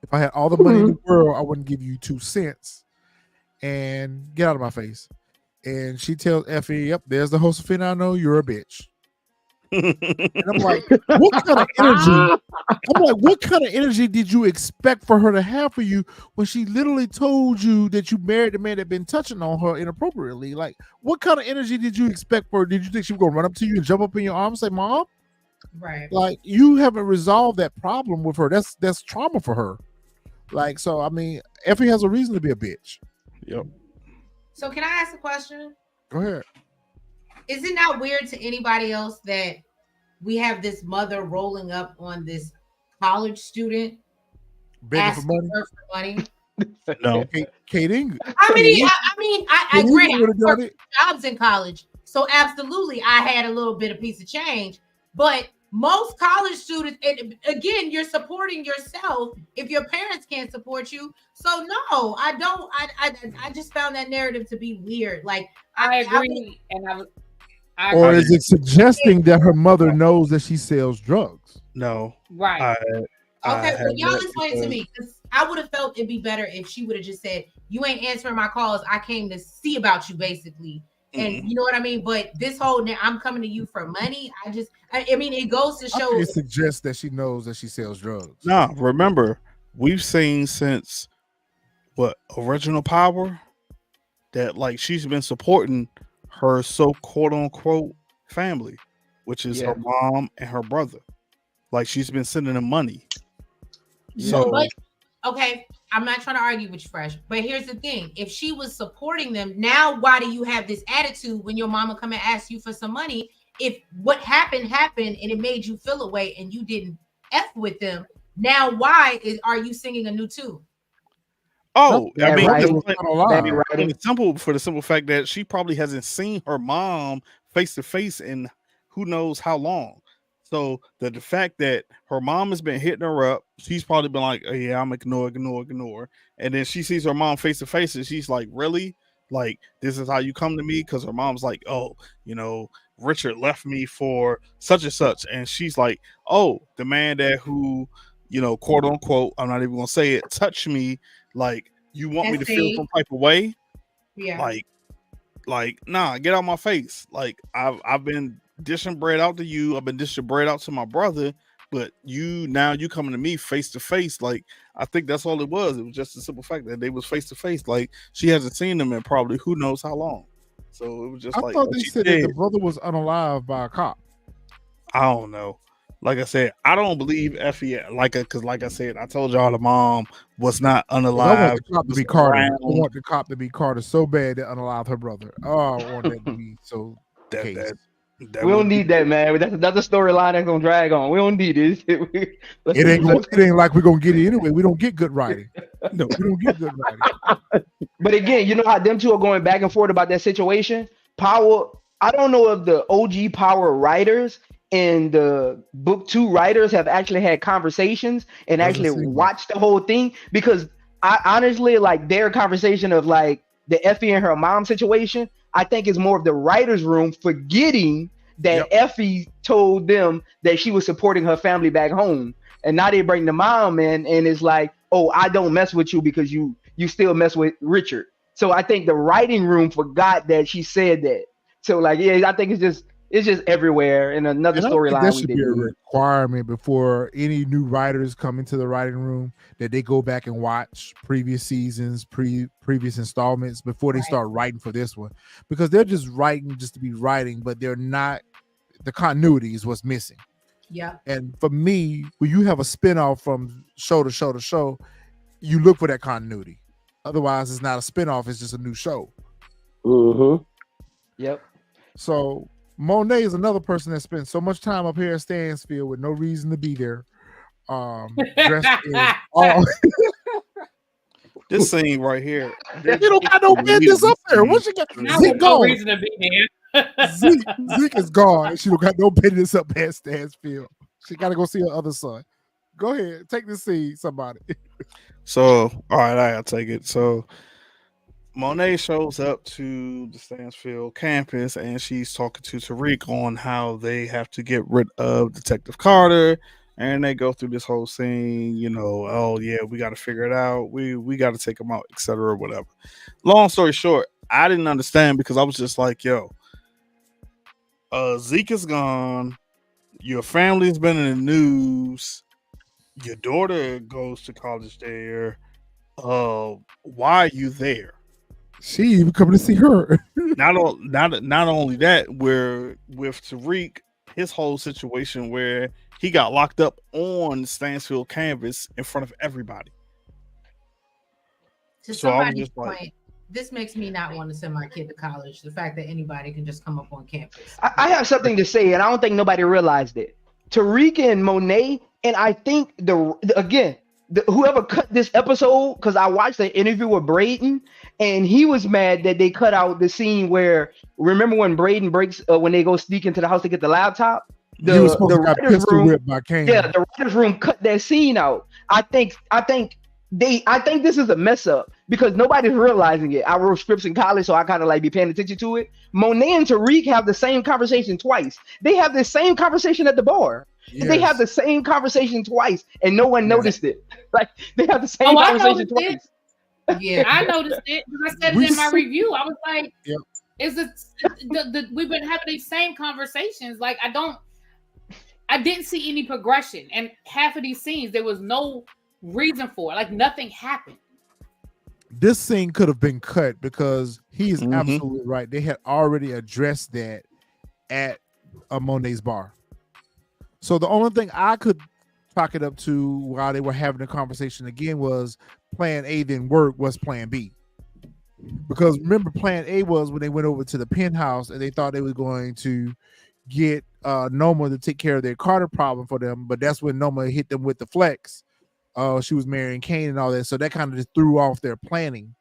If I had all the money in the world, I wouldn't give you 2 cents. And get out of my face. And she tells Effie, yep, there's the Josephine I know, you're a bitch. And I'm like, what kind of energy? I'm like, what kind of energy did you expect for her to have for you when she literally told you that you married the man that been touching on her inappropriately? Like, what kind of energy did you expect for her? Did you think she was gonna run up to you and jump up in your arms and say, Mom? Right. Like, you haven't resolved that problem with her. That's trauma for her. Like, so I mean, Effie has a reason to be a bitch. Yep. So can I ask a question? Go ahead. Is it not weird to anybody else that we have this mother rolling up on this college student Begging for asking money. her for money? No. Kate England. I agree. I would've done worked it. jobs in college, so absolutely, I had a little bit of piece of change. But most college students, and again, you're supporting yourself if your parents can't support you. So no, I don't. I just found that narrative to be weird. Like I agree, and Or is it suggesting that her mother knows that she sells drugs? No. Right. Okay, well, y'all explain it to me, because I would have felt it'd be better if she would have just said, "You ain't answering my calls. I came to see about you, basically." And you know what I mean? But this whole I'm coming to you for money. I mean, it goes to show. It suggests that she knows that she sells drugs. No, remember, we've seen since Original Power that like she's been supporting her so quote unquote family, which is her mom and her brother. Like she's been sending them money. So okay, I'm not trying to argue with you, Fresh, but here's the thing: if she was supporting them, now why do you have this attitude when your mama come and ask you for some money? If what happened and it made you feel away and you didn't F with them, now why are you singing a new tune? Oh, I mean, it's simple for the simple fact that she probably hasn't seen her mom face to face in who knows how long. So the fact that her mom has been hitting her up, she's probably been like, "Oh yeah, I'm ignore," and then she sees her mom face to face, and she's like, "Really? Like this is how you come to me?" Because her mom's like, "Oh, you know, Richard left me for such and such," and she's like, "Oh, the man that who, you know, quote unquote, I'm not even gonna say it, touched me. Like you want me to feel some type of way? Yeah. Like nah, get out my face. Like I've been dishing bread out to you. I've been dishing bread out to my brother, but you coming to me face to face. Like I think that's all it was. It was just a simple fact that they was face to face. Like she hasn't seen them in probably who knows how long. So it was just I thought they said that the brother was unalive by a cop. I don't know. Like I said, I don't believe Effie. Because like I said, I told y'all the mom was not unalive. I want the cop to be Carter. I want the cop to be Carter so bad that unalive her brother. Oh, I want that to be so. We don't need that, man. That's another storyline that's gonna drag on. We don't need it. It ain't like we're gonna get it anyway. We don't get good writing. No, we don't get good writing. But again, you know how them two are going back and forth about that situation. Power. I don't know if the OG Power writers and the book 2 writers have actually had conversations and actually watched the whole thing, because I honestly like their conversation of like the Effie and her mom situation. I think it's more of the writer's room forgetting that Effie told them that she was supporting her family back home. And now they bring the mom in and it's like, oh, I don't mess with you because you still mess with Richard. So I think the writing room forgot that she said that. So like, yeah, I think it's just everywhere in another storyline. That should be a requirement before any new writers come into the writing room, that they go back and watch previous seasons, previous installments before they start writing for this one, because they're just writing just to be writing, but they're not. The continuity is what's missing. Yeah. And for me, when you have a spinoff from show to show to show, you look for that continuity. Otherwise, it's not a spinoff; it's just a new show. Yep. So Monet is another person that spends so much time up here at Stansfield with no reason to be there. Dressed in all this scene right here. You don't got no business up there. What you got? Zeke no gone. reason to be there. Zeke is gone. She don't got no business up at Stansfield. She got to go see her other son. Go ahead, take the scene, somebody. So, all right, I'll take it. So, Monet shows up to the Stansfield campus and she's talking to Tariq on how they have to get rid of Detective Carter. And they go through this whole scene, you know, oh yeah, we got to figure it out. We got to take him out, etc. Whatever. Long story short, I didn't understand because I was just like, yo, Zeke is gone. Your family's been in the news. Your daughter goes to college there. Why are you there? She even coming to see her. not only that, we're with Tariq, his whole situation where he got locked up on Stansfield campus in front of everybody. To somebody's point, this makes me not want to send my kid to college. The fact that anybody can just come up on campus. I have something to say, and I don't think nobody realized it. Tariq and Monet, and I think whoever cut this episode, because I watched the interview with Brayden, and he was mad that they cut out the scene where, remember when Brayden breaks when they go sneak into the house to get the laptop? The writer's room cut that scene out. I think I think this is a mess up because nobody's realizing it. I wrote scripts in college, so I kind of like be paying attention to it. Monet and Tariq have the same conversation twice. They have the same conversation at the bar. They have the same conversation twice, and no one noticed it. Like they have the same conversation twice. Yeah, I noticed it because I said it in my review. I was like, "Is it we've been having these same conversations? Like I didn't see any progression, and half of these scenes there was no reason for it. Like nothing happened." This scene could have been cut because he is absolutely right. They had already addressed that at Monet's bar. So the only thing I could chalk it up to while they were having the conversation again was plan A didn't work, was plan B. Because remember, plan A was when they went over to the penthouse and they thought they were going to get Noma to take care of their Carter problem for them, but that's when Noma hit them with the flex. She was marrying Kane and all that, so that kind of just threw off their planning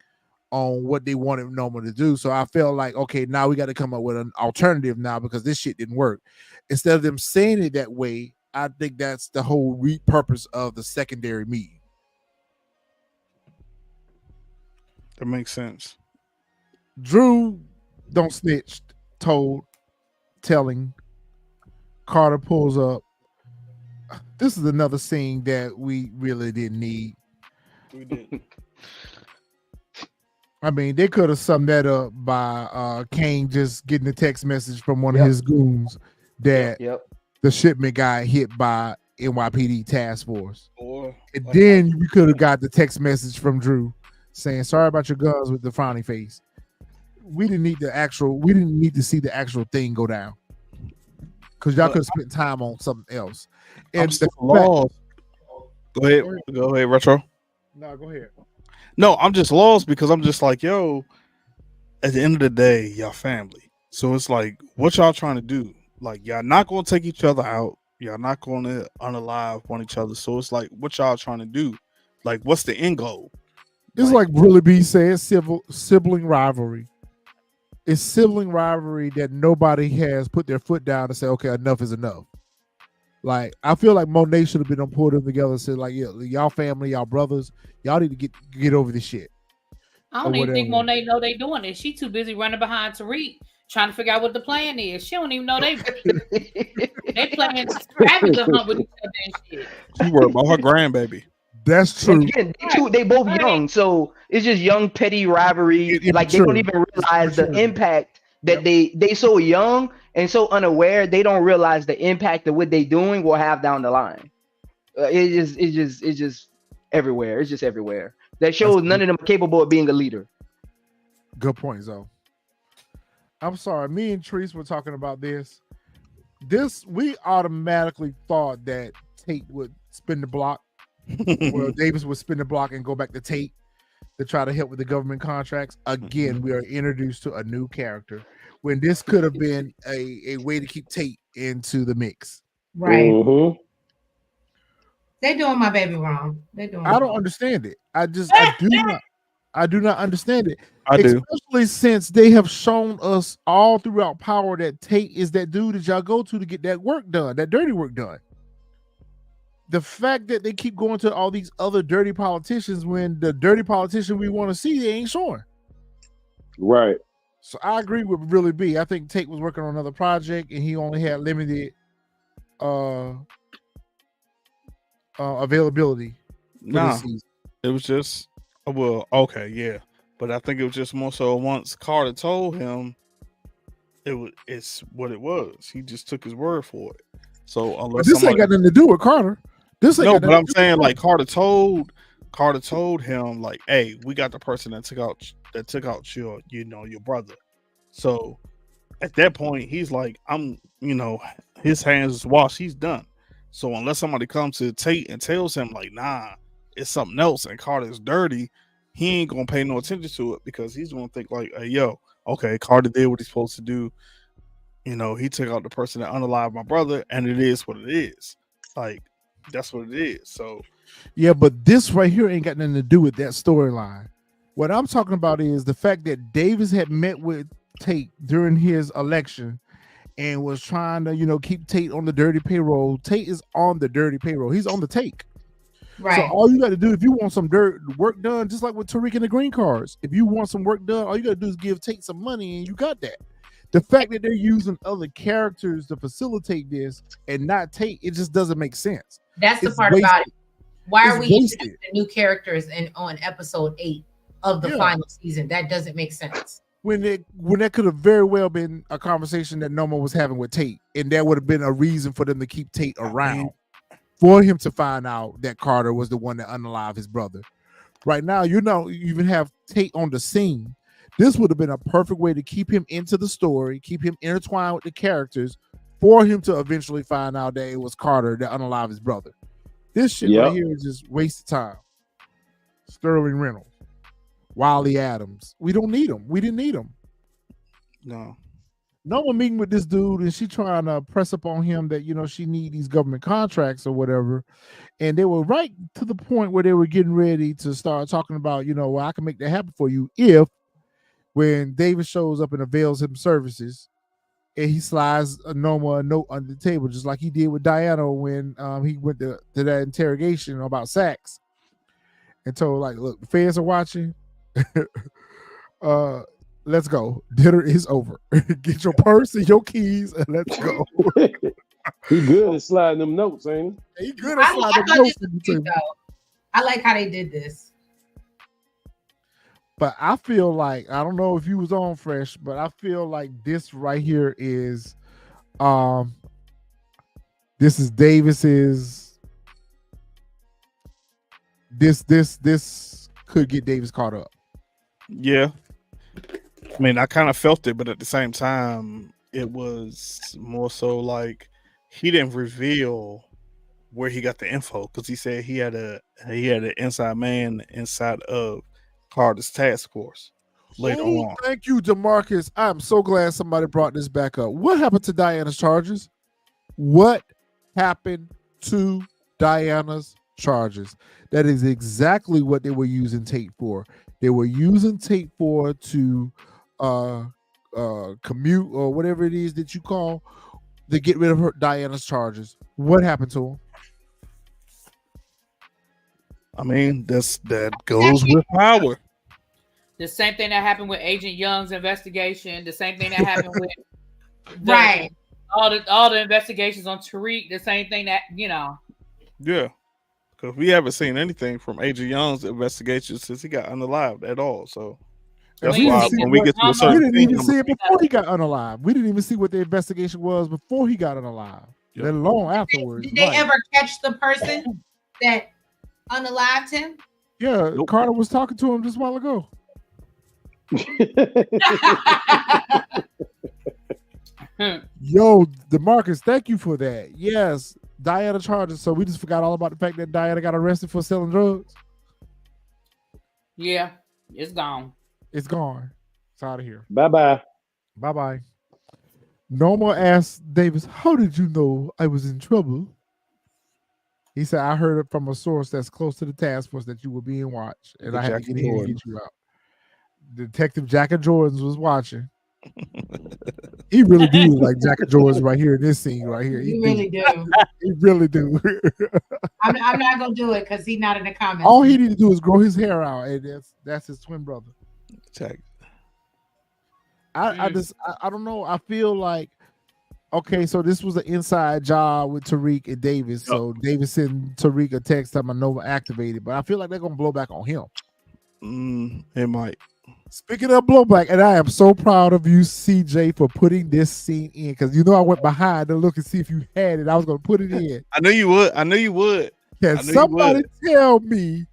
on what they wanted Noma to do. So I felt like, okay, now we got to come up with an alternative now because this shit didn't work. Instead of them saying it that way, I think that's the whole purpose of the secondary meeting. That makes sense. Drew don't snitch, told, telling. Carter pulls up. This is another scene that we really didn't need. We did. I mean, they could have summed that up by Kane just getting a text message from one of his goons that the shipment got hit by NYPD task force. And then we could have got the text message from Drew saying, "Sorry about your guns," with the frowny face. We didn't need to see the actual thing go down. Because y'all could have spent time on something else. And I'm still lost. Go ahead, Retro. No, go ahead. No, I'm just lost because I'm just like, yo, at the end of the day, y'all family. So it's like, what y'all trying to do? Like, y'all not going to take each other out. Y'all not going to unalive on each other. So it's like, what y'all trying to do? Like, what's the end goal? It's like Willie B said, sibling rivalry. It's sibling rivalry that nobody has put their foot down and say, okay, enough is enough. Like, I feel like Monet should have been on pulled them together and said, like, yeah, y'all family, y'all brothers, y'all need to get over this shit. I don't even think Monet know they doing it. She too busy running behind Tariq, trying to figure out what the plan is. She don't even know they playing scavenger hunt with each other and shit. She worried about her grandbaby. That's true. Again, they both young, so it's just young petty rivalry. Like they don't even realize the impact that they so young and so unaware. They don't realize the impact of what they doing will have down the line. It's just everywhere. It's just everywhere. That shows none of them are capable of being a leader. Good point, Zoe. I'm sorry. Me and Treese were talking about this. We automatically thought that Tate would spin the block. Well, Davis would spin the block and go back to Tate to try to help with the government contracts. Again, we are introduced to a new character when this could have been a way to keep Tate into the mix. Right. They're doing my baby wrong. I don't understand it. I do not understand it. Especially since they have shown us all throughout Power that Tate is that dude that y'all go to get that work done, that dirty work done. The fact that they keep going to all these other dirty politicians when the dirty politician we want to see, they ain't showing. Right. So I agree with Really B. I think Tate was working on another project and he only had limited availability. Nah, it was just but I think it was just more so once Carter told him it's what it was. He just took his word for it. So unless this ain't got nothing to do with Carter. But I'm saying like Carter told him like, hey, we got the person that took out your brother. So at that point, he's like, his hands is washed, he's done. So unless somebody comes to Tate and tells him like, nah, it's something else and Carter's dirty, he ain't gonna pay no attention to it because he's gonna think like, hey, yo, okay, Carter did what he's supposed to do. He took out the person that unalived my brother, and it is what it is. Like, that's what it is. So yeah, but this right here ain't got nothing to do with that storyline. What I'm talking about is the fact that Davis had met with Tate during his election and was trying to, keep Tate on the dirty payroll. Tate is on the dirty payroll. He's on the take. Right. So all you got to do if you want some work done, just like with Tariq and the green cards, if you want some work done, all you got to do is give Tate some money, and you got that. The fact that they're using other characters to facilitate this and not Tate, it just doesn't make sense. That's the It's part wasted. about it. Why are It's we wasted. introducing new characters on episode 8 of the final season? That doesn't make sense. When that could have very well been a conversation that Noma was having with Tate, and that would have been a reason for them to keep Tate around, for him to find out that Carter was the one that unalived his brother. Right now, you even have Tate on the scene. This would have been a perfect way to keep him into the story, keep him intertwined with the characters, for him to eventually find out that it was Carter that unalived his brother. This shit right here is just wasted time. Sterling Reynolds, Wiley Adams. We don't need them. We didn't need them. No. Noma meeting with this dude, and she trying to press up on him that she need these government contracts or whatever. And they were right to the point where they were getting ready to start talking about, well, I can make that happen for you if, when David shows up and avails him services, and he slides Noma a note under the table, just like he did with Diana when he went to that interrogation about Sachs, and told, like, look, the feds are watching. Let's go. Dinner is over. Get your purse and your keys and let's go. He good at sliding them notes, ain't he? He good at sliding them notes. I like how they did this. But I feel like, I don't know if you was on Fresh, but I feel like this right here is this is Davis's this could get Davis caught up. Yeah. I mean, I kind of felt it, but at the same time, it was more so like he didn't reveal where he got the info, because he said he had an inside man inside of Carter's task force later on. Thank you, DeMarcus. I'm so glad somebody brought this back up. What happened to Diana's charges? What happened to Diana's charges? That is exactly what they were using Tate for. They were using Tate for to commute or whatever it is that you call, to get rid of Diana's charges. What happened to him? I mean, that goes with power. The same thing that happened with Agent Young's investigation. The same thing that happened with all the investigations on Tariq. The same thing that Yeah, because we haven't seen anything from Agent Young's investigation since he got unalived at all. So that's why when we get to a certain, we didn't even see it before he got unalived. We didn't even see what the investigation was before he got unalived. Let alone afterwards. Did they ever catch the person that unalived him? Yeah, nope. Carter was talking to him just a while ago. Yo, DeMarcus, thank you for that. Yes, Diana charges. So we just forgot all about the fact that Diana got arrested for selling drugs. Yeah, it's gone. It's gone. It's out of here. Bye-bye. Bye-bye. Noma asked Davis, how did you know I was in trouble? He said, I heard it from a source that's close to the task force that you were being watched, and I had to get in and get you out. Detective Jack and Jordans was watching. He really do look like Jack and Jordans right here in this scene right here. He really do. He really do. I'm not gonna do it because he's not in the comments. All he need to do is grow his hair out, and that's his twin brother. Check. I don't know. I feel like, okay, so this was an inside job with Tariq and Davis. So Davis sent Tariq a text time Nova activated, but I feel like they're gonna blow back on him. It might. Speaking of blowback, and I am so proud of you, CJ, for putting this scene in, because I went behind to look and see if you had it. I was gonna put it in. I knew you would. Can somebody tell me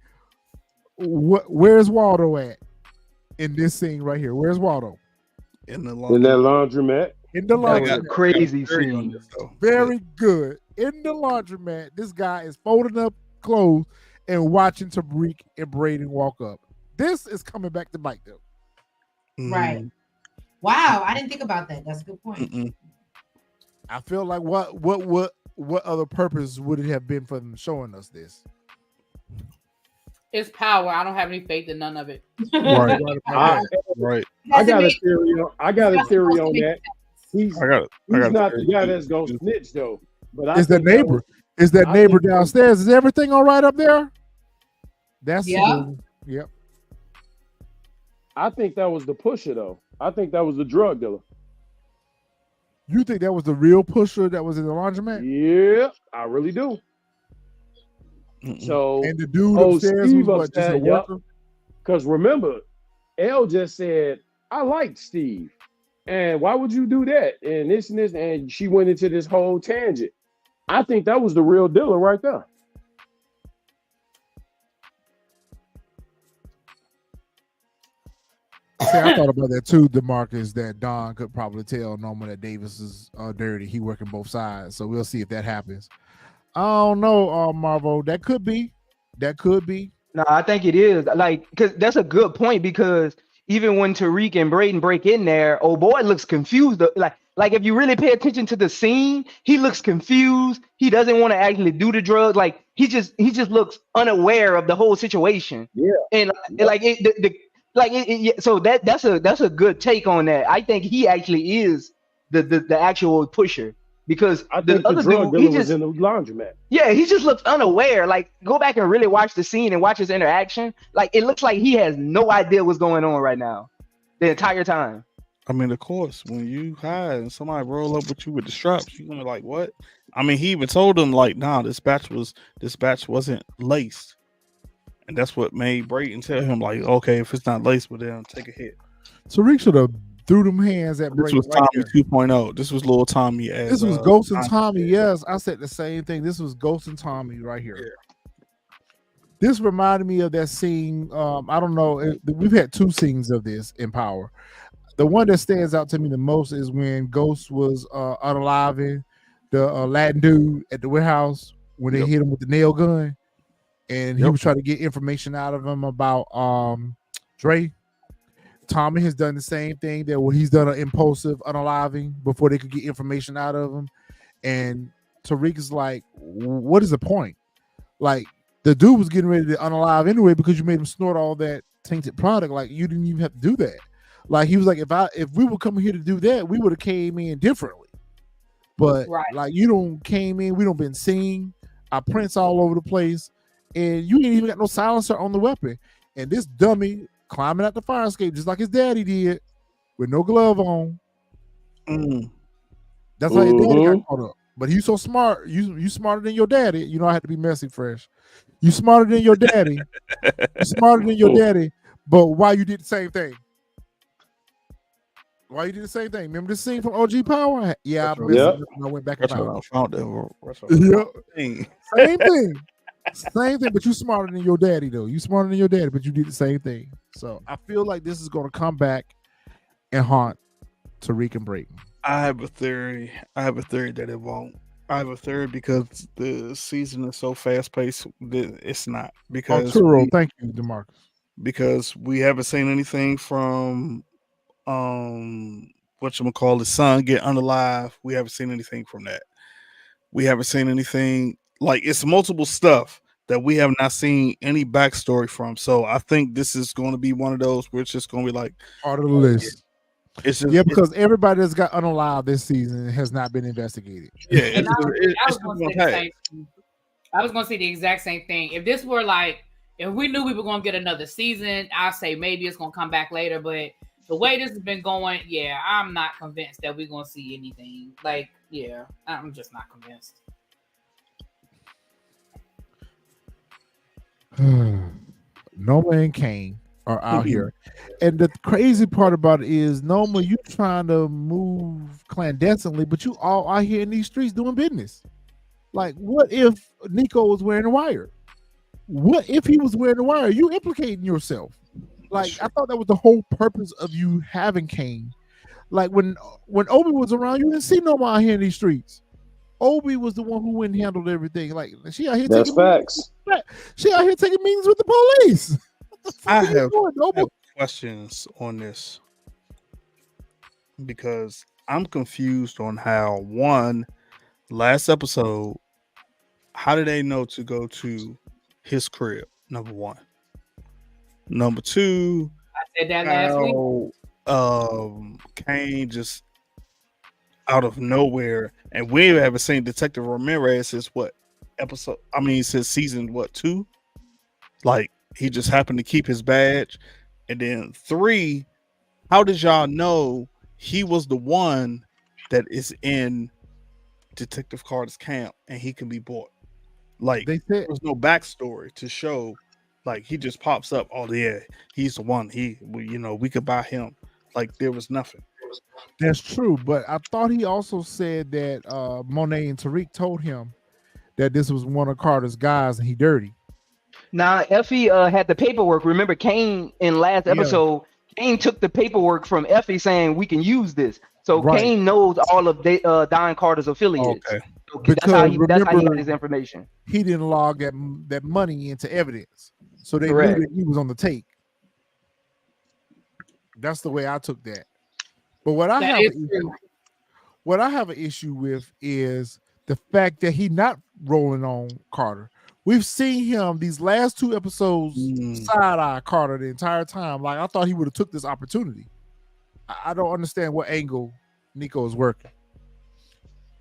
where's Waldo at in this scene right here? Where's Waldo? In that laundromat. In the laundromat. Crazy scene. Very good. In the laundromat, this guy is folding up clothes and watching Tariq and Brayden walk up. This is coming back to bite them. Right. Wow, I didn't think about that. That's a good point. I feel like what other purpose would it have been for them showing us this? It's power. I don't have any faith in none of it. Right. Right. I got a theory on that. He's not the guy that's gonna snitch though. But it's the neighbor. Is that I neighbor think- downstairs? Is everything all right up there? That's the Yeah. good one. Yep. I think that was the pusher though. I think that was the drug dealer. You think that was the real pusher that was in the laundromat? Yeah, I really do. Mm-mm. So And the dude oh, upstairs Steve was what, just a upstairs, yup. worker? Because remember, Elle just said, I like Steve. And why would you do that? And this and this. And she went into this whole tangent. I think that was the real dealer right there. See, I thought about that too, DeMarcus, that Don could probably tell Noma that Davis is dirty. He working both sides. So we'll see if that happens. I don't know, Marvo. That could be. That could be. No, I think it is like because that's a good point because even when Tariq and Brayden break in there, oh boy looks confused. Like if you really pay attention to the scene, he looks confused. He doesn't want to actually do the drugs. Like he just looks unaware of the whole situation. Yeah. And Yep. like so that's a good take on that. I think he actually is the actual pusher because I think the other drug dude he dealer was just in the laundromat. yeah, he just looks unaware. Like, go back and really watch the scene and watch his interaction. Like, it looks like he has no idea what's going on right now, the entire time. I mean, of course, when you hide and somebody roll up with you with the straps, you're gonna be like, what? I mean, he even told them like, nah, this batch wasn't laced. And that's what made Brayden tell him, like, okay, if it's not laced, well then take a hit. Tariq should have threw them hands at This Brayden was right Tommy there. 2.0. This was little Tommy as This was Ghost and Tommy. Tommy. Yes, I said the same thing. This was Ghost and Tommy right here. Yeah. This reminded me of that scene. I don't know. We've had two scenes of this in Power. The one that stands out to me the most is when Ghost was unaliving the Latin dude at the warehouse when they Yep. hit him with the nail gun, and he Yep. was trying to get information out of him about Dre. Tommy has done the same thing that he's done an impulsive unaliving before they could get information out of him. And Tariq is like, what is the point? Like, the dude was getting ready to unalive anyway because you made him snort all that tainted product. Like, you didn't even have to do that. Like, he was like, if we were coming here to do that, we would have came in differently. But Right. like, you don't came in, we don't been seen. Our prints all over the place, and you ain't even got no silencer on the weapon. And this dummy climbing out the fire escape just like his daddy did, with no glove on. Mm. That's how your daddy got caught up. But he's so smart. You smarter than your daddy. You know I had to be messy fresh. You smarter than your daddy. You smarter than your daddy. But why you did the same thing? Why you did the same thing? Remember this scene from OG Power? Yeah, I messed Yep. it up and I went back and That's found what I it. found that. That's what Yep. thing. Same thing. Same thing, but you smarter than your daddy, though. You smarter than your daddy, but you did the same thing. So I feel like this is going to come back and haunt Tariq and Brayden. I have a theory. That it won't. I have a theory because the season is so fast paced that it's not. Because Turo, thank you, DeMarcus. because we haven't seen anything from whatchamacallit, son get unalive. We haven't seen anything from that. We haven't seen anything like it's multiple stuff that we have not seen any backstory from. So I think this is going to be one of those where it's just going to be like Part of the list. it's just Because everybody that's got unalive this season has not been investigated. yeah. And I was It's going just to say the same thing. I was going to say the exact same thing. If this were like, if we knew we were going to get another season, I'd say maybe it's going to come back later. But the way this has been going, yeah, I'm not convinced that we're going to see anything. Like, yeah, I'm just not convinced. Noma and Kane are out here. And the crazy part about it is, Noma, you trying to move clandestinely, but you all out here in these streets doing business. Like, what if Nico was wearing a wire? What if he was wearing a wire? You implicating yourself. Like, I thought that was the whole purpose of you having Kane. Like, when Obi was around, you didn't see Noma out here in these streets. Obi was the one who went and handled everything. Like, she out here That's taking facts. She out here taking meetings with the police. What the fuck I are you have- doing, Noma? questions on this because I'm confused on how last episode, how did they know to go to his crib? Number one. Number two, I said that last week. how Kane just out of nowhere, and we haven't seen Detective Ramirez since what, episode. I mean, since season 2. Like he just happened to keep his badge, and then 3. How did y'all know he was the one that is in Detective Carter's camp and he can be bought? Like They there said was no backstory to show. Like he just pops up. Oh yeah, he's the one. We could buy him. Like there was nothing. that's true, but I thought he also said that Monet and Tariq told him that this was one of Carter's guys and he dirty. Now, Effie had the paperwork. Remember, Kane in last Yeah. episode, Kane took the paperwork from Effie saying we can use this. So Right. Kane knows all of Don Carter's affiliates. Okay. Okay, that's how he remember, got his information. he didn't log that money into evidence, so they Correct. knew that he was on the take. That's the way I took that. But what I That have is an true. what I have an issue with is the fact that he's not rolling on Carter. We've seen him these last 2 episodes side eye Carter the entire time. Like I thought he would have took this opportunity. I don't understand what angle Nico is working.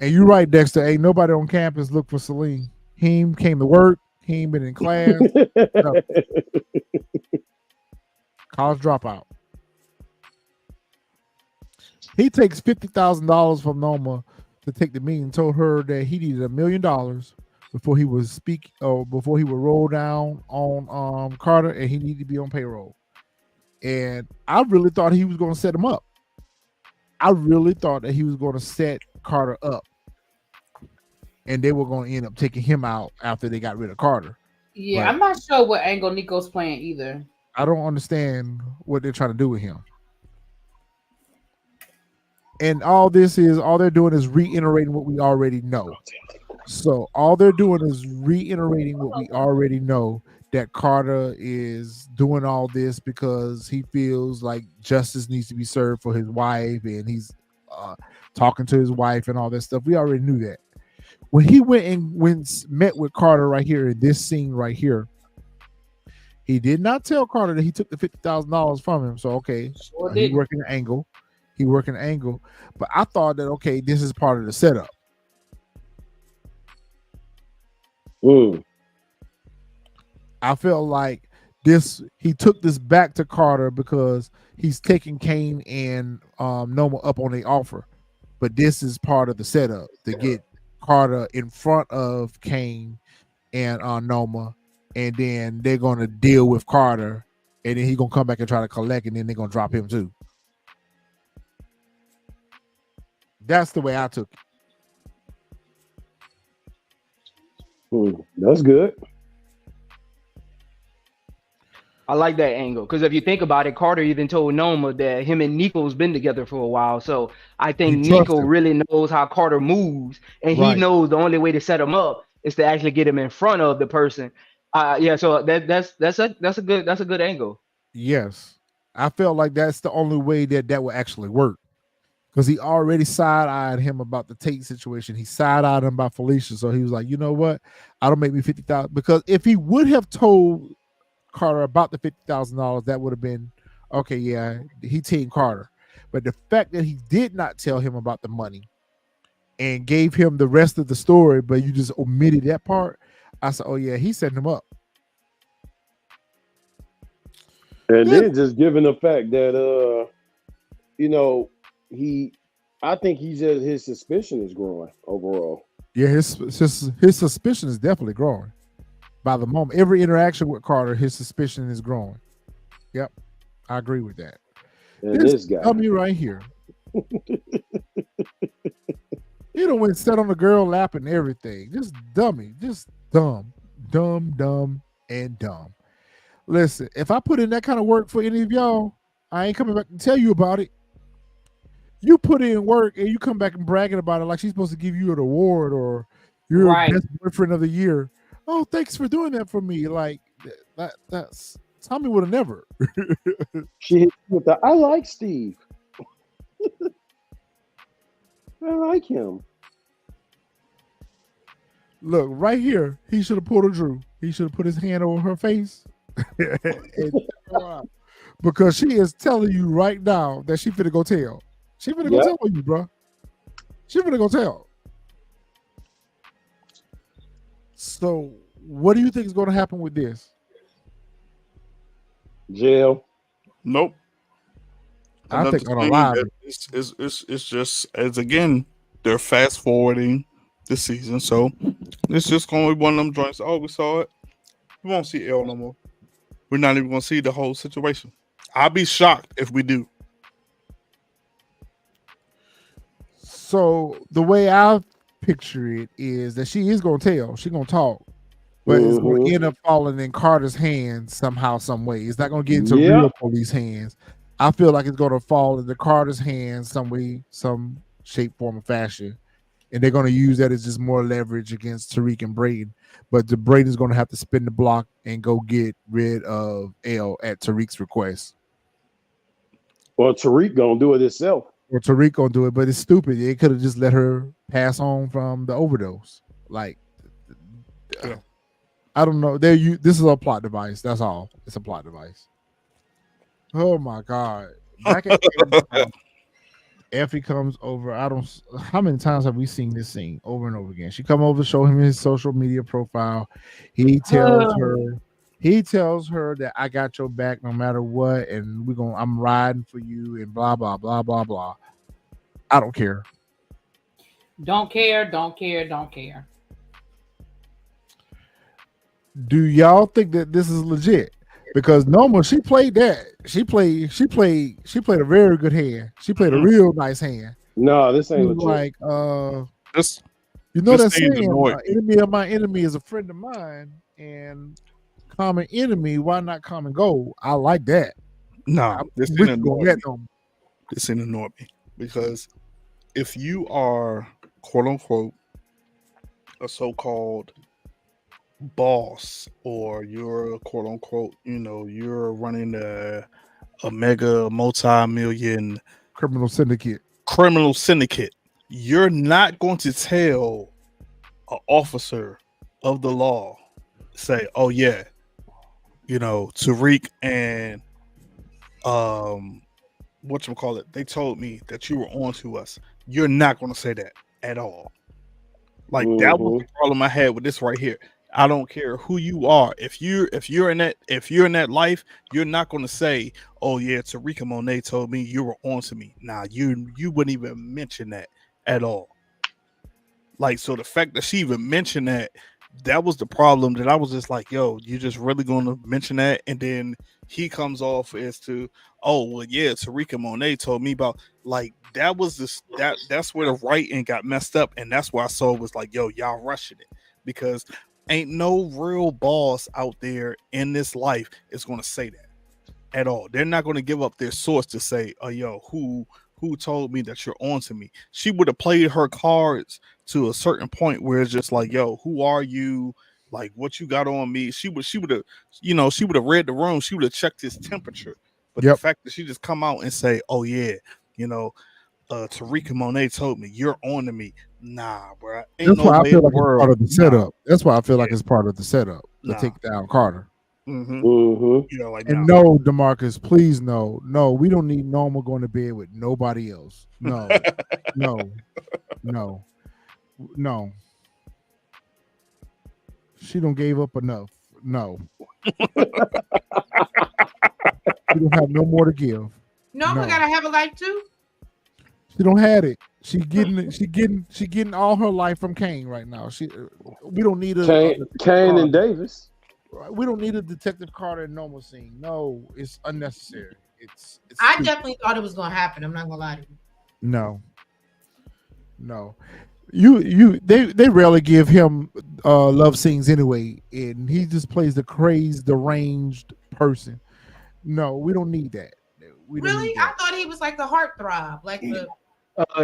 And you're right, Dexter. Ain't nobody on campus look for Celine. He ain't came to work. He ain't been in class. College dropout. He takes $50,000 from Noma to take the meeting. Told her that he needed $1 million before he would before he would roll down on Carter, and he needed to be on payroll. And I really thought he was going to set him up. I really thought that he was going to set Carter up, and they were going to end up taking him out after they got rid of Carter. Yeah, But I'm not sure what angle Nico's playing either. I don't understand what they're trying to do with him. And all they're doing is reiterating what we already know. So all they're doing is reiterating what we already know, that Carter is doing all this because he feels like justice needs to be served for his wife, and he's talking to his wife and all that stuff. We already knew that. When he met with Carter right here in this scene right here, he did not tell Carter that he took the $50,000 from him. So okay, he working an angle. He working an angle. But I thought that okay, this is part of the setup. I felt like he took this back to Carter because he's taking Kane and Noma up on the offer. But this is part of the setup to get Carter in front of Kane and Noma, and then they're gonna deal with Carter, and then he's gonna come back and try to collect, and then they're gonna drop him too. That's the way I took it. That's good. I like that angle because if you think about it, Carter even told Noma that him and Nico's been together for a while. So I think Nico really knows how Carter moves, and he knows the only way to set him up is to actually get him in front of the person. Yeah, so that's a good angle. Yes, I felt like that's the only way that would actually work. Because he already side-eyed him about the Tate situation. He side-eyed him about Felicia. So he was like, you know what? I don't make me $50,000. Because if he would have told Carter about the $50,000, that would have been, okay, yeah, he team Carter. But the fact that he did not tell him about the money and gave him the rest of the story, but you just omitted that part, I said, oh, yeah, he's setting him up. And then just given the fact that, I think his suspicion is growing overall. Yeah, his suspicion is definitely growing. By the moment, every interaction with Carter, his suspicion is growing. Yep, I agree with that. And this guy, dummy right here, he done went set on the girl lap and everything. Just dummy, just dumb, and dumb. Listen, if I put in that kind of work for any of y'all, I ain't coming back to tell you about it. You put in work and you come back and bragging about it like she's supposed to give you an award or you're best boyfriend of the year. Oh, thanks for doing that for me. Like that's Tommy would have never. She hit with the I like Steve. I like him. Look, right here, he should have pulled a Drew. He should have put his hand over her face. Because she is telling you right now that she finna go tell. She finna go tell you, bro. She finna go tell. So, what do you think is going to happen with this? Jail. Nope. I Another think thing unalive. that it's just as again they're fast forwarding the season, so it's just going to be one of them joints. Oh, we saw it. We won't see Elle no more. We're not even going to see the whole situation. I'll be shocked if we do. So the way I picture it is that she is going to tell. She's going to talk. But it's going to end up falling in Carter's hands somehow, some way. It's not going to get into real police hands. I feel like it's going to fall into Carter's hands some way, some shape, form, or fashion. And they're going to use that as just more leverage against Tariq and Brayden. But the Brayden's going to have to spin the block and go get rid of Elle at Tariq's request. Well, Tariq going to do it himself. Or Tariq going to do it, but it's stupid. They could have just let her pass on from the overdose. Like, I don't know. This is a plot device. That's all. It's a plot device. Oh my God! Back at Effie comes over. How many times have we seen this scene over and over again? She come over, show him his social media profile. He tells her that I got your back no matter what, and I'm riding for you, and blah blah blah blah blah. I don't care. Don't care. Don't care. Don't care. Do y'all think that this is legit? Because Noma, she played that. She played a very good hand. She played a real nice hand. No, this ain't legit. Like, this, you know that saying, enemy of my enemy is a friend of mine, and common enemy, why not common goal? I like that. No, this ain't annoy me because if you are quote unquote a so-called boss, or you're quote unquote, you're running a mega multi-million criminal syndicate, you're not going to tell an officer of the law, say, oh yeah, Tariq and whatchamacallit, they told me that you were on to us. You're not going to say that at all. Like that was the problem I had with this right here. I don't care who you are. If you're in that life, you're not going to say, "Oh yeah, Tariq and Monet told me you were on to me." Nah, you wouldn't even mention that at all. Like, so the fact that she even mentioned that was the problem. That I was just like, "Yo, you just really going to mention that?" And then he comes off as to, "Oh well, yeah, Tariq and Monet told me about." Like that was that's where the writing got messed up, and that's why I saw it was like, "Yo, y'all rushing it," because ain't no real boss out there in this life is going to say that at all. They're not going to give up their source to say, "Oh, yo, who told me that you're on to me?" She would have played her cards to a certain point where it's just like, "Yo, who are you? Like, what you got on me?" She would have, she would have read the room. She would have checked his temperature. But the fact that she just come out and say, "Oh yeah, Tariq and Monet told me you're on to me." Nah, bro. That's why I feel like it's part of the setup. That's why I feel like it's part of the setup to take down Carter. Mm-hmm. No, DeMarcus, please no. We don't need Noma going to bed with nobody else. No, no. She don't gave up enough. No. She don't have no more to give. Noma gotta have a life too. She don't have it. She getting all her life from Kane right now. We don't need Kane and Davis. We don't need a Detective Carter and Noma scene. No, it's unnecessary. It's I definitely thought it was gonna happen. I'm not gonna lie to you. No. They rarely give him love scenes anyway, and he just plays the crazed, deranged person. No, we don't need that. Really? I thought he was like the heartthrob, like the.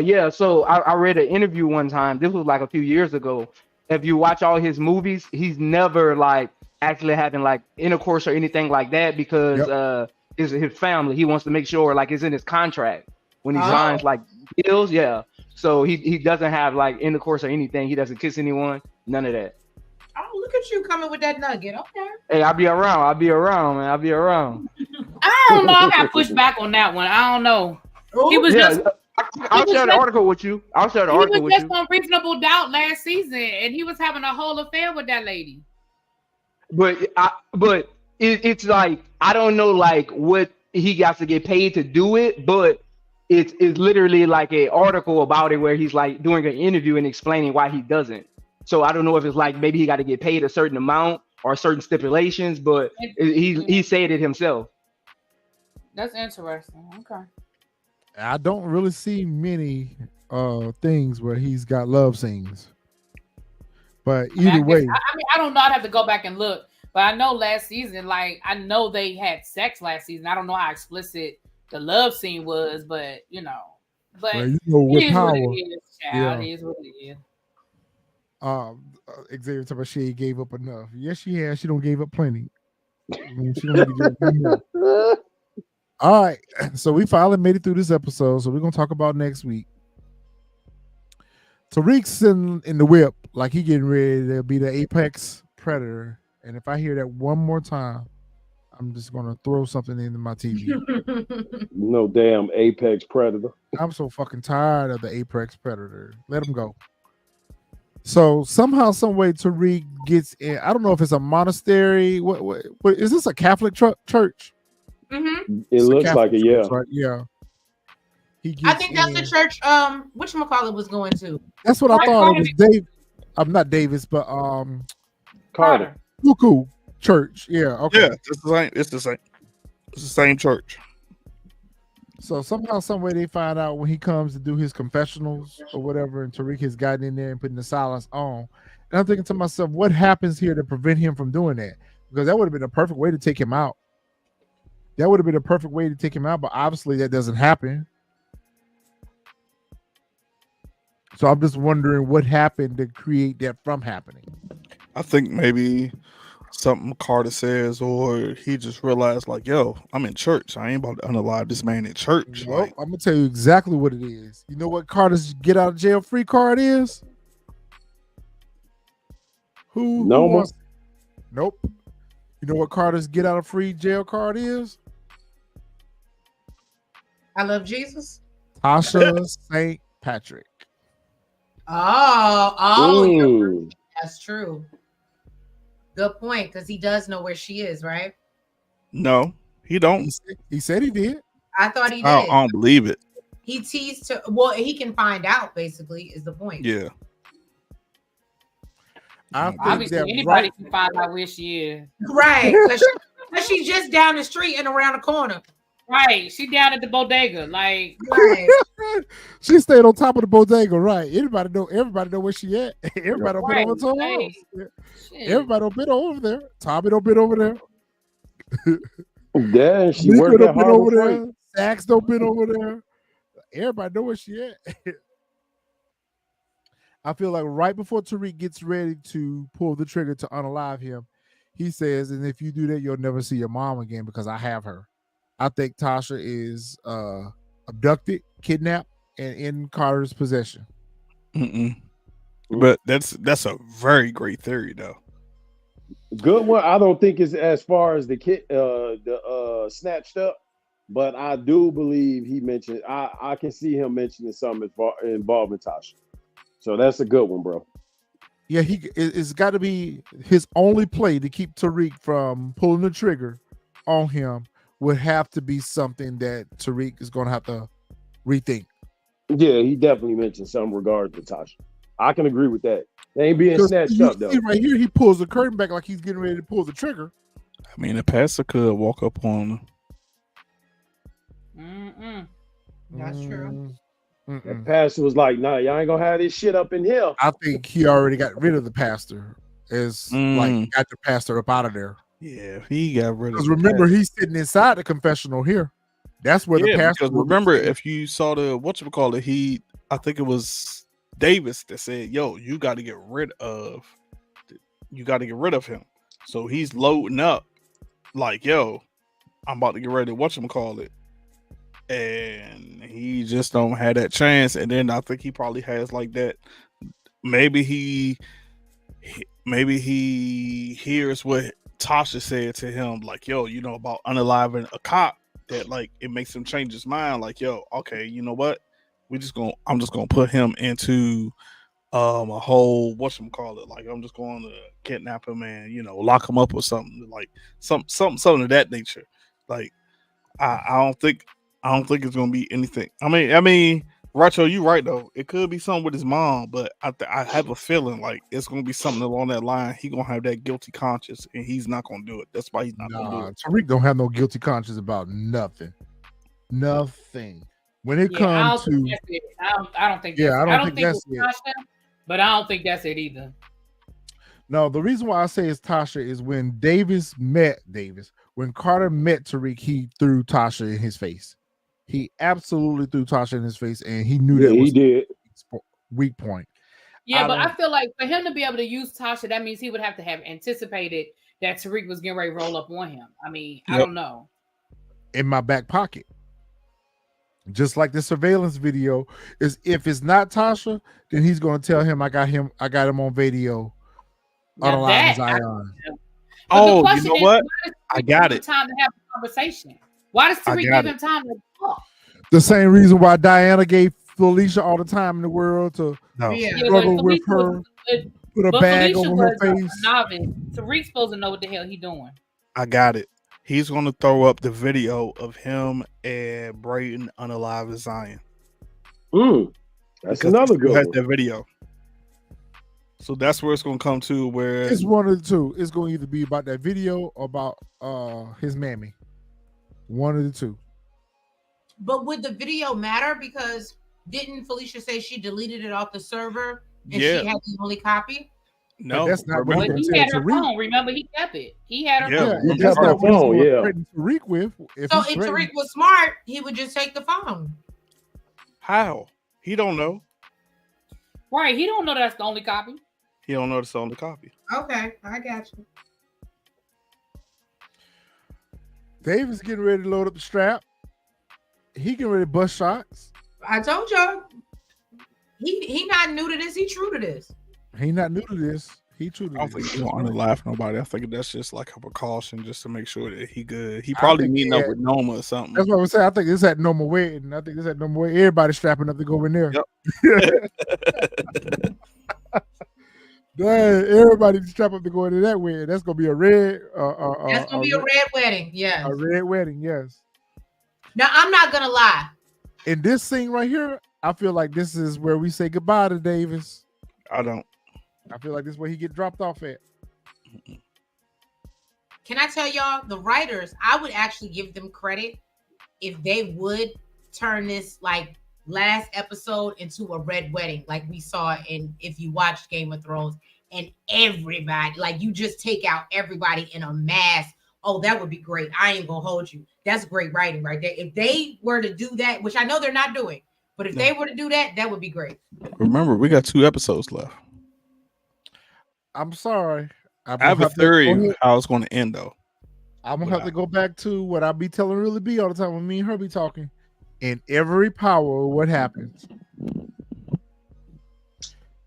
Yeah, so I read an interview one time. This was like a few years ago. If you watch all his movies, he's never like actually having like intercourse or anything like that because his family. He wants to make sure like it's in his contract when he signs like deals. Yeah, so he doesn't have like intercourse or anything. He doesn't kiss anyone. None of that. Oh, look at you coming with that nugget. Okay. Hey, I'll be around, man. I'll be around. I don't know. I got pushed back on that one. I don't know. He was just. I'll share the article with you. I'll share the He article was with just you. on Reasonable Doubt last season, and he was having a whole affair with that lady. But it's like I don't know like what he got to get paid to do it, but it's literally like an article about it where he's like doing an interview and explaining why he doesn't. So I don't know if it's like maybe he got to get paid a certain amount or certain stipulations, but he said it himself. That's interesting. Okay. I don't really see many things where he's got love scenes. But either way, I don't know. I'd have to go back and look. But I know last season, like I know they had sex last season. I don't know how explicit the love scene was, but But well, with it is power, what it is, child. It is what it is. Xavier talking about she gave up enough. Yes, she has. She don't gave up plenty. I mean, she don't need to give up more. All right, so we finally made it through this episode. So we're gonna talk about next week. Tariq's sitting in the whip like he getting ready to be the apex predator. And if I hear that one more time, I'm just gonna throw something into my TV. No damn apex predator. I'm so fucking tired of the apex predator. Let him go. So somehow, some way, Tariq gets in. I don't know if it's a monastery. What is this? A Catholic church? Mm-hmm. It looks like it, yeah. Right? Yeah. I think that's the church. Whatchamacallit was going to. That's what I thought. It was Dave. I'm not Davis, but Carter. Cuckoo Church. Yeah. Okay. Yeah, it's the same. It's the same church. So somehow, some way, they find out when he comes to do his confessionals or whatever, and Tariq has gotten in there and putting the silence on. And I'm thinking to myself, what happens here to prevent him from doing that? Because that would have been a perfect way to take him out. That would have been a perfect way to take him out, but obviously that doesn't happen. So I'm just wondering what happened to create that from happening. I think maybe something Carter says, or he just realized, like, yo, I'm in church. I ain't about to unalive this man in church. Well, like, I'm gonna tell you exactly what it is. You know what Carter's get out of jail free card is? Who Noma? wants? Nope. You know what Carter's get out of free jail card is? I love Jesus. Tasha St. Patrick. Oh, that's true. Good point, because he does know where she is, right? no, he don't. He said he did. I thought he did. I don't believe it. He teased her. Well, he can find out, basically, is the point. Yeah. I think Obviously, that anybody can find out where she is. Right. Because she's just down the street and around the corner. Right. She down at the bodega. Like, Right. She stayed on top of the bodega, right? Everybody know where she at. Everybody don't been over to her Right. house. Shit. Everybody don't been over there. Tommy don't been over there. Yeah, she Nico worked don't at been Harbor over Freight. there. Sax don't been over there. Everybody know where she at. I feel like right before Tariq gets ready to pull the trigger to unalive him, he says, and if you do that, you'll never see your mom again because I have her. I think Tasha is abducted, kidnapped, and in Carter's possession. Mm-mm. But that's a very great theory, though. Good one. I don't think it's as far as the kid, snatched up, but I do believe he mentioned. I can see him mentioning something involving Tasha. So that's a good one, bro. Yeah, it's got to be his only play to keep Tariq from pulling the trigger on him. Would have to be something that Tariq is going to have to rethink. Yeah, he definitely mentioned something regarding Tasha. I can agree with that. They ain't being snatched up though. Right here, he pulls the curtain back like he's getting ready to pull the trigger. I mean, the pastor could walk up on. That's true. The pastor was like, "Nah, y'all ain't gonna have this shit up in here." I think he already got rid of the pastor. Like got the pastor up out of there. Yeah, he got rid of. Because remember, he's sitting inside the confessional here. That's where the pastor. Because remember, if you saw the whatchamacallit, I think it was Davis that said, "Yo, you got to get rid of him." So he's loading up, like, "Yo, I'm about to get ready to whatchamacallit," and he just don't have that chance. And then I think he probably has like that. Maybe he hears what Tasha said to him, like, yo, about unaliving a cop, that like it makes him change his mind, like, yo, okay, you know what, I'm just gonna put him into a whole whatchamacallit. Like I'm just going to kidnap him and lock him up or something like something of that nature. Like I don't think it's gonna be anything. I mean, Racho, you right though. It could be something with his mom, but I have a feeling like it's gonna be something along that line. He gonna have that guilty conscience, and he's not gonna do it. That's why he's not gonna do it. Tariq don't have no guilty conscience about nothing. Nothing. When it I comes don't to, think that's it. I don't think. Yeah, That's, I don't think that's it's Tasha, but I don't think that's it either. no, the reason why I say it's Tasha is when when Carter met Tariq, he threw Tasha in his face. He absolutely threw Tasha in his face, and he knew that was he did. weak point. Yeah, but I feel like for him to be able to use Tasha, that means he would have to have anticipated that Tariq was getting ready to roll up on him. I mean, I don't know. In my back pocket. Just like the surveillance video is, if it's not Tasha, then he's going to tell him I got him on video. Now Zion. Oh, you know what? I got it. Time to have a conversation. Why does Tariq give him time to talk? The same reason why Diana gave Felicia all the time in the world to struggle with her, put a bag Felicia over her face. Tariq's supposed to know what the hell he's doing. I got it. He's going to throw up the video of him and Brayden unalive Zion. That's another good one. That video. So that's where it's going to come to, where it's one of the two. It's going to either be about that video or about his mammy. One of the two. But would the video matter? Because didn't Felicia say she deleted it off the server and she had the only copy? No, that's not what he had her phone. Remember, he kept it. He had her phone. He kept her phone. Tariq with. If Tariq was smart, he would just take the phone. How? He don't know. Right. He don't know that's the only copy. He don't know it's the only copy. Okay, I got you. Davis getting ready to load up the strap. He getting ready to bust shots. I told y'all. He not new to this. He true to this. He not new to this. He true to this. I don't think he want to laugh nobody. I think that's just like a precaution just to make sure that he good. He probably meeting up with Noma or something. That's what I was saying. I think it's at Noma wedding. Everybody strapping up to go in there. Yep. Everybody strap up to go into that wedding. That's gonna be a red. That's gonna be a red wedding. Yeah. A red wedding. Yes. Now I'm not gonna lie. In this scene right here, I feel like this is where we say goodbye to Davis. I don't. I feel like this is where he get dropped off at. Can I tell y'all, the writers, I would actually give them credit if they would turn this like last episode into a red wedding, like we saw if you watched Game of Thrones, and everybody, like you just take out everybody in a mass. Oh, that would be great. I ain't gonna hold you. That's great writing right there. If they were to do that, which I know they're not doing, but if they were to do that, that would be great. Remember, we got 2 episodes left. I'm sorry. I have a theory of how it's going to end, though. I'm going to have to go back to what I be telling Really B all the time when me and her be talking. In every power, what happens?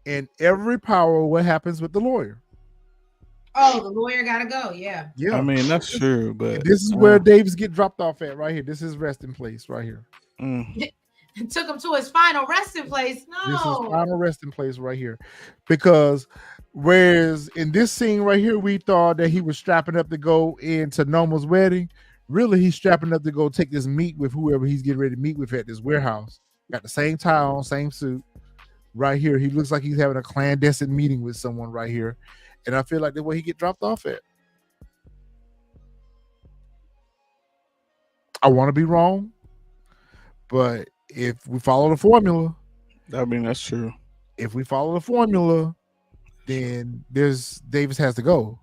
In every power, what happens with the lawyer? Oh, the lawyer got to go. Yeah. Yeah. I mean, that's true, but this is where Davis get dropped off at right here. This is resting place right here. Took him to his final resting place. No. This is final resting place right here. Because whereas in this scene right here, we thought that he was strapping up to go into Noma's wedding. Really, he's strapping up to go take this meet with whoever he's getting ready to meet with at this warehouse. Got the same tie on, same suit. Right here, he looks like he's having a clandestine meeting with someone right here. And I feel like the way he get dropped off at. I want to be wrong, but if we follow the formula, I mean, that's true. If we follow the formula, then Davis has to go.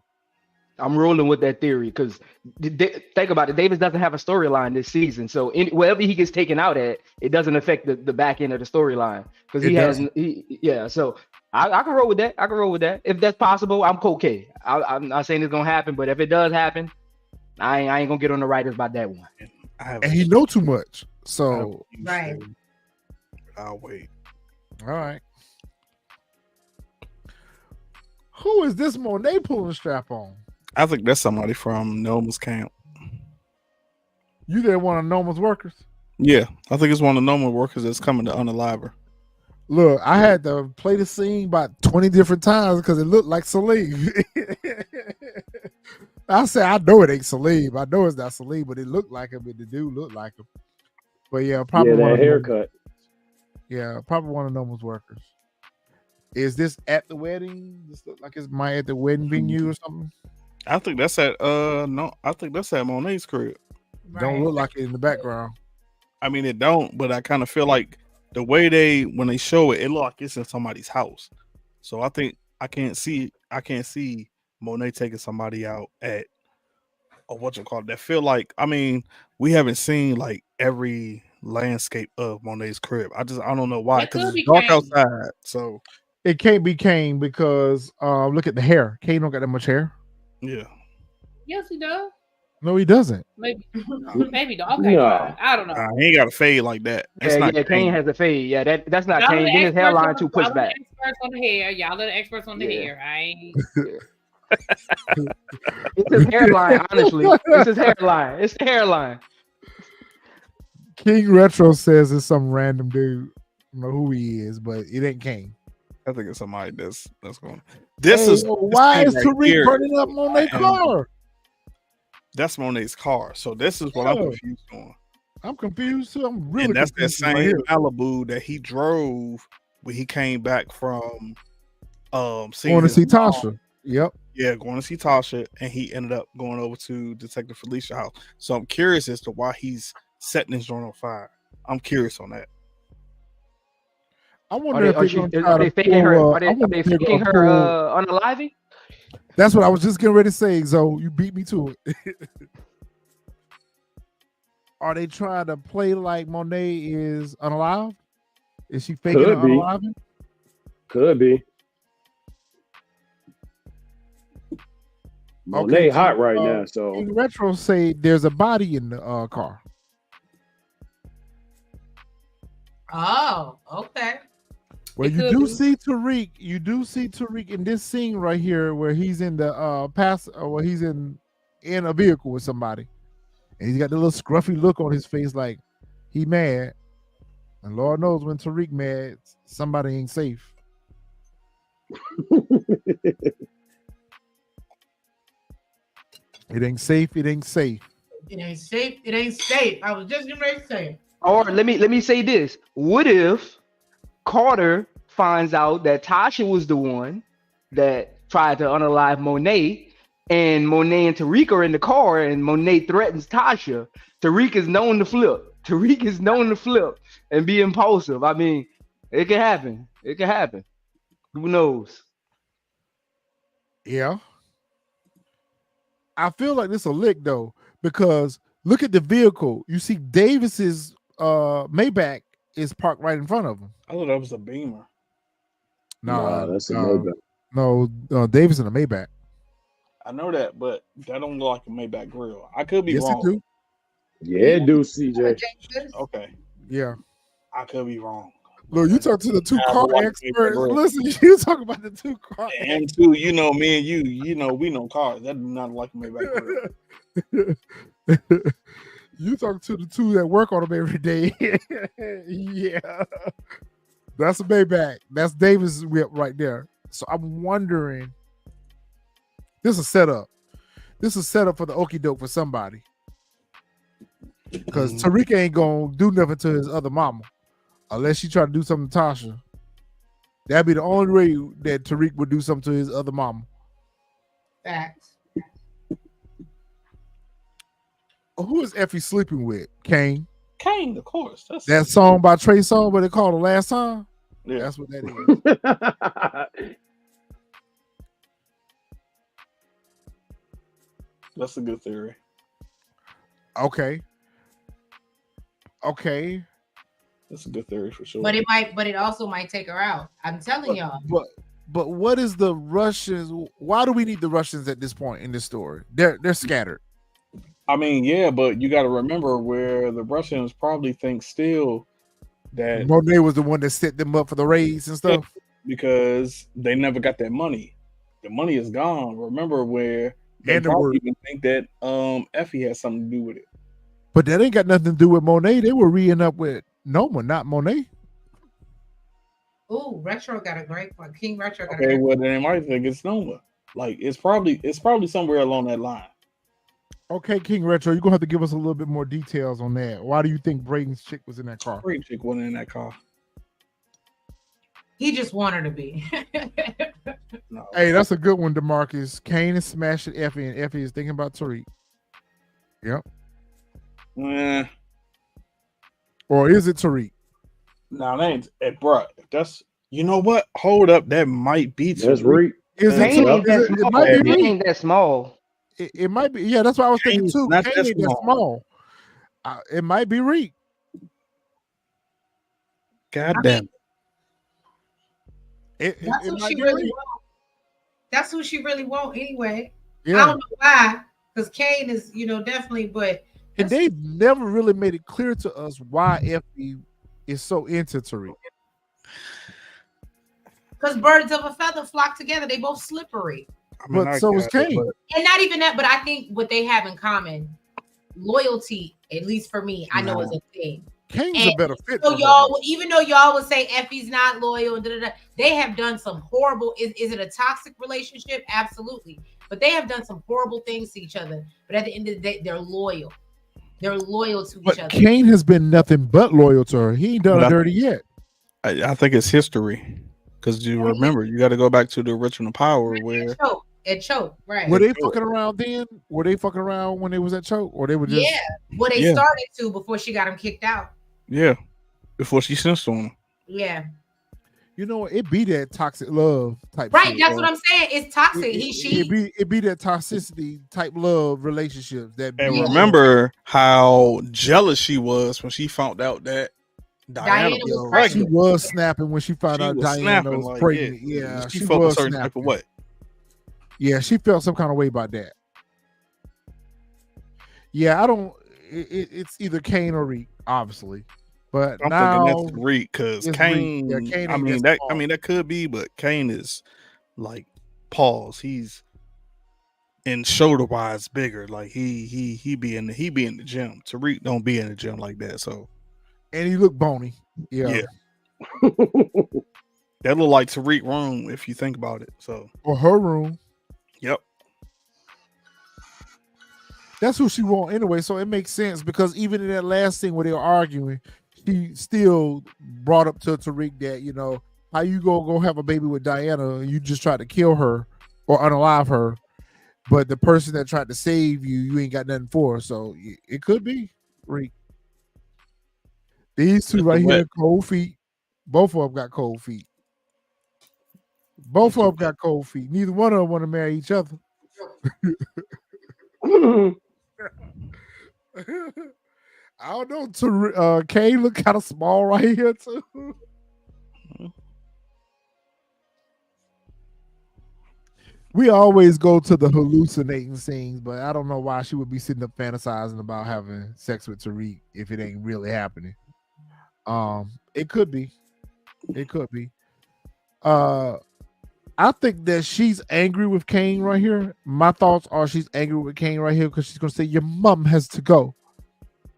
I'm rolling with that theory because think about it. Davis doesn't have a storyline this season, so wherever he gets taken out at, it doesn't affect the back end of the storyline because he has. So I can roll with that. I can roll with that if that's possible. I'm okay. I'm not saying it's gonna happen, but if it does happen, I ain't gonna get on the writers about that one. And he know too much, so right. I'll wait. All right. Who is this Monet pulling the strap on? I think that's somebody from Noma's camp. You there, one of Noma's workers? Yeah, I think it's one of the Noma workers that's coming to unalive her. Look, I had to play the scene about 20 different times because it looked like Salim. I said, I know it ain't Salim. I know it's not Salim, but it looked like him, and the dude looked like him. But yeah, probably Yeah, one that of Noma's, haircut. yeah, probably one of Noma's workers. Is this at the wedding? This look like it's my at the wedding venue or something. I think that's at no, I think that's at Monet's crib. Don't Right. look like it in the background. I mean, it don't, but I kind of feel like the way when they show it, it look like it's in somebody's house. So I think I can't see Monet taking somebody out at what you call it. That feel like, I mean, we haven't seen like every landscape of Monet's crib. I don't know why, It because could it's be dark Kane. outside. So It can't be Kane because look at the hair. Kane don't got that much hair. yeah, Yes, he does. No, he doesn't. Maybe, maybe. Okay, No. fine. I don't know. he ain't got a fade like that. That's Yeah, not yeah. Kane has a fade. Yeah, that's not Y'all are Kane. the Then his experts hairline on- too y'all pushed are the back. experts on the hair. Y'all are the experts on the Yeah. hair. I ain't. It's his hairline, honestly. It's his hairline. It's the hairline. King Retro says it's some random dude. I don't know who he is, but it ain't Kane. I think it's somebody that's going. This Hey, is why this is thing right Tariq here. burning up Monet's car? That's Monet's car. So this is what I'm Yeah. confused on. I'm confused too. I'm really And that's that confused same right here. Malibu that he drove when he came back from seeing Going to his see mom. Tasha. Yep. Yeah, going to see Tasha, and he ended up going over to Detective Felicia's house. So I'm curious as to why he's setting his joint on fire. I'm curious on that. I wonder if they're going to try Are they to faking her? pull. Are I they wonder if they're faking going to her pull. unaliving? That's what I was just getting ready to say. So you beat me to it. Are they trying to play like Monet is unalive? Is she faking Could be. unaliving? Could be. Monet hot right now, so In retro, say there's a body in the car. Oh, okay. Well, It you could do be. see Tariq. You do see Tariq in this scene right here, where he's in the where he's in a vehicle with somebody, and he's got the little scruffy look on his face, like he mad. And Lord knows when Tariq mad, somebody ain't safe. It ain't safe. It ain't safe. It ain't safe. It ain't safe. I was just getting ready to say it. Or let me say this. What if Carter finds out that Tasha was the one that tried to unalive Monet, and Monet and Tariq are in the car, and Monet threatens Tasha? Tariq is known to flip. Tariq is known to flip and be impulsive. I mean, it can happen. It can happen. Who knows? Yeah. I feel like this a lick though, because look at the vehicle. You see Davis's Maybach is parked right in front of him. I thought that was a Beamer. nah, that's a Maybach. No, Davis in a Maybach. I know that, but that don't look like a Maybach grill. I could be Yes, wrong. it do. Yeah, do CJ. Okay, Yeah. I could be wrong. Look, you talk to the two I car like experts. Maybach. Listen, you talk about the two car. And two, you know, me and you know, we know cars. That do not like a Maybach grill. You talk to the two that work on them every day. Yeah. That's a Maybach. That's Davis' whip right there. So I'm wondering, this is a setup. This is set up for the okie doke for somebody. Because Tariq ain't gonna do nothing to his other mama unless she try to do something to Tasha. That'd be the only way that Tariq would do something to his other mama. Facts. Who is Effie sleeping with? Kane. Kane, of course. That's That song by Trey Songz, what they call The Last Time? yeah. That's what that is. That's a good theory. Okay. Okay. That's a good theory for sure. But it also might take her out. I'm telling y'all. But what is the Russians? Why do we need the Russians at this point in this story? They're scattered. I mean, yeah, but you got to remember where the Russians probably think still that Monet was the one that set them up for the raids and stuff. because they never got that money. The money is gone. Remember where they And the probably word. even think that Effie has something to do with it. But that ain't got nothing to do with Monet. They were re up with Noma, not Monet. Ooh, Retro got a great one. King Retro got a Okay, great well then it might think it's Noma. Like it's probably somewhere along that line. Okay, King Retro, you're gonna have to give us a little bit more details on that. Why do you think Brayden's chick was in that car? Great chick wasn't in that car. He just wanted to be. No. Hey, that's a good one, DeMarcus. Kane is smashing Effie, and Effie is thinking about Tariq. Yep. Or is it Tariq? No, that ain't bruh. That's you know what? Hold up, that might be That's Tariq. Reek. Is it Kane Tariq? ain't that It small. might be Kane Reek. ain't that small. It might be. Yeah, that's what I was thinking Kane's too. not Kane that ain't that small. It might be Reek. God damn. It That's who might she be really Reek. want. That's who she really want anyway. I Yeah. don't know why, because Kane is, definitely, but And they've never really made it clear to us why Effie is so into Tariq. because birds of a feather flock together. They both slippery. I mean, But so is Kane. And not even that, but I think what they have in common, loyalty, at least for me, I know is a thing. Kane's a better fit. So for her. y'all, even though y'all would say Effie's not loyal, they have done some horrible. Is it a toxic relationship? Absolutely. But they have done some horrible things to each other. But at the end of the day, they're loyal. They're loyal to each other. Kane has been nothing but loyal to her. He ain't done her dirty yet. I think it's history. Because you remember, you got to go back to the original Power where At Choke, right? Were they fucking around then? Were they fucking around when they was at Choke, or they were just? Well, they started to before she got him kicked out. Yeah, before she snitched on him. Yeah. You know, it be that toxic love type. Right, shit, that's what I'm saying. It's toxic. It be that toxicity type love relationships that. And remember how jealous she was when she found out that Diana was pregnant. She was snapping when she found out Diana was like, pregnant. Yeah, she felt a certain type of way. Yeah, she felt some kind of way about that. Yeah, I don't. It's either Kane or Reek, obviously, but I'm now thinking that's Reek because Kane. Yeah, Kane I mean that could be, but Kane is like pause. He's in shoulder wise bigger. Like he be in the gym. Tariq don't be in the gym like that. So and he looked bony. Yeah. That look like Tariq room if you think about it. So or her room. Yep. That's who she want anyway, so it makes sense because even in that last scene where they were arguing, she still brought up to Tariq that, how you go have a baby with Diana and you just tried to kill her or unalive her, but the person that tried to save you, you ain't got nothing for. So it could be Reek. These two right here, cold feet. Both of them got cold feet. Both of them got cold feet. Neither one of them want to marry each other. I don't know. Kane look kind of small right here too. We always go to the hallucinating scenes, but I don't know why she would be sitting up fantasizing about having sex with Tariq if it ain't really happening. It could be. It could be. I think that she's angry with Kane right here. My thoughts are she's angry with Kane right here because she's gonna say your mom has to go.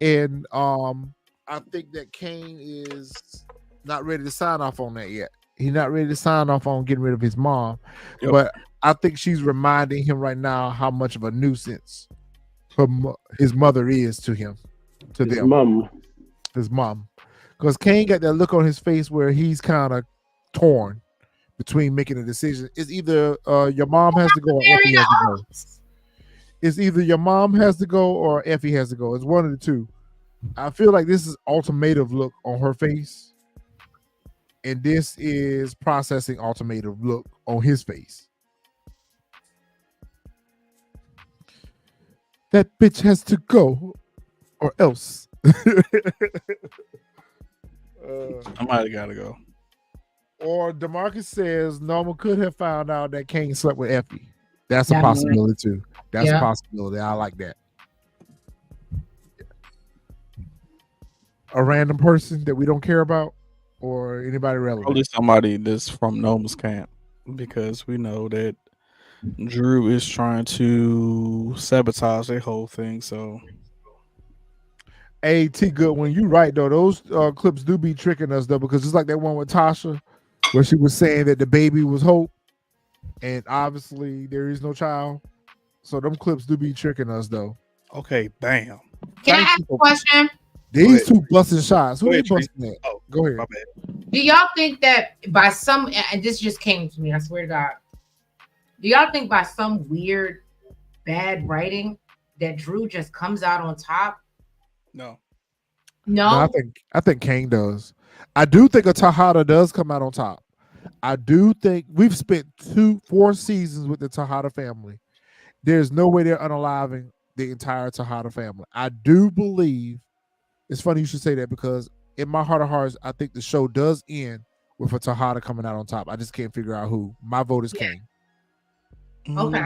And I think that Kane is not ready to sign off on that yet. He's not ready to sign off on getting rid of his mom. Yep. But I think she's reminding him right now how much of a nuisance his mother is to him, to his them. His mom. Because Kane got that look on his face where he's kind of torn between making a decision. It's either your mom has to go or Effie has to go. It's either your mom has to go or Effie has to go. It's one of the two. I feel like this is ultimative look on her face. And this is processing ultimative look on his face. That bitch has to go or else. Somebody gotta go. Or DeMarcus says Noma could have found out that Kane slept with Effie. That's a possibility too. That's a possibility. I like that. A random person that we don't care about, or anybody relevant. Probably somebody that's from Noma's camp, because we know that Drew is trying to sabotage their whole thing. So Hey, T Goodwin, you right though. Those clips do be tricking us though, because it's like that one with Tasha, where she was saying that the baby was hope, and obviously there is no child. So them clips do be tricking us though. Okay, bam. Can I Thank ask you a for- question? These two busting shots. Who Go they ahead, Tree. busting at? Oh, Go my ahead. bad. Do y'all think that by some, and this just came to me, I swear to God, do y'all think by some weird bad writing that Drew just comes out on top? No. No. No, I think Kane does. I do think a Tejada does come out on top. I do think we've spent 4 seasons with the Tejada family. There's no way they're unaliving the entire Tejada family. I do believe it's funny you should say that, because in my heart of hearts, I think the show does end with a Tejada coming out on top. I just can't figure out who. My vote is Kane. Okay.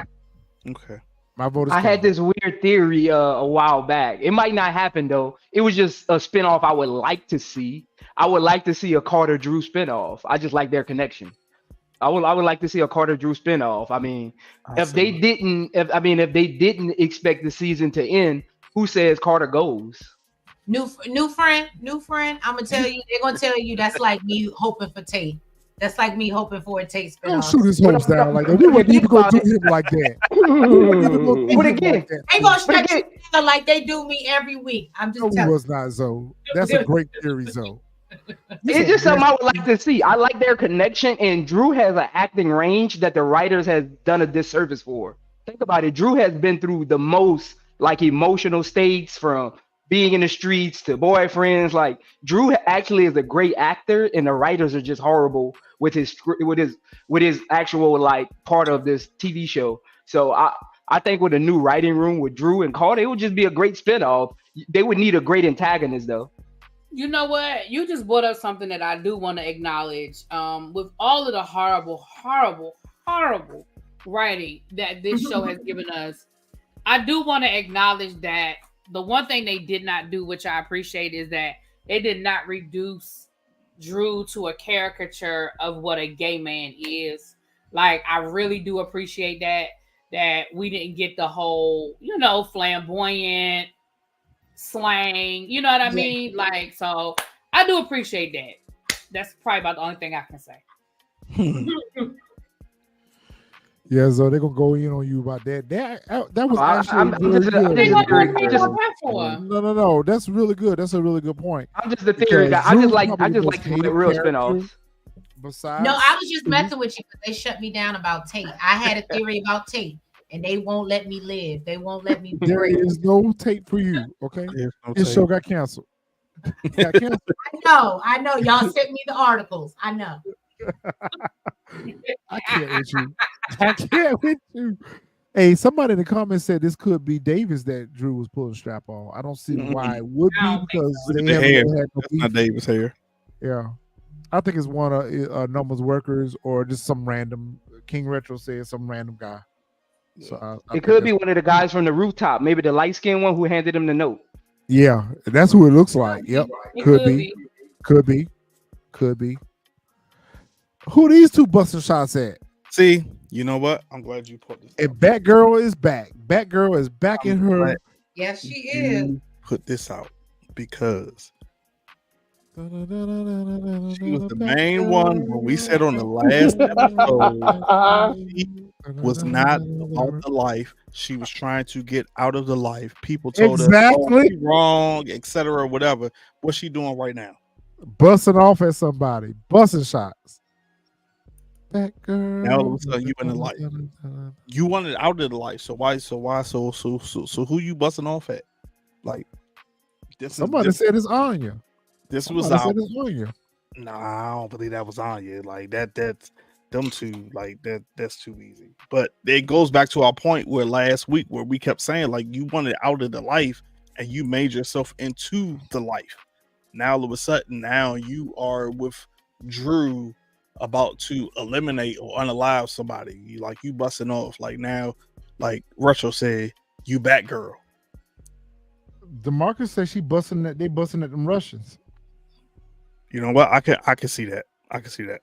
Okay. My vote is I Kane. had this weird theory a while back. It might not happen though. It was just a spinoff I would like to see. I would like to see a Carter Drew spinoff. I just like their connection. I would like to see a Carter Drew spinoff. I mean, if they didn't expect the season to end, who says Carter goes? New friend. I'm gonna tell you, they're gonna tell you that's like me hoping for Tate. That's like me hoping for a Tate Don't spinoff. shoot his hopes down like that. We wouldn't even go do him like that. But again, They gonna stretch it down like they do me every week. I'm just No, he telling was not Zoe. That's a great theory, Zoe. it's just something I would like to see. I like their connection, and Drew has an acting range that the writers has done a disservice for. Think about it. Drew has been through the most like emotional states, from being in the streets to boyfriends. Like Drew actually is a great actor, and the writers are just horrible with his actual like part of this TV show. So I think with a new writing room with Drew and Carter, it would just be a great spinoff. They would need a great antagonist though. You know what? You just brought up something that I do want to acknowledge. With all of the horrible writing that this show has given us, I do want to acknowledge that the one thing they did not do, which I appreciate, is that they did not reduce Drew to a caricature of what a gay man is. Like, I really do appreciate that we didn't get the whole, flamboyant slang, you know what I mean? Like, so I do appreciate that. That's probably about the only thing I can say. Yeah, so they're gonna go in on you about that. That was actually I'm really just- good. I'm They just- gonna I'm do just- that for. No. That's really good. That's a really good point. I'm just the theory guy. Because I just Drew's like probably the to most see hated real character spinoffs. Besides, No, I was just messing with you because they shut me down about Tate. I had a theory about Tate, and they won't let me live. They won't let me there breathe. is no tape for you. Okay, There's no this tape. show got canceled. Got canceled. I know. Y'all sent me the articles. I know. I can't with you. I can't with you. Hey, somebody in the comments said this could be Davis that Drew was pulling strap on. I don't see why it would I be, don't think because Look they at the haven't hair. really had no That's not beef. Davis hair. Yeah, I think it's one of Noma's workers or just some random. King Retro said some random guy. So I It think could be that's- one of the guys from the rooftop, maybe the light skinned one who handed him the note. Yeah, that's who it looks like. Yep, It could be. Could be. Who these two busting shots at? See, you know what? I'm glad you put this. And Batgirl is back. Batgirl is back in her. glad Yes, she is. you put this out because she was the main one when we said on the last episode she was not about the life. She was trying to get out of the life. People told her Exactly. "Oh, wrong, etc., whatever. What's she doing right now? Busting off at somebody. Busting shots. Batgirl. Now all of a sudden you in the life. You wanted out of the life. So who you busting off at? Like Somebody said it's Anya. this was Somebody out. said it's Anya. Nah, I don't believe that was Anya. Like that's them two, like that's too easy. But it goes back to our point where last week where we kept saying like you wanted out of the life and you made yourself into the life. Now all of a sudden now you are with Drew about to eliminate or unalive somebody. You busting off. Like now, like Retro said, you Batgirl. DeMarcus said they busting at them Russians. You know what? I can see that. I can see that.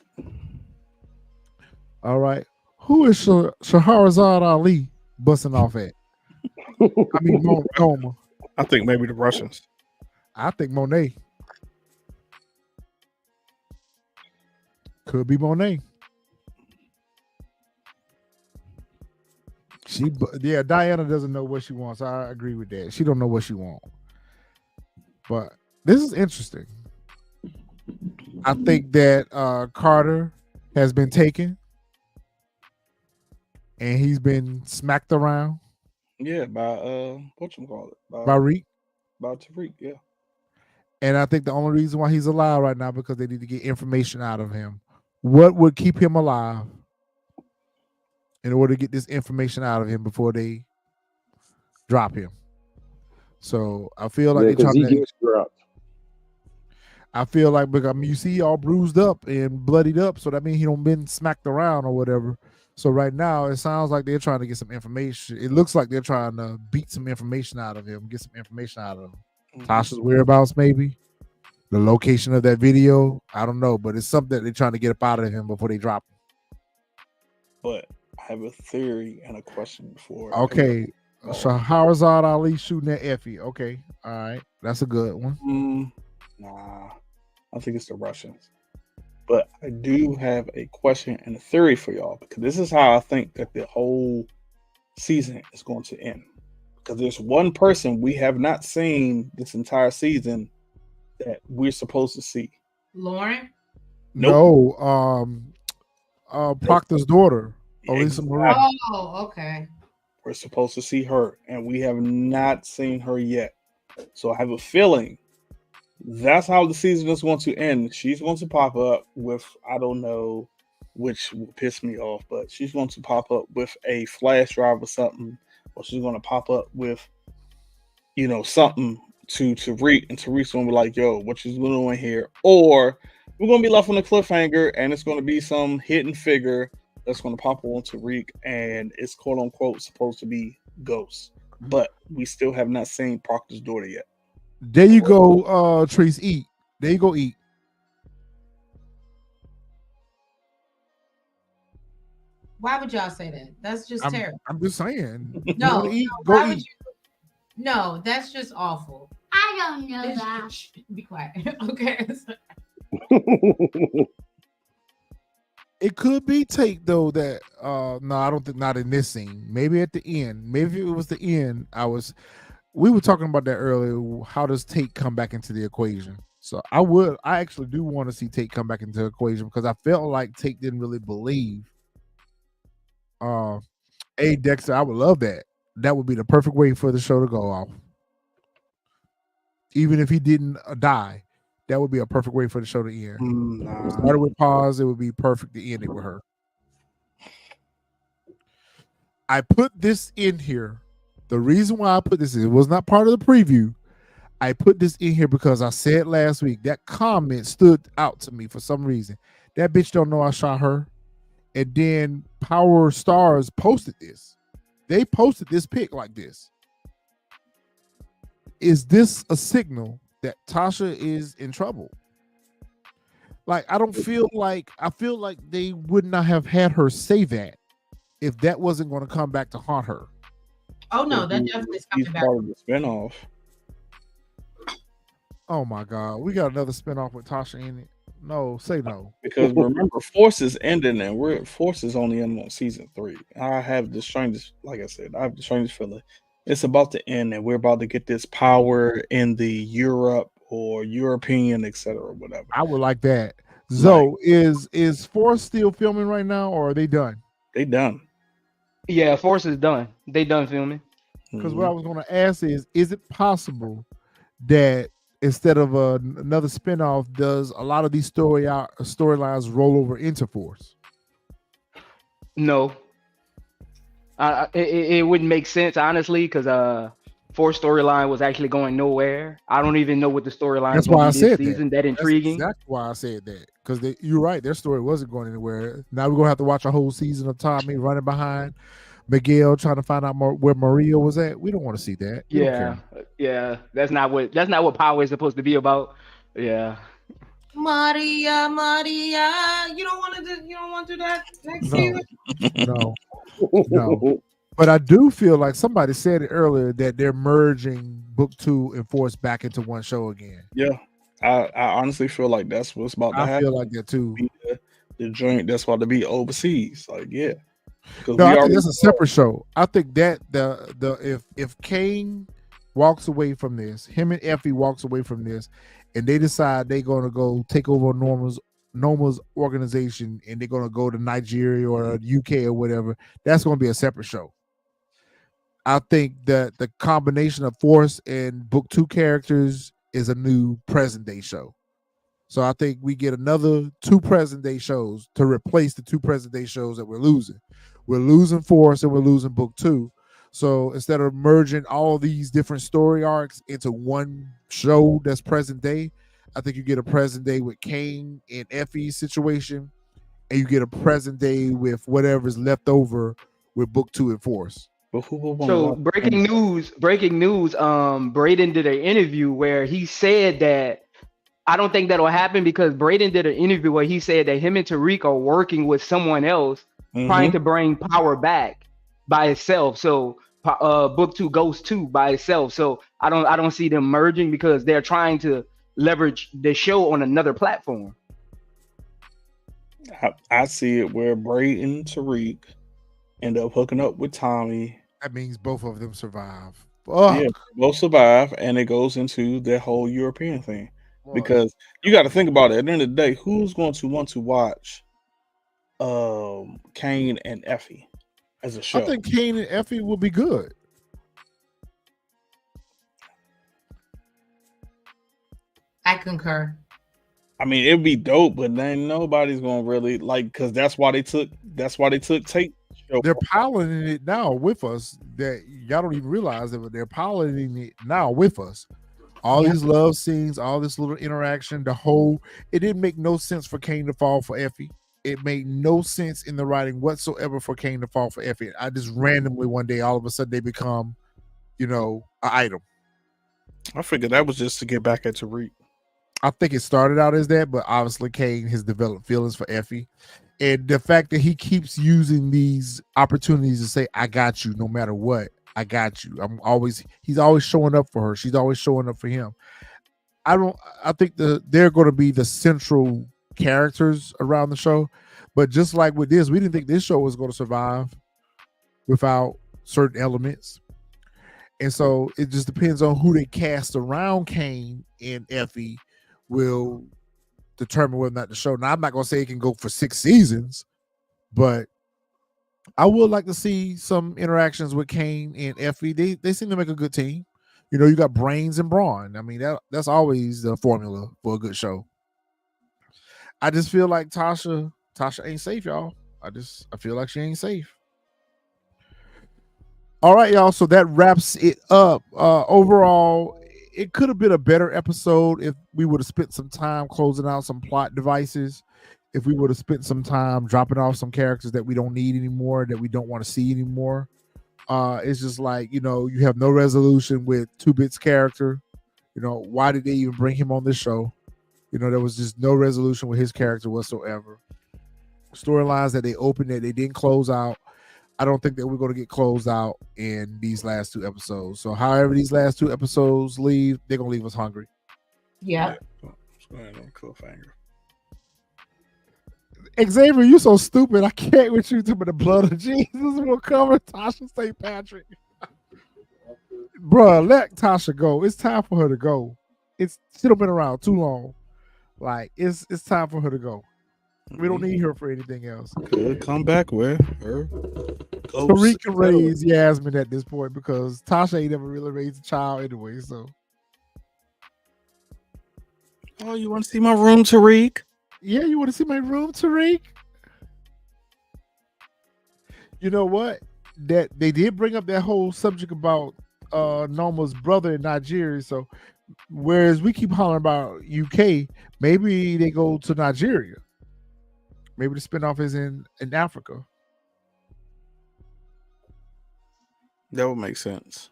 All right. Who is Shahrazad Ali busting off at? I mean, Noma. I think maybe the Russians. I think Monet. Could be Monet. Diana doesn't know what she wants. I agree with that. She don't know what she wants. But this is interesting. I think that Carter has been taken and he's been smacked around Yeah, by whatchamacallit? by Reek. By Tariq, yeah. And I think the only reason why he's alive right now because they need to get information out of him. What would keep him alive in order to get this information out of him before they drop him? So I feel like they're because trying he to. gets dropped. I feel like because you see all bruised up and bloodied up, so that means he don't been smacked around or whatever. So right now it sounds like they're trying to get some information. It looks like they're trying to beat some information out of him, get some information out of him. Tasha's whereabouts, maybe the location of that video. I don't know, but it's something that they're trying to get up out of him before they drop him. But I have a theory and a question for. Okay, so Harazad Ali shooting at Effie. Okay, all right, that's a good one. Nah, I think it's the Russians. But I do have a question and a theory for y'all because this is how I think that the whole season is going to end. Because there's one person we have not seen this entire season that we're supposed to see. Lauren? Nope. No, Proctor's daughter, Elisa Marie. Oh, okay. We're supposed to see her, and we have not seen her yet. So I have a feeling that's how the season is going to end. She's going to pop up with, I don't know, which will piss me off, but she's going to pop up with a flash drive or something, or she's going to pop up with, something to Tariq, and Tariq's going to be like, yo, what you doing here? Or we're going to be left on a cliffhanger, and it's going to be some hidden figure that's going to pop on Tariq, and it's quote unquote supposed to be Ghost. But we still have not seen Proctor's daughter yet. There you go, Trace. Eat. There you go. Eat. Why would y'all say that? That's just terrible. I'm just saying. No, eat, why go would eat. No, that's just awful. I don't know that. Be quiet. Okay. It could be Tate though. That no, I don't think not in this scene. Maybe at the end. Maybe if it was the end. We were talking about that earlier. How does Tate come back into the equation? So I actually do want to see Tate come back into the equation because I felt like Tate didn't really believe. Hey Dexter, I would love that. That would be the perfect way for the show to go off. Even if he didn't die, that would be a perfect way for the show to end. Started with pause, it would be perfect to end it with her. I put this in here. The reason why I put this in, it was not part of the preview. I put this in here because I said last week that comment stood out to me for some reason. That bitch don't know I shot her. And then Power Stars posted this. They posted this pic like this. Is this a signal that Tasha is in trouble? Like, I feel like they would not have had her say that if that wasn't going to come back to haunt her. Oh no, that definitely is coming back. Part of the spinoff. Oh my God, we got another spinoff with Tasha in it. No, say no. Because remember, Force is ending, and Force is only in on season 3. I have the strangest, like I said, I have the strangest feeling. It's about to end, and we're about to get this power in the Europe or European, etc., whatever. I would like that. Zoe, is Force still filming right now, or are they done? They done. Yeah, Force is done. They done filming. Because what I was going to ask is it possible that instead of another spinoff, does a lot of these storylines roll over into Force? No. It wouldn't make sense, honestly, because Force storyline was actually going nowhere. I don't even know what the storyline is going to be this season. That intriguing. That's why I said that. Because you're right, their story wasn't going anywhere. Now we're going to have to watch a whole season of Tommy running behind Miguel trying to find out where Maria was at. We don't want to see that. Yeah. That's not what Power is supposed to be about. Yeah. Maria, you don't want to do that next season? No. But I do feel like somebody said it earlier that they're merging book 2 and Force back into one show again. Yeah, I honestly feel like that's what's about to I happen. feel like that too. Be the joint that's about to be overseas. Like, yeah, because No, we I think already that's a separate show. I think that if Kane walks away from this, him and Effie walks away from this, and they decide they're going to go take over Noma's organization, and they're going to go to Nigeria or UK or whatever, that's going to be a separate show. I think that the combination of Force and book 2 characters is a new present day show. So I think we get another 2 present day shows to replace the 2 present day shows that we're losing. We're losing Force and we're losing book 2. So instead of merging all these different story arcs into one show that's present day, I think you get a present day with Kane and Effie's situation, and you get a present day with whatever's left over with book 2 and Force. But who will want to So watch breaking news. Brayden did an interview where he said that I don't think that'll happen because Brayden did an interview where he said that him and Tariq are working with someone else trying to bring power back by itself. So book 2 goes 2 by itself. So I don't see them merging because they're trying to leverage the show on another platform. I see it where Bray and Tariq end up hooking up with Tommy. That means both of them survive. Fuck. Yeah, both survive, and it goes into that whole European thing. Because you got to think about it. At the end of the day, who's going to want to watch Kane and Effie as a show? I think Kane and Effie will be good. I concur. I mean, it'd be dope, but then nobody's gonna really like because that's why they took Tate. They're piloting it now with us. That y'all don't even realize that, but they're piloting it now with us. All these love scenes, all this little interaction, it didn't make no sense for Kane to fall for Effie. It made no sense in the writing whatsoever for Kane to fall for Effie. I just randomly one day, all of a sudden, they become, an item. I figured that was just to get back at Tariq. I think it started out as that, but obviously Kane has developed feelings for Effie. And the fact that he keeps using these opportunities to say, I got you no matter what. I got you. He's always showing up for her. She's always showing up for him. I think they're going to be the central characters around the show. But just like with this, we didn't think this show was going to survive without certain elements. And so it just depends on who they cast around Kane and Effie will determine whether or not the show. Now, I'm not going to say it can go for 6 seasons, but I would like to see some interactions with Kane and Effie. They seem to make a good team. You got brains and brawn. I mean, that's always the formula for a good show. I just feel like Tasha ain't safe, y'all. I feel like she ain't safe. All right, y'all. So that wraps it up. Overall, it could have been a better episode if we would have spent some time closing out some plot devices. If we would have spent some time dropping off some characters that we don't need anymore, that we don't want to see anymore. It's just like, you have no resolution with 2-Bit's character. Why did they even bring him on this show? There was just no resolution with his character whatsoever. Storylines that they opened that they didn't close out. I don't think that we're going to get closed out in these last 2 episodes. So however these last 2 episodes leave, they're going to leave us hungry. Yeah. Cliffhanger. Xavier, you so stupid. I can't with you to the blood of Jesus will cover Tasha St. Patrick. Bruh, let Tasha go. It's time for her to go. She'll been around too long. Like, it's time for her to go. We don't need her for anything else. Could come back with her. Tariq can raise Yasmin at this point because Tasha ain't ever really raised a child anyway. So, oh, you want to see my room, Tariq? Yeah, you want to see my room, Tariq? You know what? That they did bring up that whole subject about Noma's brother in Nigeria. So, whereas we keep hollering about UK, maybe they go to Nigeria. Maybe the spinoff is in Africa. That would make sense.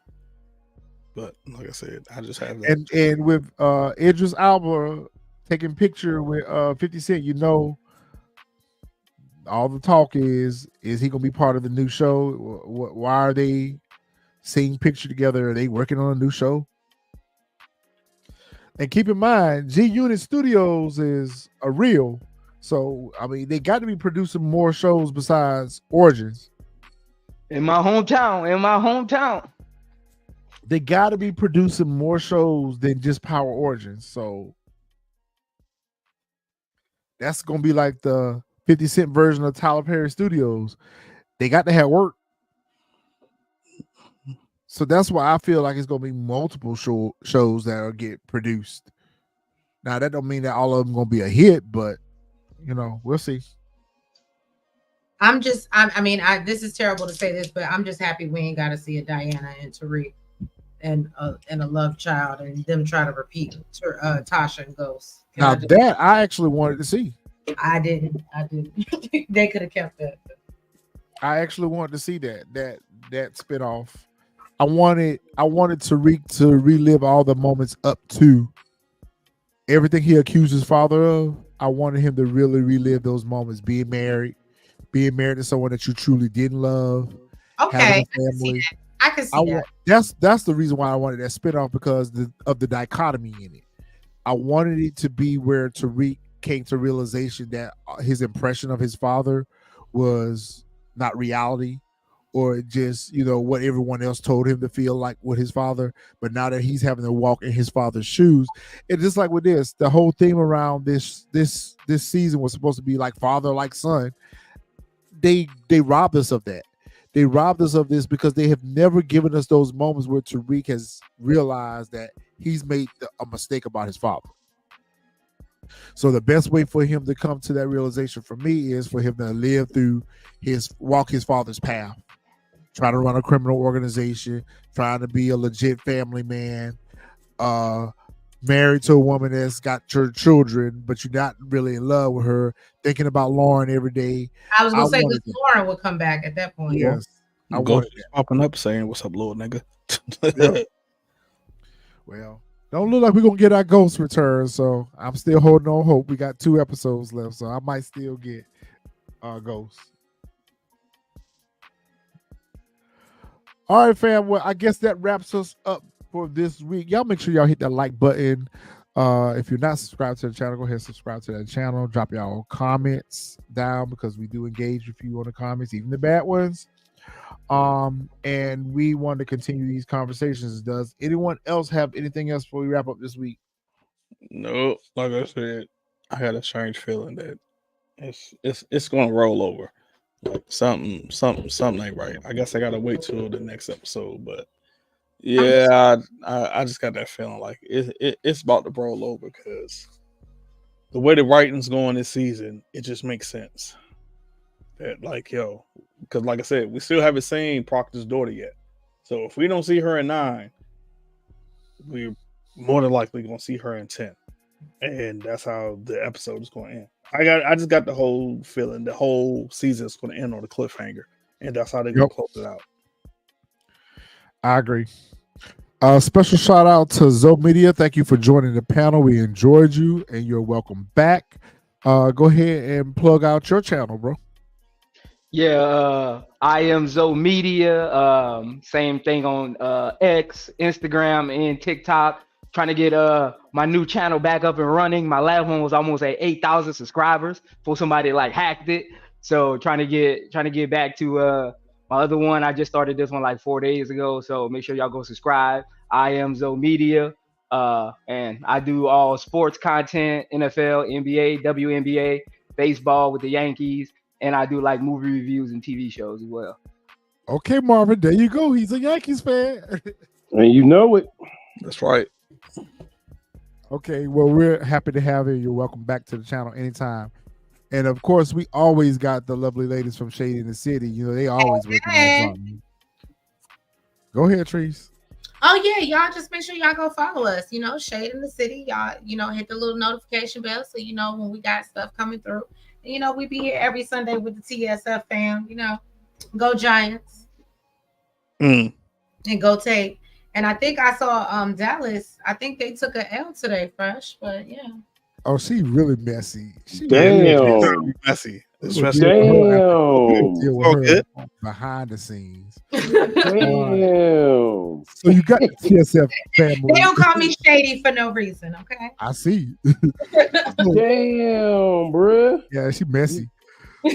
But like I said, I just have that. And with Idris Elba taking picture with 50 Cent, all the talk is he gonna be part of the new show? Why are they seeing picture together? Are they working on a new show? And keep in mind, G Unit Studios is a real. So I mean, they got to be producing more shows besides Origins. In my hometown. They got to be producing more shows than just Power Origins. So that's gonna be like the 50 Cent version of Tyler Perry Studios. They got to have work. So that's why I feel like it's gonna be multiple shows that will get produced. Now that don't mean that all of them gonna be a hit, but we'll see. This is terrible to say this, but I'm just happy we ain't got to see a Diana and Tariq and a love child and them try to repeat Tasha and Ghost. That I actually wanted to see. I didn't. They could have kept that. I actually wanted to see that spinoff. I wanted Tariq to relive all the moments up to everything he accused his father of. I wanted him to really relive those moments, being married to someone that you truly didn't love. Okay, I can see that. That's the reason why I wanted that spinoff, because of the dichotomy in it. I wanted it to be where Tariq came to realization that his impression of his father was not reality, or just what everyone else told him to feel like with his father. But now that he's having to walk in his father's shoes, it's just like with this, the whole theme around this season was supposed to be like father like son. They robbed us of that. They robbed us of this because they have never given us those moments where Tariq has realized that he's made a mistake about his father. So the best way for him to come to that realization for me is for him to walk his father's path, try to run a criminal organization, trying to be a legit family man, married to a woman that's got your children, but you're not really in love with her, thinking about Lauren every day. I was gonna say that Lauren would come back at that point. Yes. I wanted popping up saying, "What's up, little nigga?" Yep. Well, don't look like we're gonna get our ghost return, so I'm still holding on hope. We got 2 episodes left, so I might still get ghost. All right, fam. Well, I guess that wraps us up for this week. Y'all make sure y'all hit that like button. If you're not subscribed to the channel, go ahead and subscribe to that channel. Drop y'all comments down, because we do engage with you on the comments, even the bad ones. And we want to continue these conversations. Does anyone else have anything else before we wrap up this week? No, like I said, I had a strange feeling that it's gonna roll over. Like something ain't right. I guess I gotta wait till the next episode, but yeah, I just got that feeling like it's about to roll over, because the way the writing's going this season, it just makes sense. That because like I said, we still haven't seen Proctor's daughter yet. So if we don't see her in 9, we're more than likely gonna see her in 10. And that's how the episode is going to end. I just got the whole feeling the whole season is going to end on a cliffhanger, and that's how they're going to close it out. I agree. Special shout out to Zoe Media. Thank you for joining the panel. We enjoyed you, and you're welcome back. Go ahead and plug out your channel, bro. Yeah, I am Zoe Media. Same thing on X, Instagram, and TikTok. Trying to get my new channel back up and running. My last one was almost at 8,000 subscribers before somebody hacked it. So trying to get back to my other one. I just started this one like 4 days ago. So make sure y'all go subscribe. I am Zoe Media. And I do all sports content, NFL, NBA, WNBA, baseball with the Yankees, and I do movie reviews and TV shows as well. Okay, Marvin, there you go. He's a Yankees fan. And you know it. That's right. Okay, well, we're happy to have you. You're welcome back to the channel anytime. And of course, we always got the lovely ladies from Shade in the City. They always working on something. Go ahead, Trees. Oh yeah, y'all just make sure y'all go follow us. Shade in the City. Y'all, hit the little notification bell so when we got stuff coming through. And, we be here every Sunday with the TSF fam. Go Giants. And go Tate. And I think I saw Dallas. I think they took an L today, Fresh. But yeah. Oh, she really messy. She Damn. Messy. We'll Especially deal with her after- we'll Damn. deal with All her good. behind the scenes. Damn. So you got the TSF family. They don't call me shady for no reason, okay? I see. Damn, bruh. Yeah, she messy.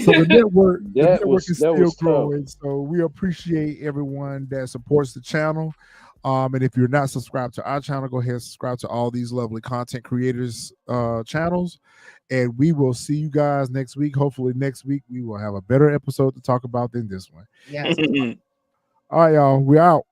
So the network is That still was tough. growing. So we appreciate everyone that supports the channel. And if you're not subscribed to our channel, go ahead and subscribe to all these lovely content creators channels. And we will see you guys next week. Hopefully next week we will have a better episode to talk about than this one. Yes. All right, y'all. We're out.